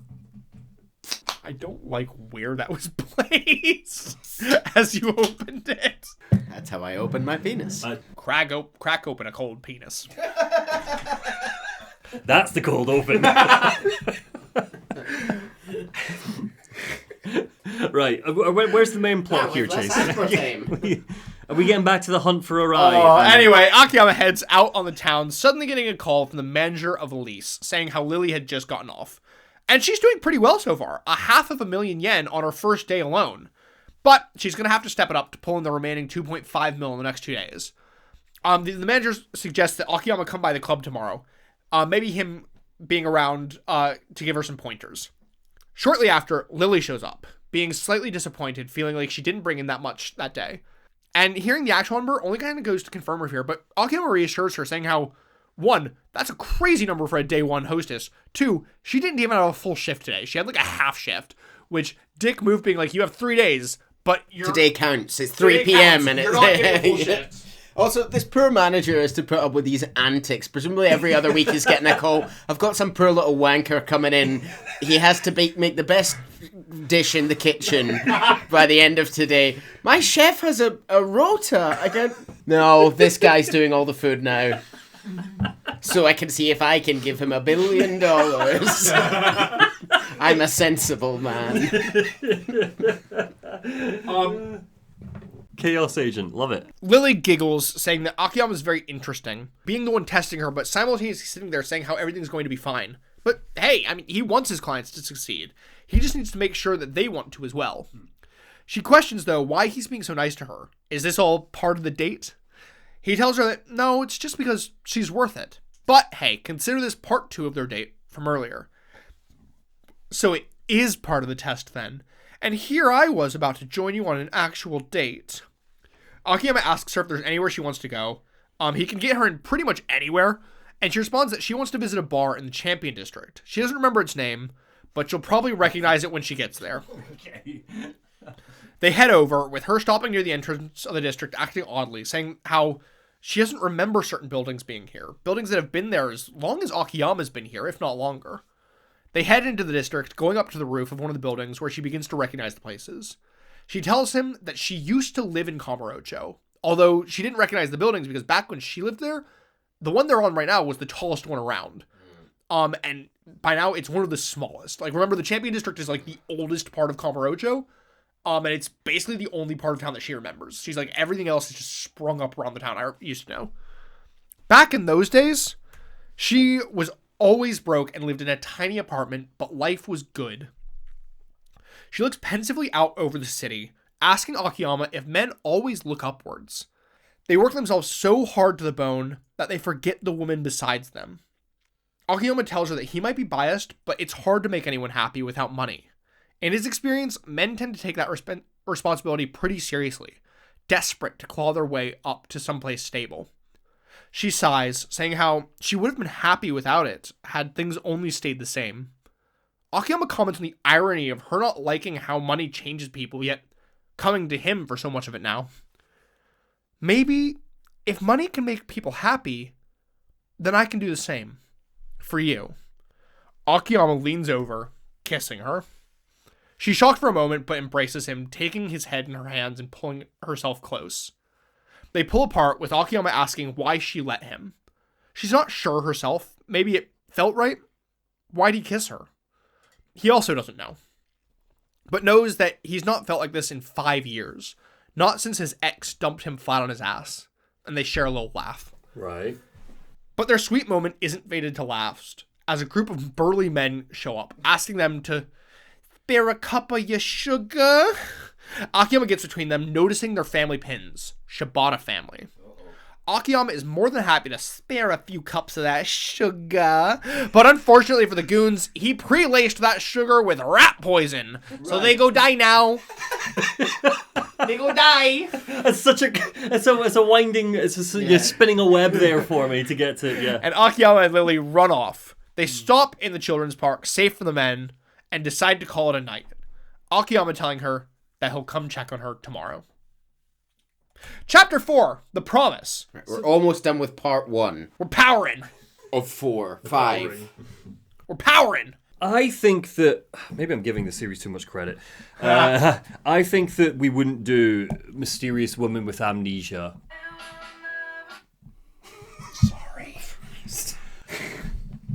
I don't like where that was placed as you opened it. That's how I opened my penis. Crack open a cold penis. That's the cold open. Right. Where's the main plot here, Chase? Are we getting back to the hunt for a ride? Anyway, Akiyama heads out on the town, suddenly getting a call from the manager of Elise, saying how Lily had just gotten off. And she's doing pretty well so far, 500,000 yen on her first day alone. But she's going to have to step it up to pull in the remaining 2.5 mil in the next 2 days. The manager suggests that Akiyama come by the club tomorrow. Maybe him being around to give her some pointers. Shortly after, Lily shows up, being slightly disappointed, feeling like she didn't bring in that much that day. And hearing the actual number only kind of goes to confirm her fear, but Akiyama reassures her, saying how, 1, that's a crazy number for a day 1 hostess. 2, she didn't even have a full shift today. She had like a half shift, which dick move being like, you have 3 days, but today counts. It's 3 p.m. and you're not getting a full shift. Also, this poor manager has to put up with these antics. Presumably every other week he's getting a call. I've got some poor little wanker coming in. He has to make the best dish in the kitchen by the end of today. My chef has a rota. No, this guy's doing all the food now. So I can see if I can give him $1 billion. I'm a sensible man. Chaos agent, love it. Lily giggles, saying that Akiyama is very interesting, being the one testing her, but simultaneously sitting there saying how everything's going to be fine. But hey, he wants his clients to succeed. He just needs to make sure that they want to as well. She questions, though, why he's being so nice to her. Is this all part of the date? He tells her that, no, it's just because she's worth it. But hey, consider this part 2 of their date from earlier. So it is part of the test then. And here I was about to join you on an actual date. Akiyama asks her if there's anywhere she wants to go. He can get her in pretty much anywhere. And she responds that she wants to visit a bar in the Champion District. She doesn't remember its name, but she'll probably recognize it when she gets there. Okay. They head over, with her stopping near the entrance of the district, acting oddly, saying how she doesn't remember certain buildings being here. Buildings that have been there as long as Akiyama's been here, if not longer. They head into the district, going up to the roof of one of the buildings where she begins to recognize the places. She tells him that she used to live in Kamurocho, although she didn't recognize the buildings because back when she lived there, the one they're on right now was the tallest one around. And by now it's one of the smallest. Remember, the Champion District is the oldest part of Kamurocho, and it's basically the only part of town that she remembers. She's like, everything else is just sprung up around the town I used to know. Back in those days, she was always broke and lived in a tiny apartment, but life was good. She looks pensively out over the city, asking Akiyama if men always look upwards. They work themselves so hard to the bone that they forget the woman besides them. Akiyama tells her that he might be biased, but it's hard to make anyone happy without money. In his experience, men tend to take that responsibility pretty seriously, desperate to claw their way up to someplace stable. She sighs, saying how she would have been happy without it had things only stayed the same. Akiyama comments on the irony of her not liking how money changes people, yet coming to him for so much of it now. Maybe if money can make people happy, then I can do the same. For you. Akiyama leans over, kissing her. She's shocked for a moment, but embraces him, taking his head in her hands and pulling herself close. They pull apart, with Akiyama asking why she let him. She's not sure herself. Maybe it felt right? Why'd he kiss her? He also doesn't know. But knows that he's not felt like this in 5 years. Not since his ex dumped him flat on his ass. And they share a little laugh. Right. But their sweet moment isn't fated to last, as a group of burly men show up, asking them to spare a cup of your sugar. Akiyama gets between them, noticing their family pins. Shibata family. Akiyama is more than happy to spare a few cups of that sugar. But unfortunately for the goons, he pre-laced that sugar with rat poison. Right. So they go die now. They go die. It's a winding, you're spinning a web there for me to get to, yeah. And Akiyama and Lily run off. They stop in the children's park, safe from the men, and decide to call it a night. Akiyama telling her that he'll come check on her tomorrow. Chapter 4, The Promise. We're almost done with part 1. We're powering. Of 4. 5. We're powering. I think that... Maybe I'm giving the series too much credit. I think that we wouldn't do Mysterious Woman with Amnesia. Sorry.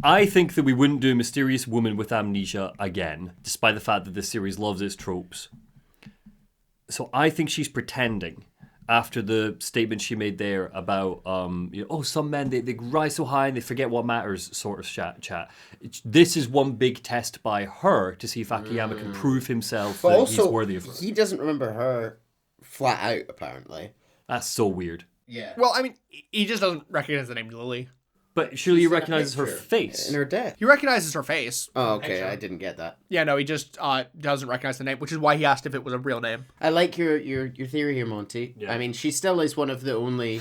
I think that we wouldn't do Mysterious Woman with Amnesia again, despite the fact that this series loves its tropes. So I think she's pretending... After the statement she made there about, some men, they rise so high and they forget what matters, sort of chat. This is one big test by her to see if Akiyama can prove himself that he's worthy of her. He doesn't remember her flat out, apparently. That's so weird. Yeah. Well, I mean, he just doesn't recognize the name Lily. But surely he recognizes her face. In her death. He recognizes her face. Oh, okay. I didn't get that. Yeah, no, he just doesn't recognize the name, which is why he asked if it was a real name. I like your theory here, Monty. Yeah. I mean, she still is one of the only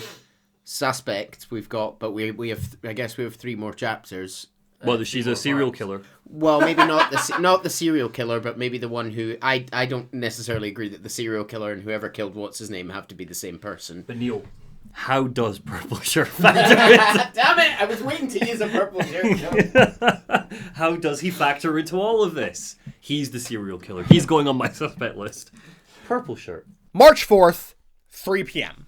suspects we've got, but we have 3 more chapters. Well, she's a serial killer. Well, maybe not the serial killer, but maybe the one who I don't necessarily agree that the serial killer and whoever killed what's his name have to be the same person. But Neil, how does purple shirt factor into... Damn it! I was waiting to use a purple shirt. How does he factor into all of this? He's the serial killer. He's going on my suspect list. Purple shirt. March 4th, 3 p.m.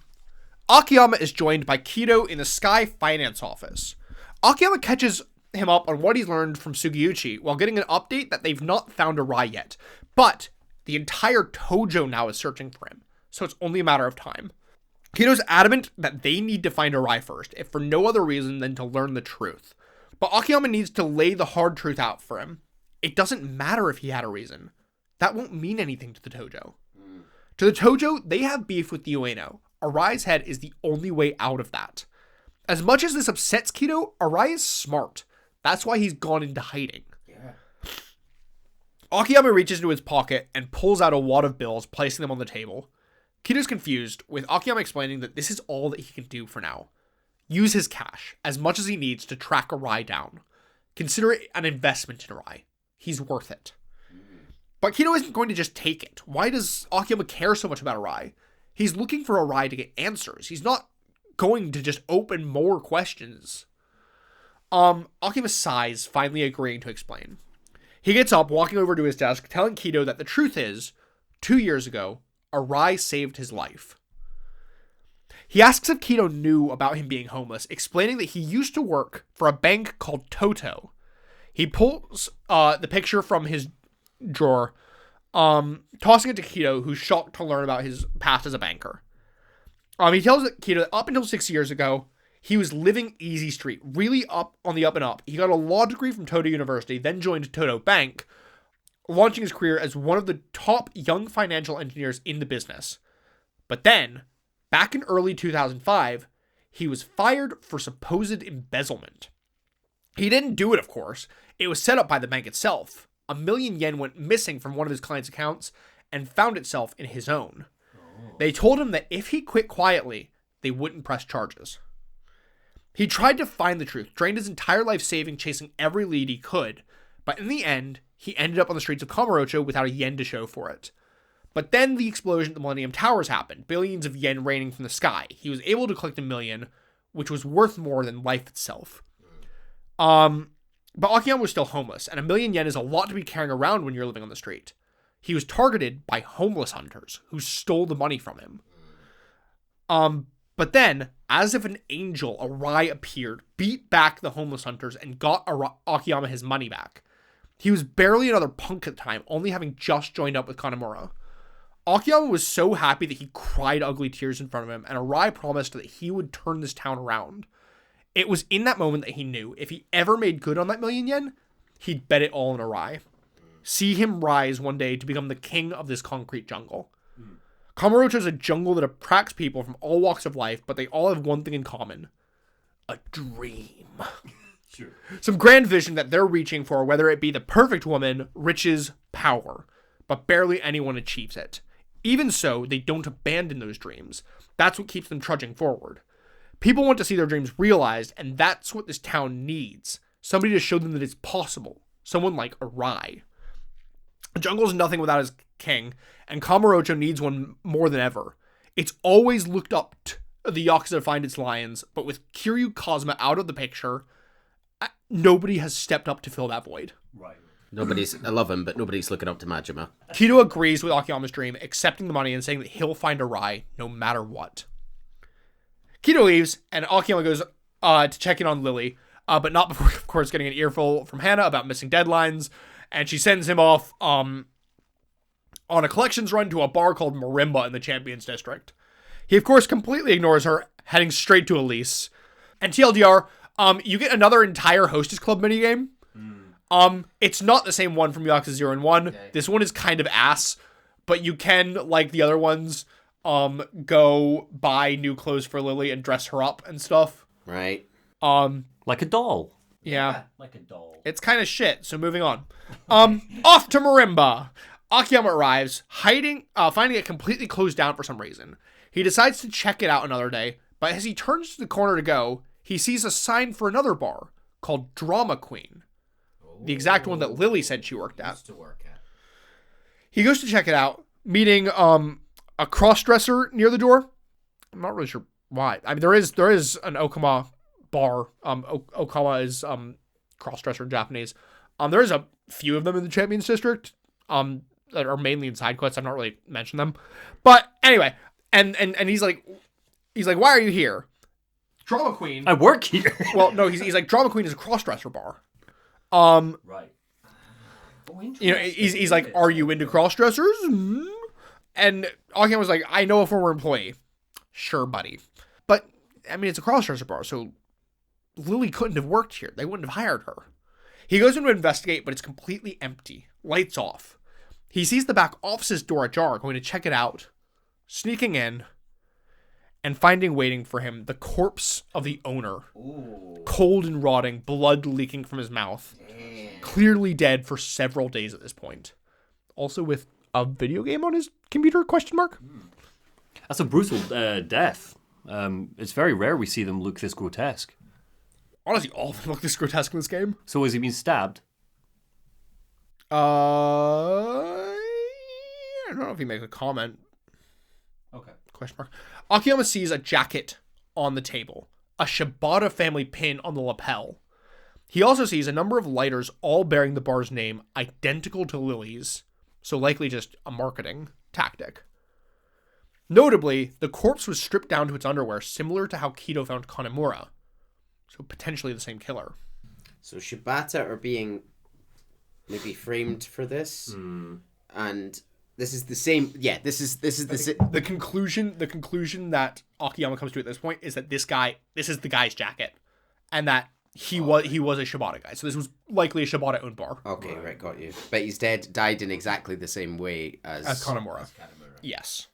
Akiyama is joined by Kido in the Sky Finance office. Akiyama catches him up on what he's learned from Sugiyuchi while getting an update that they've not found Arai yet. But the entire Tojo now is searching for him, so it's only a matter of time. Kido's adamant that they need to find Arai first, if for no other reason than to learn the truth. But Akiyama needs to lay the hard truth out for him. It doesn't matter if he had a reason. That won't mean anything to the Tojo. To the Tojo, they have beef with the Ueno. Arai's head is the only way out of that. As much as this upsets Kido, Arai is smart. That's why he's gone into hiding. Yeah. Akiyama reaches into his pocket and pulls out a wad of bills, placing them on the table. Kido's confused, with Akiyama explaining that this is all that he can do for now. Use his cash, as much as he needs, to track Arai down. Consider it an investment in Arai. He's worth it. But Kido isn't going to just take it. Why does Akiyama care so much about Arai? He's looking for Arai to get answers. He's not going to just open more questions. Akiyama sighs, finally agreeing to explain. He gets up, walking over to his desk, telling Kido that the truth is, 2 years ago, Arai saved his life. He asks if Kido knew about him being homeless, explaining that he used to work for a bank called Toto. He pulls the picture from his drawer, tossing it to Kido, who's shocked to learn about his past as a banker. He tells Kido that up until 6 years ago, he was living easy street, really up on the up and up. He got a law degree from Toto University, then joined Toto Bank, launching his career as one of the top young financial engineers in the business. But then, back in early 2005, he was fired for supposed embezzlement. He didn't do it, of course. It was set up by the bank itself. 1 million yen went missing from one of his clients' accounts and found itself in his own. They told him that if he quit quietly, they wouldn't press charges. He tried to find the truth, drained his entire life saving chasing every lead he could, but in the end, he ended up on the streets of Kamurocho without a yen to show for it. But then the explosion at the Millennium Towers happened, billions of yen raining from the sky. He was able to collect $1 million, which was worth more than life itself. But Akiyama was still homeless, and $1 million yen is a lot to be carrying around when you're living on the street. He was targeted by homeless hunters who stole the money from him. But then, as if an angel, Arai appeared, beat back the homeless hunters, and got Akiyama his money back. He was barely another punk at the time, only having just joined up with Kanemura. Akiyama was so happy that he cried ugly tears in front of him, and Arai promised that he would turn this town around. It was in that moment that he knew if he ever made good on that $1 million yen, he'd bet it all on Arai. See him rise one day to become the king of this concrete jungle. Kamurocho is a jungle that attracts people from all walks of life, but they all have one thing in common. A dream. Sure. Some grand vision that they're reaching for, whether it be the perfect woman, riches, power. But barely anyone achieves it. Even so, they don't abandon those dreams. That's what keeps them trudging forward. People want to see their dreams realized, and that's what this town needs. Somebody to show them that it's possible. Someone like Arai. The jungle is nothing without his king, and Kamurocho needs one more than ever. It's always looked up to the Yakuza to find its lions, but with Kiryu Kazuma out of the picture, nobody has stepped up to fill that void. Right. I love him, but nobody's looking up to Majima. Kido agrees with Akiyama's dream, accepting the money and saying that he'll find Arai no matter what. Kido leaves, and Akiyama goes to check in on Lily, but not before, of course, getting an earful from Hana about missing deadlines, and she sends him off on a collections run to a bar called Marimba in the Champions District. He, of course, completely ignores her, heading straight to Elise. And TLDR, you get another entire Hostess Club minigame. It's not the same one from Yakuza 0 and 1. Okay. This one is kind of ass, but you can, like the other ones, go buy new clothes for Lily and dress her up and stuff. Right. Like a doll. Yeah. Like a doll. It's kind of shit, so moving on. Off to Marimba. Akiyama arrives, finding it completely closed down for some reason. He decides to check it out another day, but as he turns to the corner to go, he sees a sign for another bar called Drama Queen. The exact one that Lily said she worked at. He goes to check it out, meeting a cross-dresser near the door. I'm not really sure why. I mean, there is an Okama bar. Okama is cross-dresser in Japanese. There is a few of them in the Champions District that are mainly in side quests. I've not really mentioned them. But anyway, and he's like, why are you here? Drama Queen. I work here. Well, no, he's like, Drama Queen is a cross-dresser bar. Right. You know, he's like, are you into cross-dressers? And Akiyama was like, I know a former employee. Sure, buddy. But, I mean, it's a cross-dresser bar, so Lily couldn't have worked here. They wouldn't have hired her. He goes in to investigate, but it's completely empty. Lights off. He sees the back office's door ajar, going to check it out. Sneaking in, and finding waiting for him the corpse of the owner. Ooh. Cold and rotting, blood leaking from his mouth. Damn. Clearly dead for several days at this point. Also with a video game on his computer, question mark? That's a brutal death. It's very rare we see them look this grotesque. Honestly, all of them look this grotesque in this game. So has he been stabbed? I don't know if he makes a comment. Okay. Question mark. Akiyama sees a jacket on the table, a Shibata family pin on the lapel. He also sees a number of lighters all bearing the bar's name, identical to Lily's, so likely just a marketing tactic. Notably, the corpse was stripped down to its underwear, similar to how Kido found Kanemura, so potentially the same killer. So Shibata are being maybe framed for this, and this is the same. Yeah, this is the conclusion. The conclusion that Akiyama comes to at this point is that this is the guy's jacket, and that he was a Shibata guy. So this was likely a Shibata owned bar. Okay, right, got you. But he's died in exactly the same way as Kanemura. Yes.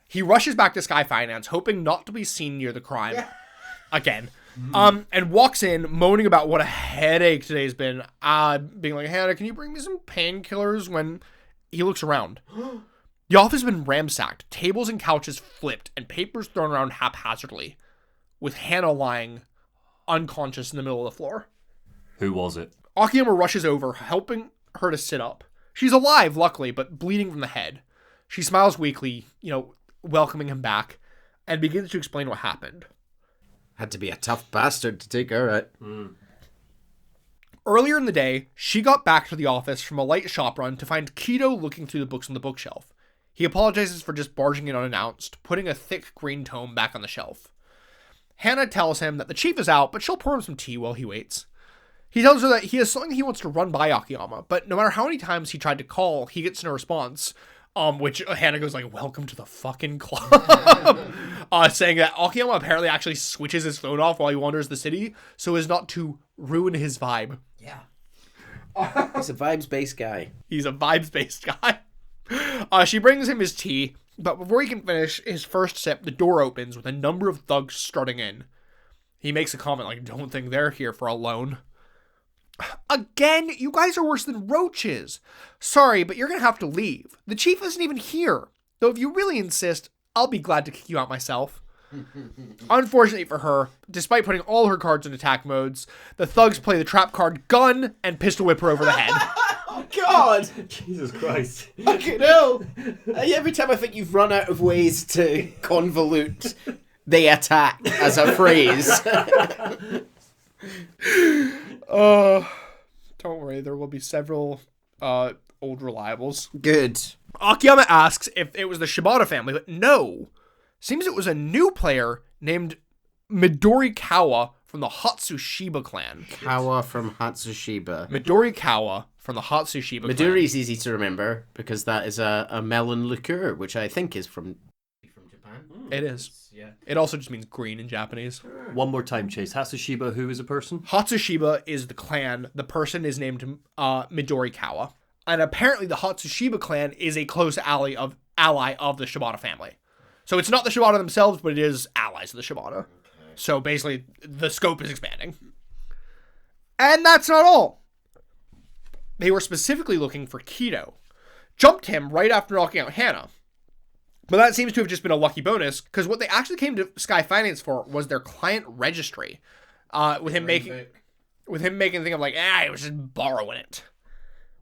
He rushes back to Sky Finance, hoping not to be seen near the crime again. And walks in moaning about what a headache today's been. Being like, Hannah, can you bring me some painkillers? When he looks around. The office has been ransacked, tables and couches flipped, and papers thrown around haphazardly, with Hannah lying unconscious in the middle of the floor. Who was it? Akiyama rushes over, helping her to sit up. She's alive, luckily, but bleeding from the head. She smiles weakly, welcoming him back, and begins to explain what happened. Had to be a tough bastard to take her out. Earlier in the day, she got back to the office from a light shop run to find Kido looking through the books on the bookshelf. He apologizes for just barging in unannounced, putting a thick green tome back on the shelf. Hannah tells him that the chief is out, but she'll pour him some tea while he waits. He tells her that he has something he wants to run by Akiyama, but no matter how many times he tried to call, he gets no response. Which Hannah goes like, "Welcome to the fucking club," saying that Akiyama apparently actually switches his phone off while he wanders the city, so as not to ruin his vibe. Yeah. He's a vibes-based guy. He's a vibes-based guy. She brings him his tea, but before he can finish his first sip, the door opens with a number of thugs strutting in. He makes a comment like, "Don't think they're here for a loan." "Again, you guys are worse than roaches. Sorry, but you're gonna have to leave. The chief isn't even here. Though if you really insist, I'll be glad to kick you out myself." Unfortunately for her, despite putting all her cards in attack modes, the thugs play the trap card gun and pistol whip her over the head. Oh, God! Jesus Christ. Fucking hell! Every time I think you've run out of ways to convolute "they attack" as a phrase. Don't worry, there will be several old reliables. Good. Akiyama asks if it was the Shibata family, but no. Seems it was a new player named Midori Kawa from the Hatsushiba clan. Kawa from Hatsushiba. Midori Kawa from the Hatsushiba clan. Midori's easy to remember because that is a melon liqueur, which I think is from Japan. It is. Yeah. It also just means green in Japanese. One more time, Chase. Hatsushiba, who is a person? Hatsushiba is the clan. The person is named Midori Kawa. And apparently the Hatsushiba clan is a close ally of the Shibata family. So it's not the Shibata themselves, but it is allies of the Shibata. Okay. So basically, the scope is expanding. And that's not all. They were specifically looking for Kido. Jumped him right after knocking out Hannah. But that seems to have just been a lucky bonus, because what they actually came to Sky Finance for was their client registry. With him making the thing of like, I was just borrowing it.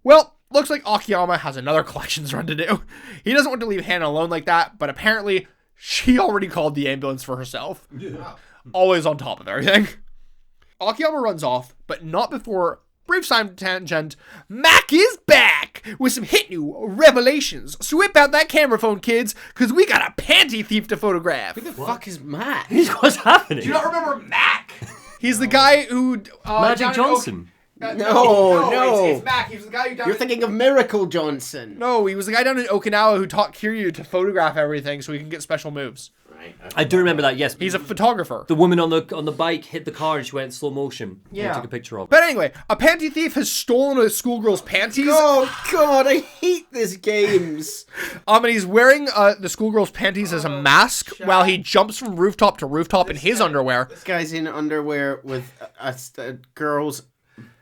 Well, looks like Akiyama has another collections run to do. He doesn't want to leave Hannah alone like that, but apparently she already called the ambulance for herself. Yeah. Always on top of everything. Akiyama runs off, but not before, brief side tangent, Mac is back with some hit new revelations. So whip out that camera phone, kids, because we got a panty thief to photograph. Who the fuck is Matt? What's happening? Do you not remember Mac? He's the guy who... Magic Johnson. No. It's Mac. He was the guy who... You're thinking of Miracle Johnson. No, he was the guy down in Okinawa who taught Kiryu to photograph everything so he can get special moves. Right. I do remember that, yes. He's a photographer. The woman on the bike hit the car and she went in slow motion. Yeah. I took a picture of it. But anyway, a panty thief has stolen a schoolgirl's panties. Oh, God, I hate these games. And he's wearing the schoolgirl's panties as a mask while he jumps from rooftop to rooftop in his underwear. This guy's in underwear with a girl's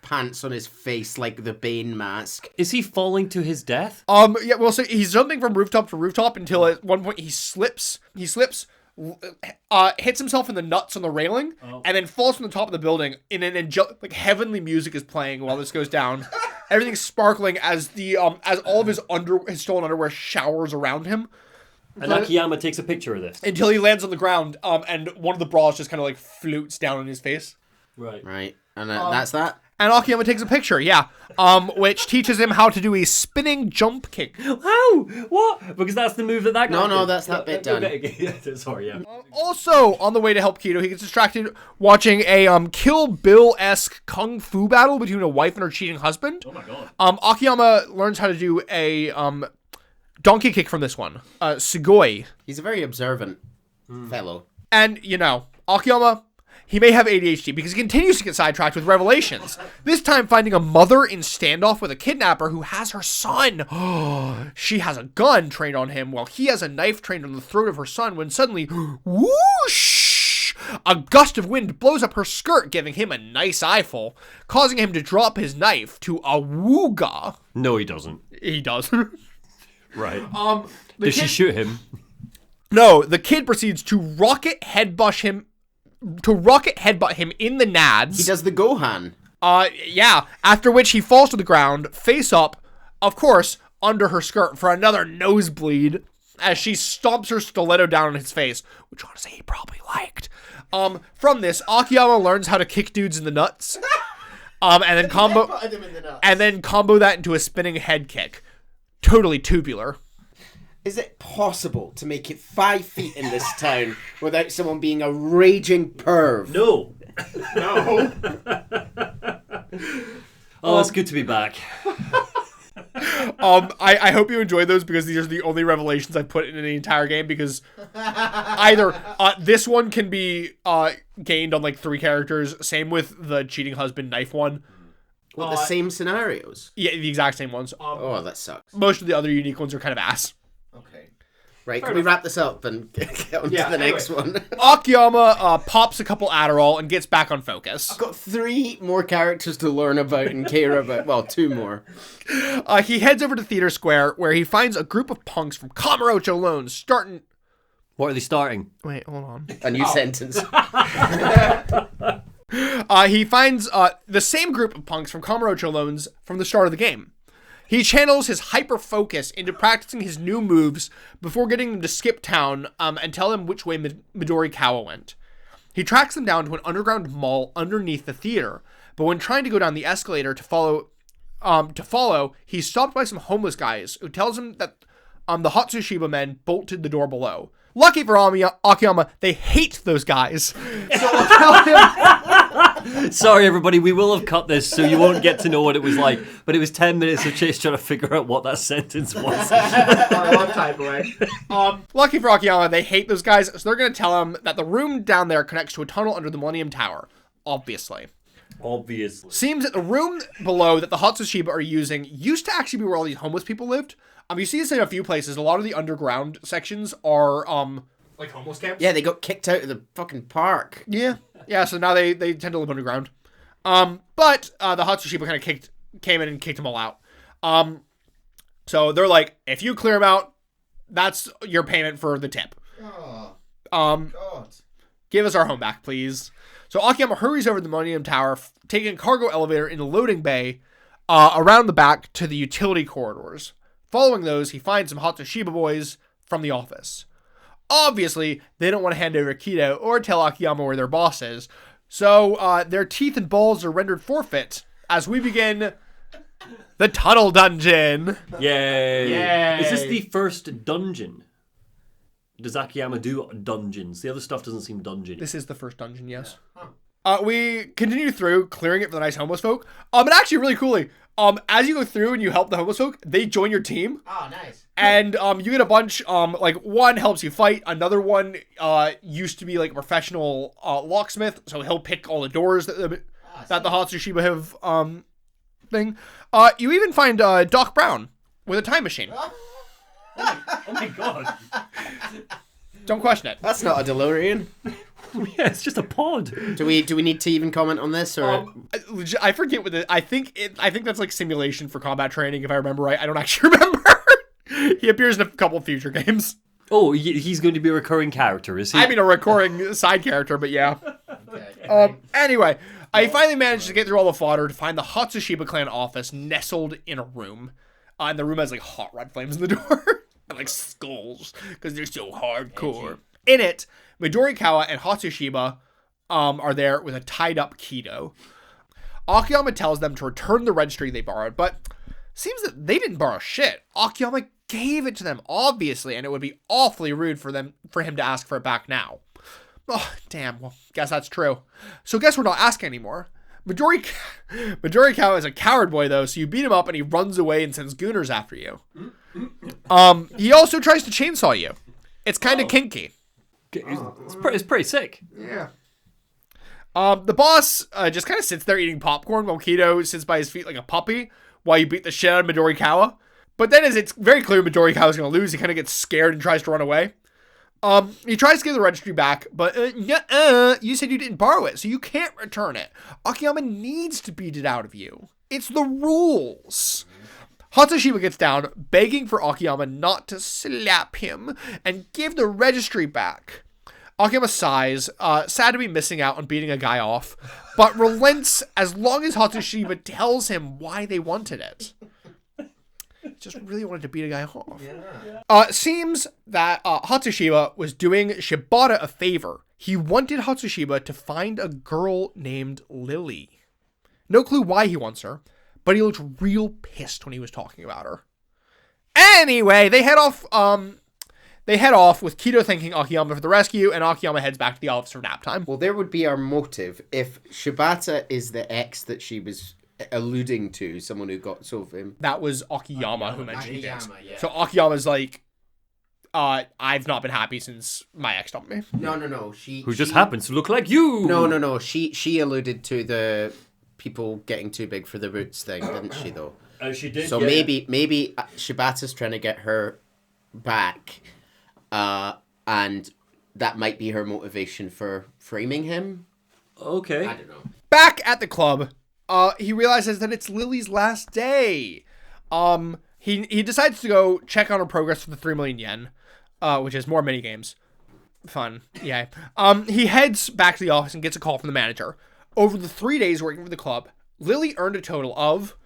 pants on his face like the Bane mask. Is he falling to his death? Yeah, well, so he's jumping from rooftop to rooftop until at one point he slips, hits himself in the nuts on the railing, and then falls from the top of the building. And then like heavenly music is playing while this goes down. Everything's sparkling as as all of his stolen underwear showers around him. And Akiyama takes a picture of this. Until he lands on the ground, and one of the bras just kind of like flutes down on his face. Right. And that's that. And Akiyama takes a picture, yeah. Which teaches him how to do a spinning jump kick. How? What? Because that's the move that guy No, did. that's that bit done. Sorry, yeah. Also, on the way to help Kido, he gets distracted watching a Kill Bill-esque kung fu battle between a wife and her cheating husband. Oh my god. Akiyama learns how to do a donkey kick from this one. Sugoi. He's a very observant fellow. And, Akiyama... He may have ADHD because he continues to get sidetracked with revelations. This time finding a mother in standoff with a kidnapper who has her son. She has a gun trained on him while he has a knife trained on the throat of her son when suddenly, whoosh! A gust of wind blows up her skirt, giving him a nice eyeful, causing him to drop his knife to a wooga. No, he doesn't. He does. Right. Did she shoot him? No, the kid proceeds to rocket headbutt him in the nads. He does the Gohan. Yeah. After which he falls to the ground, face up, of course, under her skirt for another nosebleed as she stomps her stiletto down on his face, which honestly he probably liked. From this, Akiyama learns how to kick dudes in the nuts. And then combo that into a spinning head kick. Totally tubular. Is it possible to make it 5 feet in this town without someone being a raging perv? No. No. Oh, it's good to be back. I hope you enjoyed those because these are the only revelations I've put in the entire game because either this one can be gained on like 3 characters. Same with the cheating husband knife one. What, the same scenarios? Yeah, the exact same ones. Oh, that sucks. Most of the other unique ones are kind of ass. Okay. Right, can we wrap this up and get on to the next one? Akiyama pops a couple Adderall and gets back on focus. I've got 3 more characters to learn about and care about. Well, 2 more. He heads over to Theater Square where he finds a group of punks from Kamurocho loans starting... What are they starting? Wait, hold on. A new sentence. He finds the same group of punks from Kamurocho loans from the start of the game. He channels his hyper-focus into practicing his new moves before getting them to skip town and tell them which way Midori Kawa went. He tracks them down to an underground mall underneath the theater, but when trying to go down the escalator to follow, he's stopped by some homeless guys who tells him that the Hatsushiba men bolted the door below. Lucky for Akiyama, they hate those guys. So tell him... Sorry, everybody, we will have cut this so you won't get to know what it was like. But it was 10 minutes of Chase trying to figure out what that sentence was. Lucky for Akiyama, they hate those guys, so they're going to tell him that the room down there connects to a tunnel under the Millennium Tower. Obviously. Seems that the room below that the Hatsushiba are using used to actually be where all these homeless people lived. You see this in a few places. A lot of the underground sections are, like homeless camps? Yeah, they got kicked out of the fucking park. Yeah, so now they tend to live underground. But the Hatsushiba kind of came in and kicked them all out. So they're like, if you clear them out, that's your payment for the tip. Oh, God. Give us our home back, please. So Akiyama hurries over the Millennium Tower, taking a cargo elevator in the loading bay around the back to the utility corridors. Following those, he finds some Hatsushiba boys from the office. Obviously, they don't want to hand over Kido or tell Akiyama where their boss is, so their teeth and balls are rendered forfeit as we begin the Tunnel Dungeon. Yay! Is this the first dungeon? Does Akiyama do dungeons? The other stuff doesn't seem dungeon. This is the first dungeon, yes. We continue through, clearing it for the nice homeless folk. And actually, really coolly, as you go through and you help the homeless folk, they join your team. Oh, nice. And you get a bunch, like one helps you fight, another one used to be like a professional locksmith, so he'll pick all the doors that the Hatsushiba have thing. You even find Doc Brown with a time machine. Oh my god. Don't question it. That's not a DeLorean. Yeah, it's just a pod. Do we need to even comment on this, or I forget what I think that's like simulation for combat training, if I remember right. I don't actually remember. He appears in a couple of future games. Oh, he's going to be a recurring character, is he? I mean, a recurring side character, but yeah. Anyway, I finally managed to get through all the fodder to find the Hatsushiba clan office nestled in a room. And the room has like hot red flames in the door. And like skulls, because they're so hardcore. In it, Midori Kawa and Hatsushiba are there with a tied up Kido. Akiyama tells them to return the registry they borrowed, but seems that they didn't borrow shit. Akiyama gave it to them, obviously, and it would be awfully rude for him to ask for it back now. Oh, damn. Well, guess that's true. So guess we're not asking anymore. Midori Kawa is a coward boy, though, so you beat him up and he runs away and sends gooners after you. He also tries to chainsaw you. It's kind of kinky. It's pretty sick. Yeah. The boss just kind of sits there eating popcorn while Kido sits by his feet like a puppy while you beat the shit out of Midori Kawa. But then as it's very clear Midori Kawa's going to lose, he kind of gets scared and tries to run away. He tries to give the registry back, but you said you didn't borrow it, so you can't return it. Akiyama needs to beat it out of you. It's the rules. Hatsushiba gets down, begging for Akiyama not to slap him and give the registry back. Akiyama sighs, sad to be missing out on beating a guy off, but relents as long as Hatsushiba tells him why they wanted it. just really wanted to beat a guy off. It seems that Hatsushiba was doing Shibata a favor. He wanted Hatsushiba to find a girl named Lily. No clue why he wants her, but he looked real pissed when he was talking about her. Anyway, they head off with Kido thanking Akiyama for the rescue, and Akiyama heads back to the office for nap time. Well, there would be our motive if Shibata is the ex that she was alluding to, someone who got so of him. That was Akiyama who mentioned it. Yeah. So Akiyama's like, I've not been happy since my ex dumped me. No. Who just happens to look like you. No. She alluded to the people getting too big for the roots thing, didn't she, though? She did. So maybe Shibata's trying to get her back, and that might be her motivation for framing him. Okay. I don't know. Back at the club, he realizes that it's Lily's last day. He decides to go check on her progress for the 3 million yen, which is more mini games. Fun, yeah. He heads back to the office and gets a call from the manager. Over the 3 days working for the club, Lily earned a total of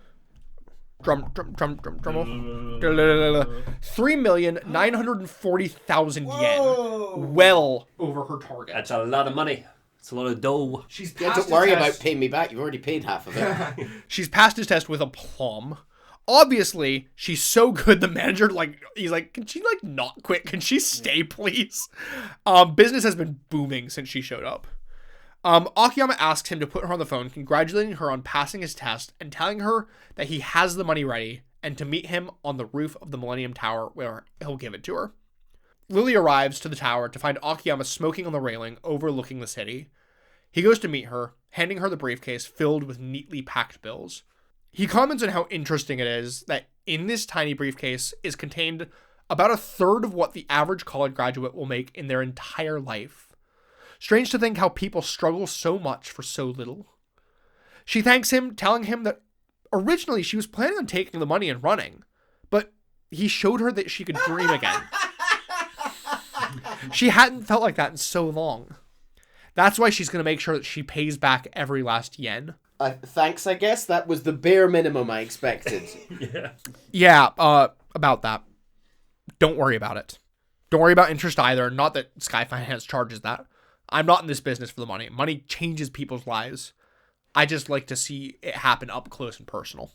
drum roll. 3,940,000 yen. Well over her target. That's a lot of money. It's a lot of dough. Don't worry about paying me back. You've already paid half of it. She's passed his test with a plum. Obviously, she's so good. The manager, he's like, can she not quit? Can she stay, please? Business has been booming since she showed up. Akiyama asks him to put her on the phone, congratulating her on passing his test and telling her that he has the money ready and to meet him on the roof of the Millennium Tower where he'll give it to her. Lily arrives to the tower to find Akiyama smoking on the railing overlooking the city. He goes to meet her, handing her the briefcase filled with neatly packed bills. He comments on how interesting it is that in this tiny briefcase is contained about a third of what the average college graduate will make in their entire life. Strange to think how people struggle so much for so little. She thanks him, telling him that originally she was planning on taking the money and running, but he showed her that she could dream again. She hadn't felt like that in so long. That's why she's going to make sure that she pays back every last yen. Thanks, I guess. That was the bare minimum I expected. Yeah, about that. Don't worry about it. Don't worry about interest either. Not that Sky Finance charges that. I'm not in this business for the money. Money changes people's lives. I just like to see it happen up close and personal.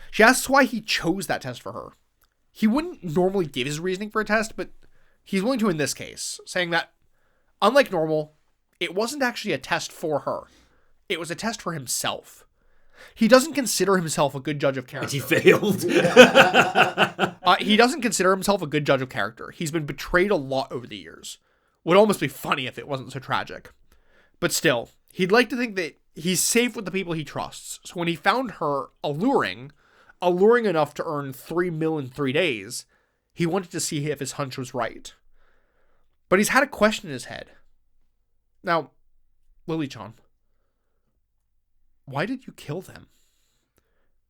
She asks why he chose that test for her. He wouldn't normally give his reasoning for a test, but he's willing to in this case, saying that, unlike normal, it wasn't actually a test for her. It was a test for himself. He doesn't consider himself a good judge of character. And he failed. He doesn't consider himself a good judge of character. He's been betrayed a lot over the years. Would almost be funny if it wasn't so tragic. But still, he'd like to think that he's safe with the people he trusts. So when he found her alluring enough to earn 3 mil in 3 days, he wanted to see if his hunch was right. But he's had a question in his head. Now, Lily-chan, why did you kill them?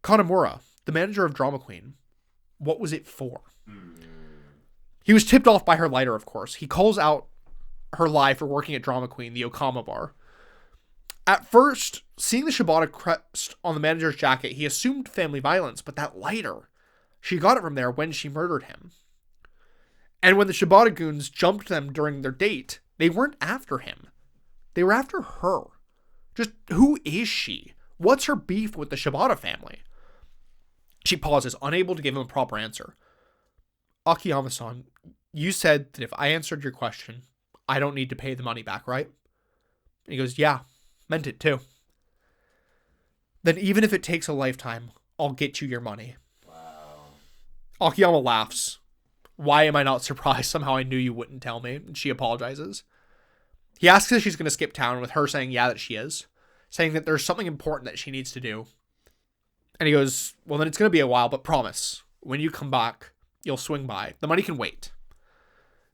Kanamura, the manager of Drama Queen, what was it for? He was tipped off by her lighter, of course. He calls out her lie for working at Drama Queen, the Okama bar. At first, seeing the Shibata crest on the manager's jacket, he assumed family violence, but that lighter, she got it from there when she murdered him. And when the Shibata goons jumped them during their date, they weren't after him. They were after her. Just, who is she? What's her beef with the Shibata family? She pauses, unable to give him a proper answer. Akiyama-san, you said that if I answered your question, I don't need to pay the money back, right? And he goes, yeah, meant it too. Then even if it takes a lifetime, I'll get you your money. Wow. Akiyama laughs. Why am I not surprised? Somehow I knew you wouldn't tell me. And she apologizes. He asks if she's going to skip town, with her saying yeah, that she is. Saying that there's something important that she needs to do. And he goes, well, then it's going to be a while, but promise, when you come back, you'll swing by. The money can wait.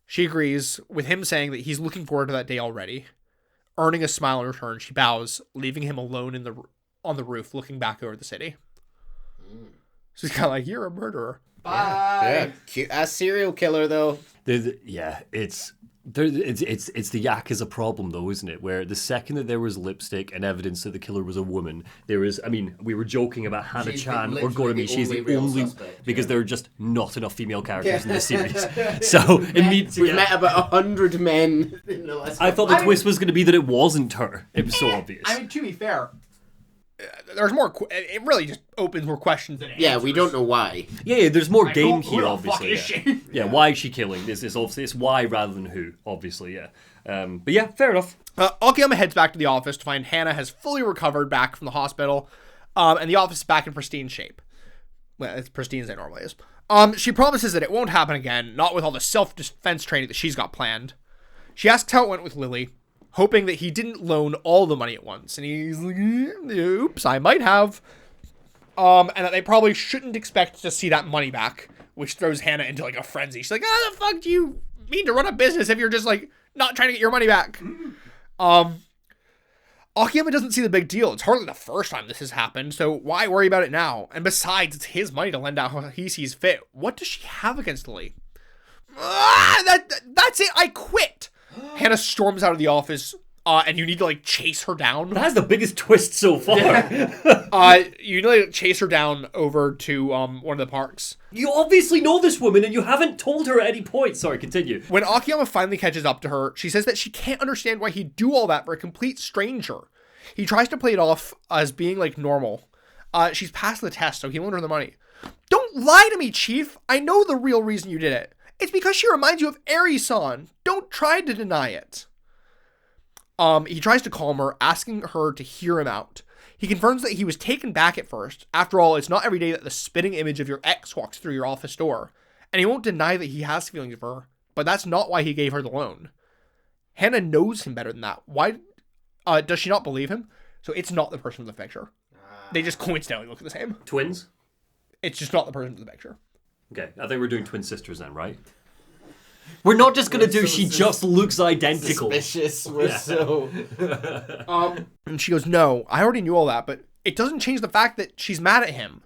She agrees, with him saying that he's looking forward to that day already. Earning a smile in return, she bows, leaving him alone on the roof, looking back over the city. She's kind of like, you're a murderer. Bye. Yeah, a serial killer, though. Yeah, it's It's the Yakuza problem, though, isn't it? Where the second that there was lipstick and evidence that the killer was a woman, there is. I mean, we were joking about Hana-chan or Gorumi. She's the only because there are just not enough female characters in this series. So we've met about 100 men. In the last I thought the twist was going to be that it wasn't her. It was so obvious. I mean, to be fair, there's more. It really just opens more questions than answers. Yeah, we don't know why. Yeah, there's more game who here, the obviously. fuck is she? Yeah, why is she killing? This is obviously it's why rather than who, obviously. Yeah, but yeah, fair enough. Akiyama heads back to the office to find Hana has fully recovered back from the hospital, and the office is back in pristine shape. Well, it's pristine as it normally is. She promises that it won't happen again, not with all the self-defense training that she's got planned. She asks how it went with Lily, hoping that he didn't loan all the money at once. And he's like, oops, I might have. And that they probably shouldn't expect to see that money back, which throws Hana into like a frenzy. She's like, how the fuck do you mean to run a business if you're just like not trying to get your money back? Akiyama doesn't see the big deal. It's hardly the first time this has happened, so why worry about it now? And besides, it's his money to lend out how he sees fit. What does she have against Lily? That's it. I quit. Hana storms out of the office, and you need to like chase her down. That's the biggest twist so far. You need to like, chase her down over to one of the parks. You obviously know this woman, and you haven't told her at any point. Sorry, continue. When Akiyama finally catches up to her, she says that she can't understand why he'd do all that for a complete stranger. He tries to play it off as being like normal. She's passed the test, so he loaned her the money. Don't lie to me, Chief. I know the real reason you did it. It's because she reminds you of Eri-san. Don't try to deny it. He tries to calm her, asking her to hear him out. He confirms that he was taken back at first. After all, it's not every day that the spitting image of your ex walks through your office door. And he won't deny that he has feelings for her, but that's not why he gave her the loan. Hana knows him better than that. Why does she not believe him? So it's not the person in the picture. They just coincidentally look the same. Twins? It's just not the person in the picture. Okay, I think we're doing twin sisters then, right? We're not just gonna do she just looks identical. Suspicious. We're so... And she goes, no, I already knew all that, but it doesn't change the fact that she's mad at him.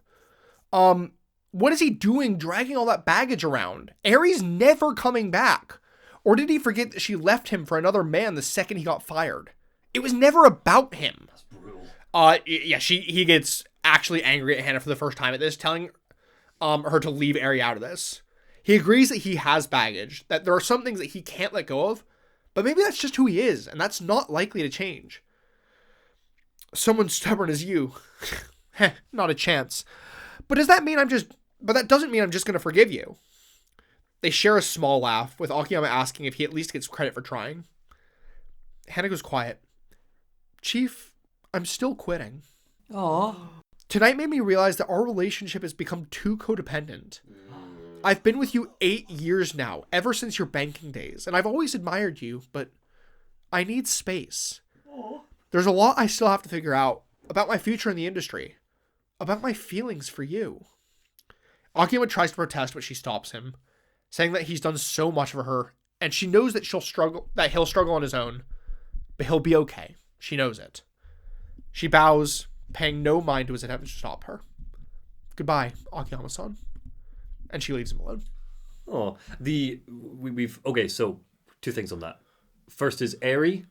What is he doing dragging all that baggage around? Eri's never coming back. Or did he forget that she left him for another man the second he got fired? It was never about him. That's brutal. Yeah, he gets actually angry at Hana for the first time at this, telling her to leave Eri out of this. He agrees that he has baggage, that there are some things that he can't let go of, but maybe that's just who he is, and that's not likely to change. Someone stubborn as you. Heh, not a chance. But that doesn't mean I'm just going to forgive you. They share a small laugh, with Akiyama asking if he at least gets credit for trying. Hana goes quiet. Chief, I'm still quitting. Aww. Tonight made me realize that our relationship has become too codependent. I've been with you 8 years now, ever since your banking days, and I've always admired you, but I need space. Aww. There's a lot I still have to figure out about my future in the industry, about my feelings for you. Akiyama tries to protest, but she stops him, saying that he's done so much for her, and she knows that he'll struggle on his own, but he'll be okay. She knows it. She bows, paying no mind to his attempts to stop her. Goodbye, Akiyama-san. And she leaves him alone. Oh, okay, so 2 things on that. First is Eri.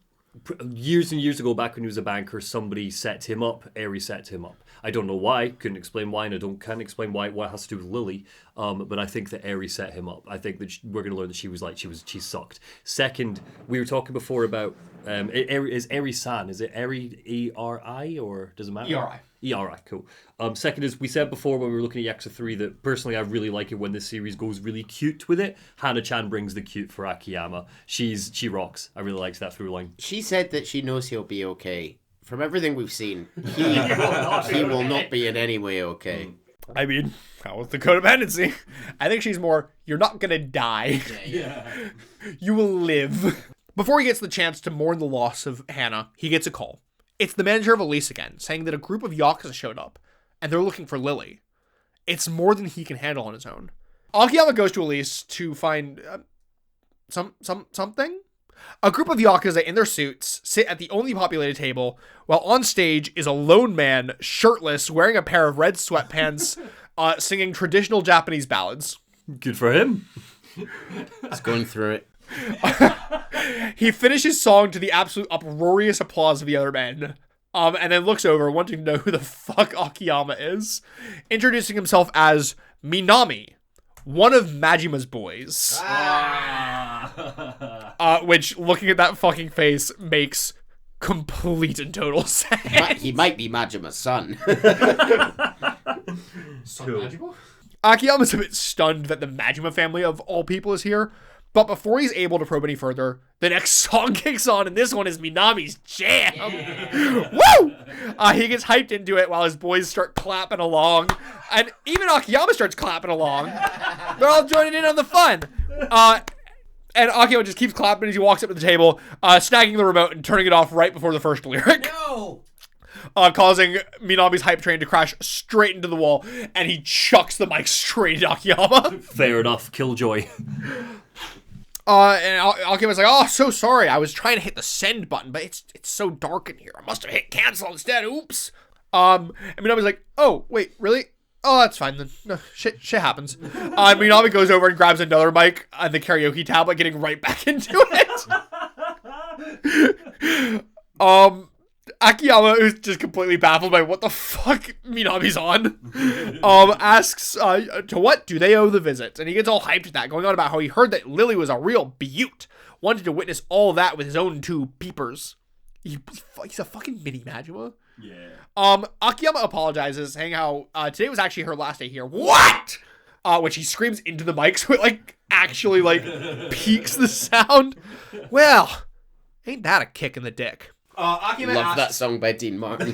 Years and years ago, back when he was a banker, somebody set him up. Eri set him up. I don't know why. Couldn't explain why, and can't explain why. What it has to do with Lily. But I think that Eri set him up. I think that we're going to learn that she sucked. Second, we were talking before about is Eri-san. Is it Eri E-R-I or does it matter? E-R-I. E-R-I, cool. Second is, we said before when we were looking at Yakuza 3 that personally I really like it when this series goes really cute with it. Hana-chan brings the cute for Akiyama. She rocks. I really liked that through line. She said that she knows he'll be okay. From everything we've seen, he will not be in any way okay. I mean, how was the codependency? I think she's more, you're not gonna die. Yeah. You will live. Before he gets the chance to mourn the loss of Hana, he gets a call. It's the manager of Elise again, saying that a group of Yakuza showed up, and they're looking for Lily. It's more than he can handle on his own. Akiyama goes to Elise to find something? A group of Yakuza in their suits sit at the only populated table, while on stage is a lone man, shirtless, wearing a pair of red sweatpants, singing traditional Japanese ballads. Good for him. He's going through it. He finishes his song to the absolute uproarious applause of the other men. And then looks over, wanting to know who the fuck Akiyama is, introducing himself as Minami, one of Majima's boys. Which, looking at that fucking face, makes complete and total sense. He might be Majima's son. Majima? Akiyama's a bit stunned that the Majima family of all people is here, but before he's able to probe any further, the next song kicks on, and this one is Minami's jam. Woo! He gets hyped into it while his boys start clapping along, and even Akiyama starts clapping along. They're all joining in on the fun. And Akiyama just keeps clapping as he walks up to the table, snagging the remote and turning it off right before the first lyric. No! Causing Minami's hype train to crash straight into the wall, and he chucks the mic straight at Akiyama. Fair enough, Killjoy. And Akiyama's like, oh, so sorry. I was trying to hit the send button, but it's so dark in here. I must have hit cancel instead. Oops. And Minami's like, oh, wait, really? Oh, that's fine then. No, shit happens. Minami goes over and grabs another mic and the karaoke tablet, getting right back into it. Akiyama, who's just completely baffled by what the fuck Minami's on, asks, to what do they owe the visit? And he gets all hyped at that, going on about how he heard that Lily was a real beaut, wanted to witness all that with his own two peepers. He's a fucking mini Majima. Yeah. Akiyama apologizes, saying how today was actually her last day here. What? Which he screams into the mic, so it actually peaks the sound. Well, ain't that a kick in the dick? Akiyama Love asks, that song by Dean Martin.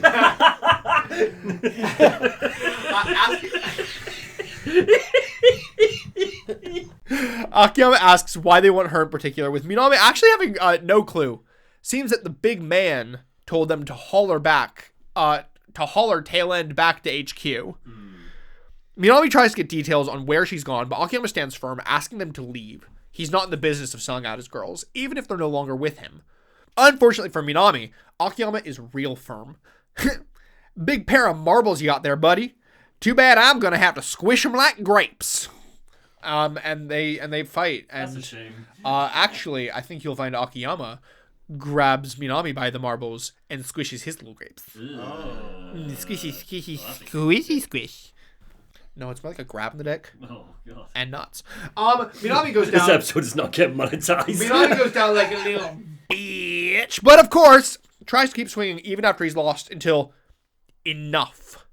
Akiyama asks why they want her in particular, with Minami actually having no clue. Seems that the big man told them to haul her back, tail end back to HQ. Minami tries to get details on where she's gone, but Akiyama stands firm, asking them to leave. He's not in the business of selling out his girls, even if they're no longer with him. Unfortunately for Minami, Akiyama is real firm. Big pair of marbles you got there, buddy. Too bad I'm gonna have to squish them like grapes. And they fight. And, That's a shame. Actually, I think you'll find Akiyama grabs Minami by the marbles and squishes his little grapes. Squishy, squishy, squishy, squish. No, it's more like a grab in the dick. Oh, God. And nuts. Minami goes This down. episode is not getting monetized. Minami goes down like a little Bitch. But of course, tries to keep swinging even after he's lost until enough.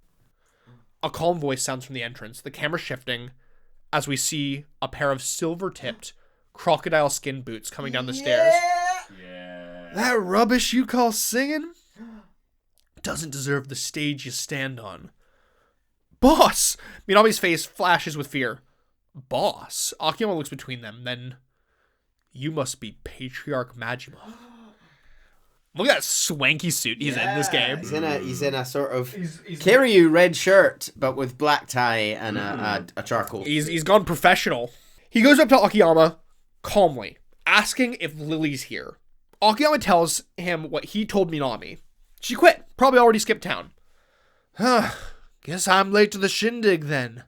A calm voice sounds from the entrance, the camera shifting as we see a pair of silver-tipped crocodile skin boots coming down the stairs. Yeah. That rubbish you call singing doesn't deserve the stage you stand on. Boss! Minami's face flashes with fear. Boss? Akiyama looks between them, then... You must be Patriarch Majima. Look at that swanky suit he's in this game. He's in a sort of he's Kiryu red shirt, but with black tie and a charcoal. He's gone professional. He goes up to Akiyama calmly, asking if Lily's here. Akiyama tells him what he told Minami. She quit. Probably already skipped town. Guess I'm late to the shindig then.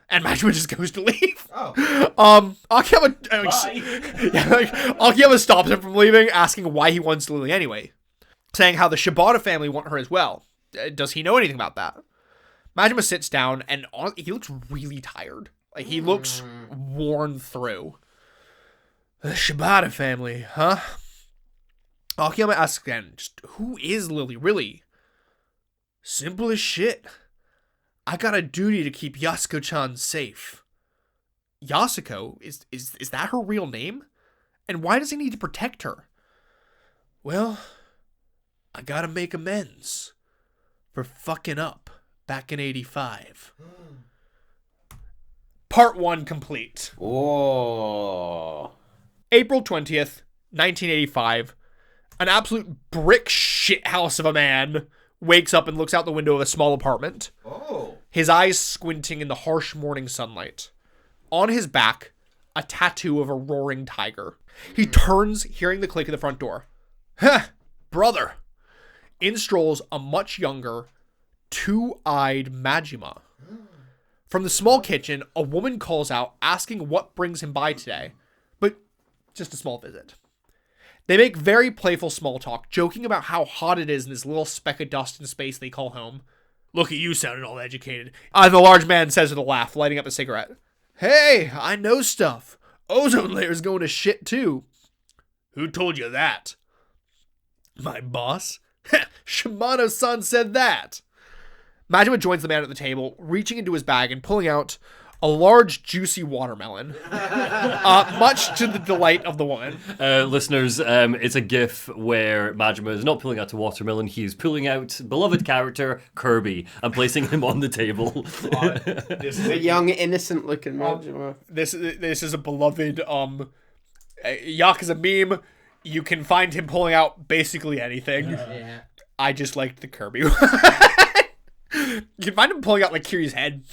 And Majima just goes to leave. Akiyama, Akiyama stops him from leaving, asking why he wants Lily anyway, saying how the Shibata family want her as well. Does he know anything about that? Majima sits down, and he looks really tired. He looks worn through. The Shibata family, huh? Akiyama asks again, just who is Lily, really? Simple as shit. I got a duty to keep Yasuko-chan safe. Yasuko? Is that her real name? And why does he need to protect her? Well, I gotta make amends for fucking up back in 85. Part 1 complete. Oh. April 20th, 1985. An absolute brick shithouse of a man wakes up and looks out the window of a small apartment. His eyes squinting in the harsh morning sunlight. On his back, a tattoo of a roaring tiger. He turns, hearing the click of the front door. Huh, brother. In strolls a much younger, two-eyed Majima. From the small kitchen, a woman calls out, asking what brings him by today. But just a small visit. They make very playful small talk, joking about how hot it is in this little speck of dust in space they call home. Look at you sounding all educated. The large man says with a laugh, lighting up a cigarette. Hey, I know stuff. Ozone layer's going to shit too. Who told you that? My boss? Shimano-san said that. Majima joins the man at the table, reaching into his bag and pulling out a large, juicy watermelon, much to the delight of the woman. Listeners, it's a gif where Majima is not pulling out a watermelon, he's pulling out beloved character Kirby and placing him on the table. This is a young, innocent-looking Majima. This is a beloved Yakuza meme. You can find him pulling out basically anything. Yeah. I just liked the Kirby. You can find him pulling out like Kiryu's head.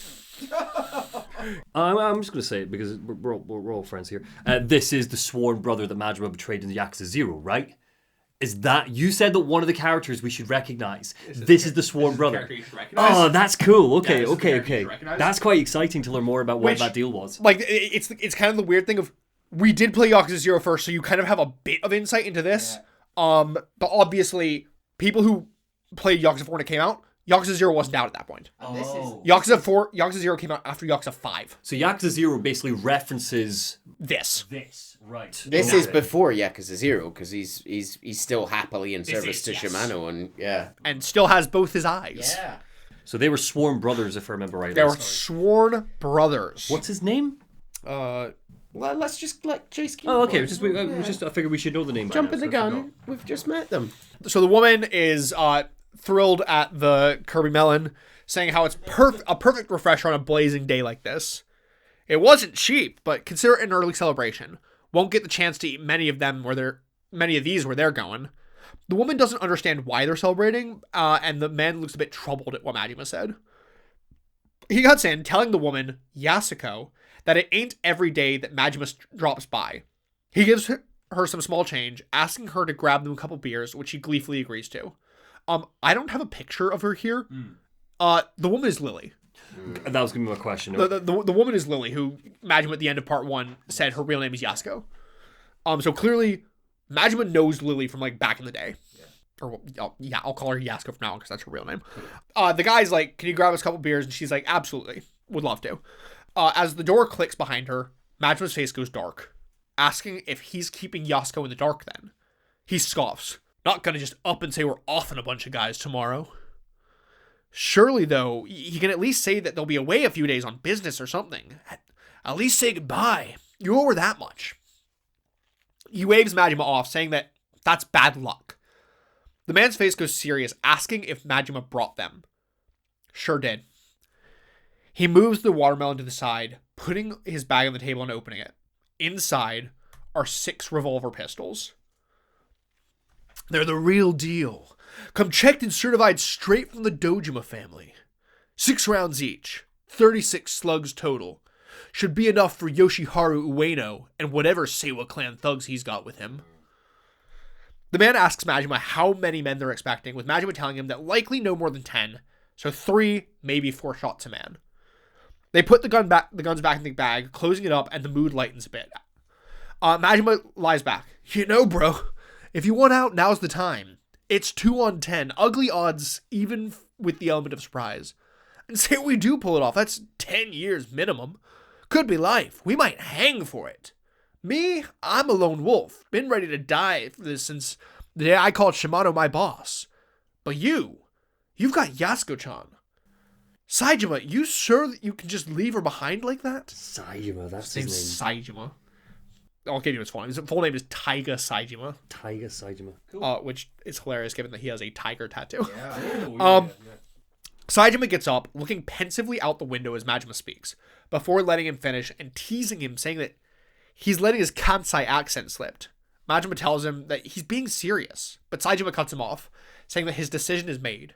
I'm just going to say it because we're all friends here. This is the sworn brother that Majima betrayed in the Yakuza 0, right? Is that... You said that one of the characters we should recognize. This is the sworn brother. Oh, that's cool. Okay. That's quite exciting to learn more about what that deal was. Like, it's kind of the weird thing of... We did play Yakuza 0 first, so you kind of have a bit of insight into this. Yeah. But obviously, people who played Yakuza 4 when it came out, Yakuza 0 wasn't out at that point. Yakuza 0 came out after Yakuza 5. So Yakuza 0 basically references this, right? This is before Yakuza 0 because he's still happily in service to Shimano and still has both his eyes. Yeah. So they were sworn brothers, if I remember right. They were sworn brothers. What's his name? Well, let's just let Chase keep okay. I figured we should know the name. Jumping the gun. We've just met them. So the woman is thrilled at the Kirby melon, saying how it's a perfect refresher on a blazing day like this. It wasn't cheap, but consider it an early celebration. Won't get the chance to eat many of these where they're going. The woman doesn't understand why they're celebrating, and the man looks a bit troubled at what Majima said. He cuts in, telling the woman, Yasuko, that it ain't every day that Majima drops by. He gives her some small change, asking her to grab them a couple beers, which she gleefully agrees to. I don't have a picture of her here. The woman is Lily. That was going to be my question. The woman is Lily, who Majima at the end of part 1 said her real name is Yasuko. So clearly, Majima knows Lily from like back in the day. Yeah. I'll call her Yasuko from now on because that's her real name. The guy's like, can you grab us a couple beers? And she's like, absolutely. Would love to. As the door clicks behind her, Majima's face goes dark, asking if he's keeping Yasuko in the dark then. He scoffs. Not gonna just up and say we're offing a bunch of guys tomorrow. Surely, though, he can at least say that they'll be away a few days on business or something. At least say goodbye. You owe her that much. He waves Majima off, saying that that's bad luck. The man's face goes serious, asking if Majima brought them. Sure did. He moves the watermelon to the side, putting his bag on the table and opening it. Inside are 6 revolver pistols. They're the real deal. Come checked and certified straight from the Dojima family. 6 rounds each. 36 slugs total. Should be enough for Yoshiharu Ueno and whatever Seiwa clan thugs he's got with him. The man asks Majima how many men they're expecting, with Majima telling him that likely no more than 10, so 3, maybe 4 shots a man. They put the guns back in the bag, closing it up, and the mood lightens a bit. Majima lies back. You know, bro, if you want out, now's the time. It's 2 on 10, ugly odds, even with the element of surprise. And say we do pull it off, that's 10 years minimum. Could be life. We might hang for it. Me, I'm a lone wolf. Been ready to die for this since the day I called Shimano my boss. But you've got Yasuko-chan. Saejima, you sure that you can just leave her behind like that? Saejima, that's his name. Saejima. I'll give you his full name. His full name is Taiga Saejima. Taiga Saejima. Cool. Which is hilarious given that he has a tiger tattoo. Yeah. Saejima gets up, looking pensively out the window as Majima speaks, before letting him finish and teasing him, saying that he's letting his Kansai accent slip. Majima tells him that he's being serious, but Saejima cuts him off, saying that his decision is made.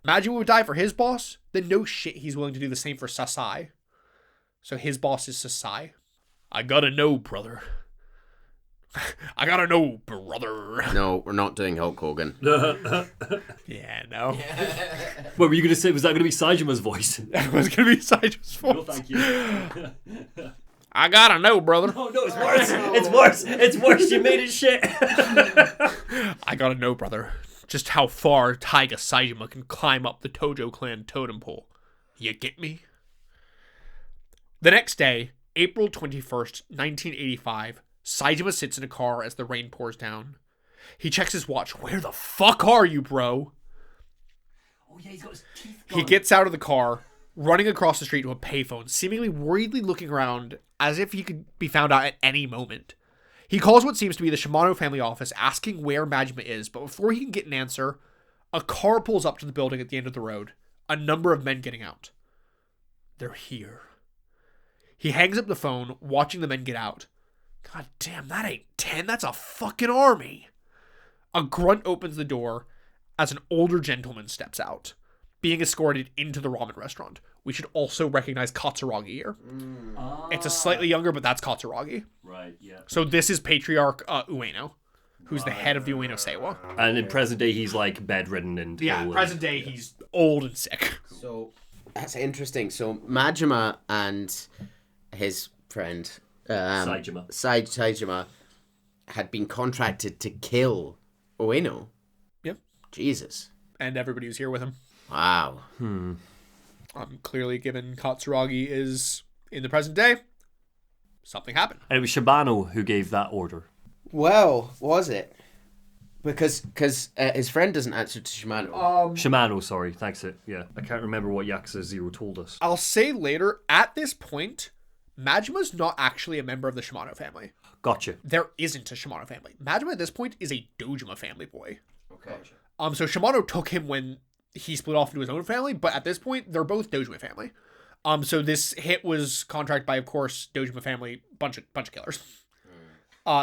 Majima would die for his boss, then no shit he's willing to do the same for Sasai. So his boss is Sasai. I gotta know, brother. I gotta know, brother. No, we're not doing Hulk Hogan. Yeah, no. What were you going to say? Was that going to be Saejima's voice? That was going to be Saejima's voice. No, thank you. I gotta know, brother. Oh no, it's worse. It's worse. It's worse. You made it shit. I gotta know, brother, just how far Taiga Saejima can climb up the Tojo clan totem pole. You get me? The next day, April 21st, 1985, Saejima sits in a car as the rain pours down. He checks his watch. Where the fuck are you, bro? Oh yeah, he's got his teeth gone. He gets out of the car, running across the street to a payphone, seemingly worriedly looking around as if he could be found out at any moment. He calls what seems to be the Shimano family office, asking where Majima is, but before he can get an answer, a car pulls up to the building at the end of the road, a number of men getting out. They're here. He hangs up the phone, watching the men get out. God damn, that ain't 10, that's a fucking army. A grunt opens the door as an older gentleman steps out, being escorted into the ramen restaurant. We should also recognize Katsuragi here. It's a slightly younger, but that's Katsuragi. Right, yeah. So this is Patriarch Ueno, who's the head of the Ueno Seiwa. And in present day, he's like bedridden and ill and- present day, he's old and sick. So that's interesting. So Majima and his friend Saejima. Saejima had been contracted to kill Ueno. Yep. Jesus. And everybody who's here with him. Wow. Clearly, given Katsuragi is in the present day, something happened. And it was Shibano who gave that order. Well, was it? Because his friend doesn't answer to Shimano. Shimano, sorry. Thanks it. Yeah. I can't remember what Yakuza 0 told us. I'll say later, at this point, Majima's not actually a member of the Shimano family. Gotcha. There isn't a Shimano family. Majima at this point is a Dojima family boy. Okay. So Shimano took him when he split off into his own family, but at this point, they're both Dojima family. So this hit was contracted by, of course, Dojima family, bunch of killers.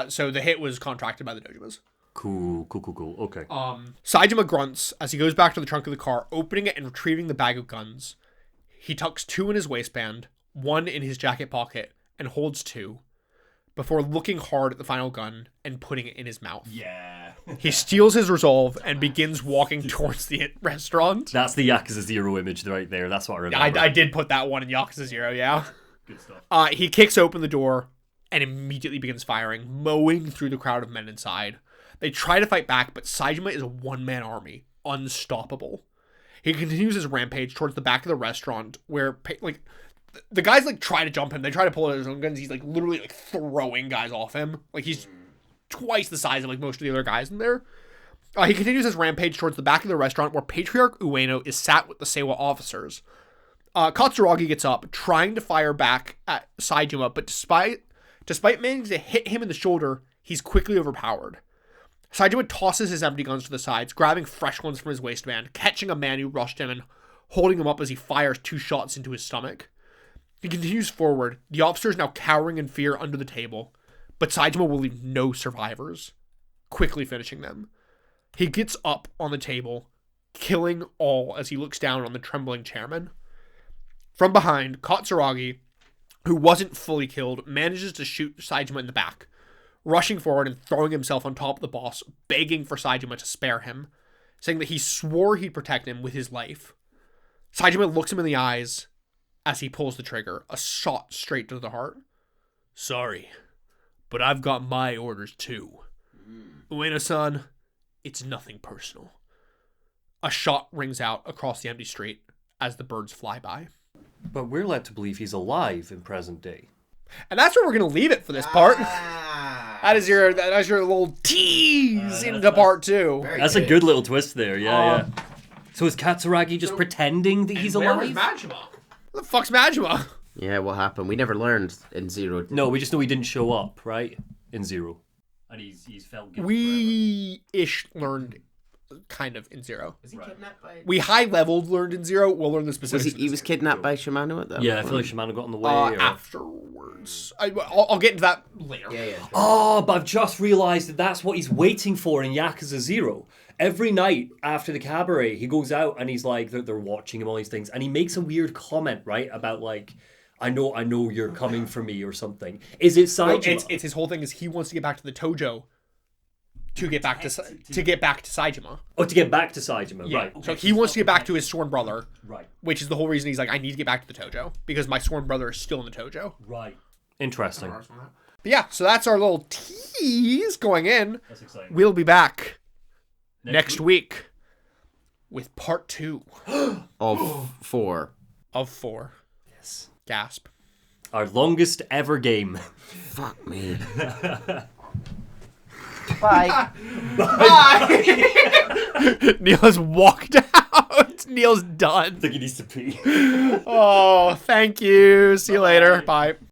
So the hit was contracted by the Dojimas. Cool. Okay. Saejima grunts as he goes back to the trunk of the car, opening it and retrieving the bag of guns. He tucks 2 in his waistband, 1 in his jacket pocket, and holds 2, before looking hard at the final gun and putting it in his mouth. Yeah. He steals his resolve and begins walking towards the restaurant. That's the Yakuza 0 image right there. That's what I remember. I did put that one in Yakuza 0, yeah. Good stuff. He kicks open the door and immediately begins firing, mowing through the crowd of men inside. They try to fight back, but Saejima is a one-man army, unstoppable. He continues his rampage towards the back of the restaurant, where the guys try to jump him. They try to pull out his own guns. He's literally throwing guys off him. He's twice the size of most of the other guys in there. He continues his rampage towards the back of the restaurant, where Patriarch Ueno is sat with the Seiwa officers. Katsuragi gets up, trying to fire back at Saejima, but despite managing to hit him in the shoulder, he's quickly overpowered. Saejima tosses his empty guns to the sides, grabbing fresh ones from his waistband, catching a man who rushed him and holding him up as he fires 2 shots into his stomach. He continues forward, the officers now cowering in fear under the table, but Saejima will leave no survivors, quickly finishing them. He gets up on the table, killing all as he looks down on the trembling chairman. From behind, Katsuragi, who wasn't fully killed, manages to shoot Saejima in the back, rushing forward and throwing himself on top of the boss, begging for Saejima to spare him, saying that he swore he'd protect him with his life. Saejima looks him in the eyes as he pulls the trigger, a shot straight to the heart. Sorry, but I've got my orders too. Ueno-san, it's nothing personal. A shot rings out across the empty street as the birds fly by. But we're led to believe he's alive in present day. And that's where we're going to leave it for this part. That is your little tease into part 2. That's a good little twist there, yeah. So is Katsuragi just pretending that he's alive? Where was Majima? What the fuck's Majima? Yeah, what happened? We never learned in 0. No, we just know he didn't show up, right? In 0. And he's felt guilty We-ish learned kind of in 0. Was he kidnapped by... We high-leveled learned in 0. We'll learn the specifics. He was kidnapped by Shimano at that Yeah, I point? feel like Shimano got in the way. Or... Afterwards. I'll get into that later. Yeah. Oh, but I've just realised that that's what he's waiting for in Yakuza 0. Every night after the cabaret, he goes out and he's like, they're watching him, all these things. And he makes a weird comment, right? About I know you're coming for me or something. Is it Saejima? No, it's his whole thing is he wants to get back to the Tojo to get back to Saejima. Oh, to get back to Saejima, Yeah. right. So he wants to get back to his sworn brother. Right. Which is the whole reason he's like, I need to get back to the Tojo. Because my sworn brother is still in the Tojo. Right. Interesting. But yeah, so that's our little tease going in. That's exciting. We'll be back next week with part 2 Of 4. of 4. Yes. Gasp. Our longest ever game. Fuck me. Bye. Neil has walked out. Neil's done. I think he needs to pee. Oh, thank you. See you later. Bye.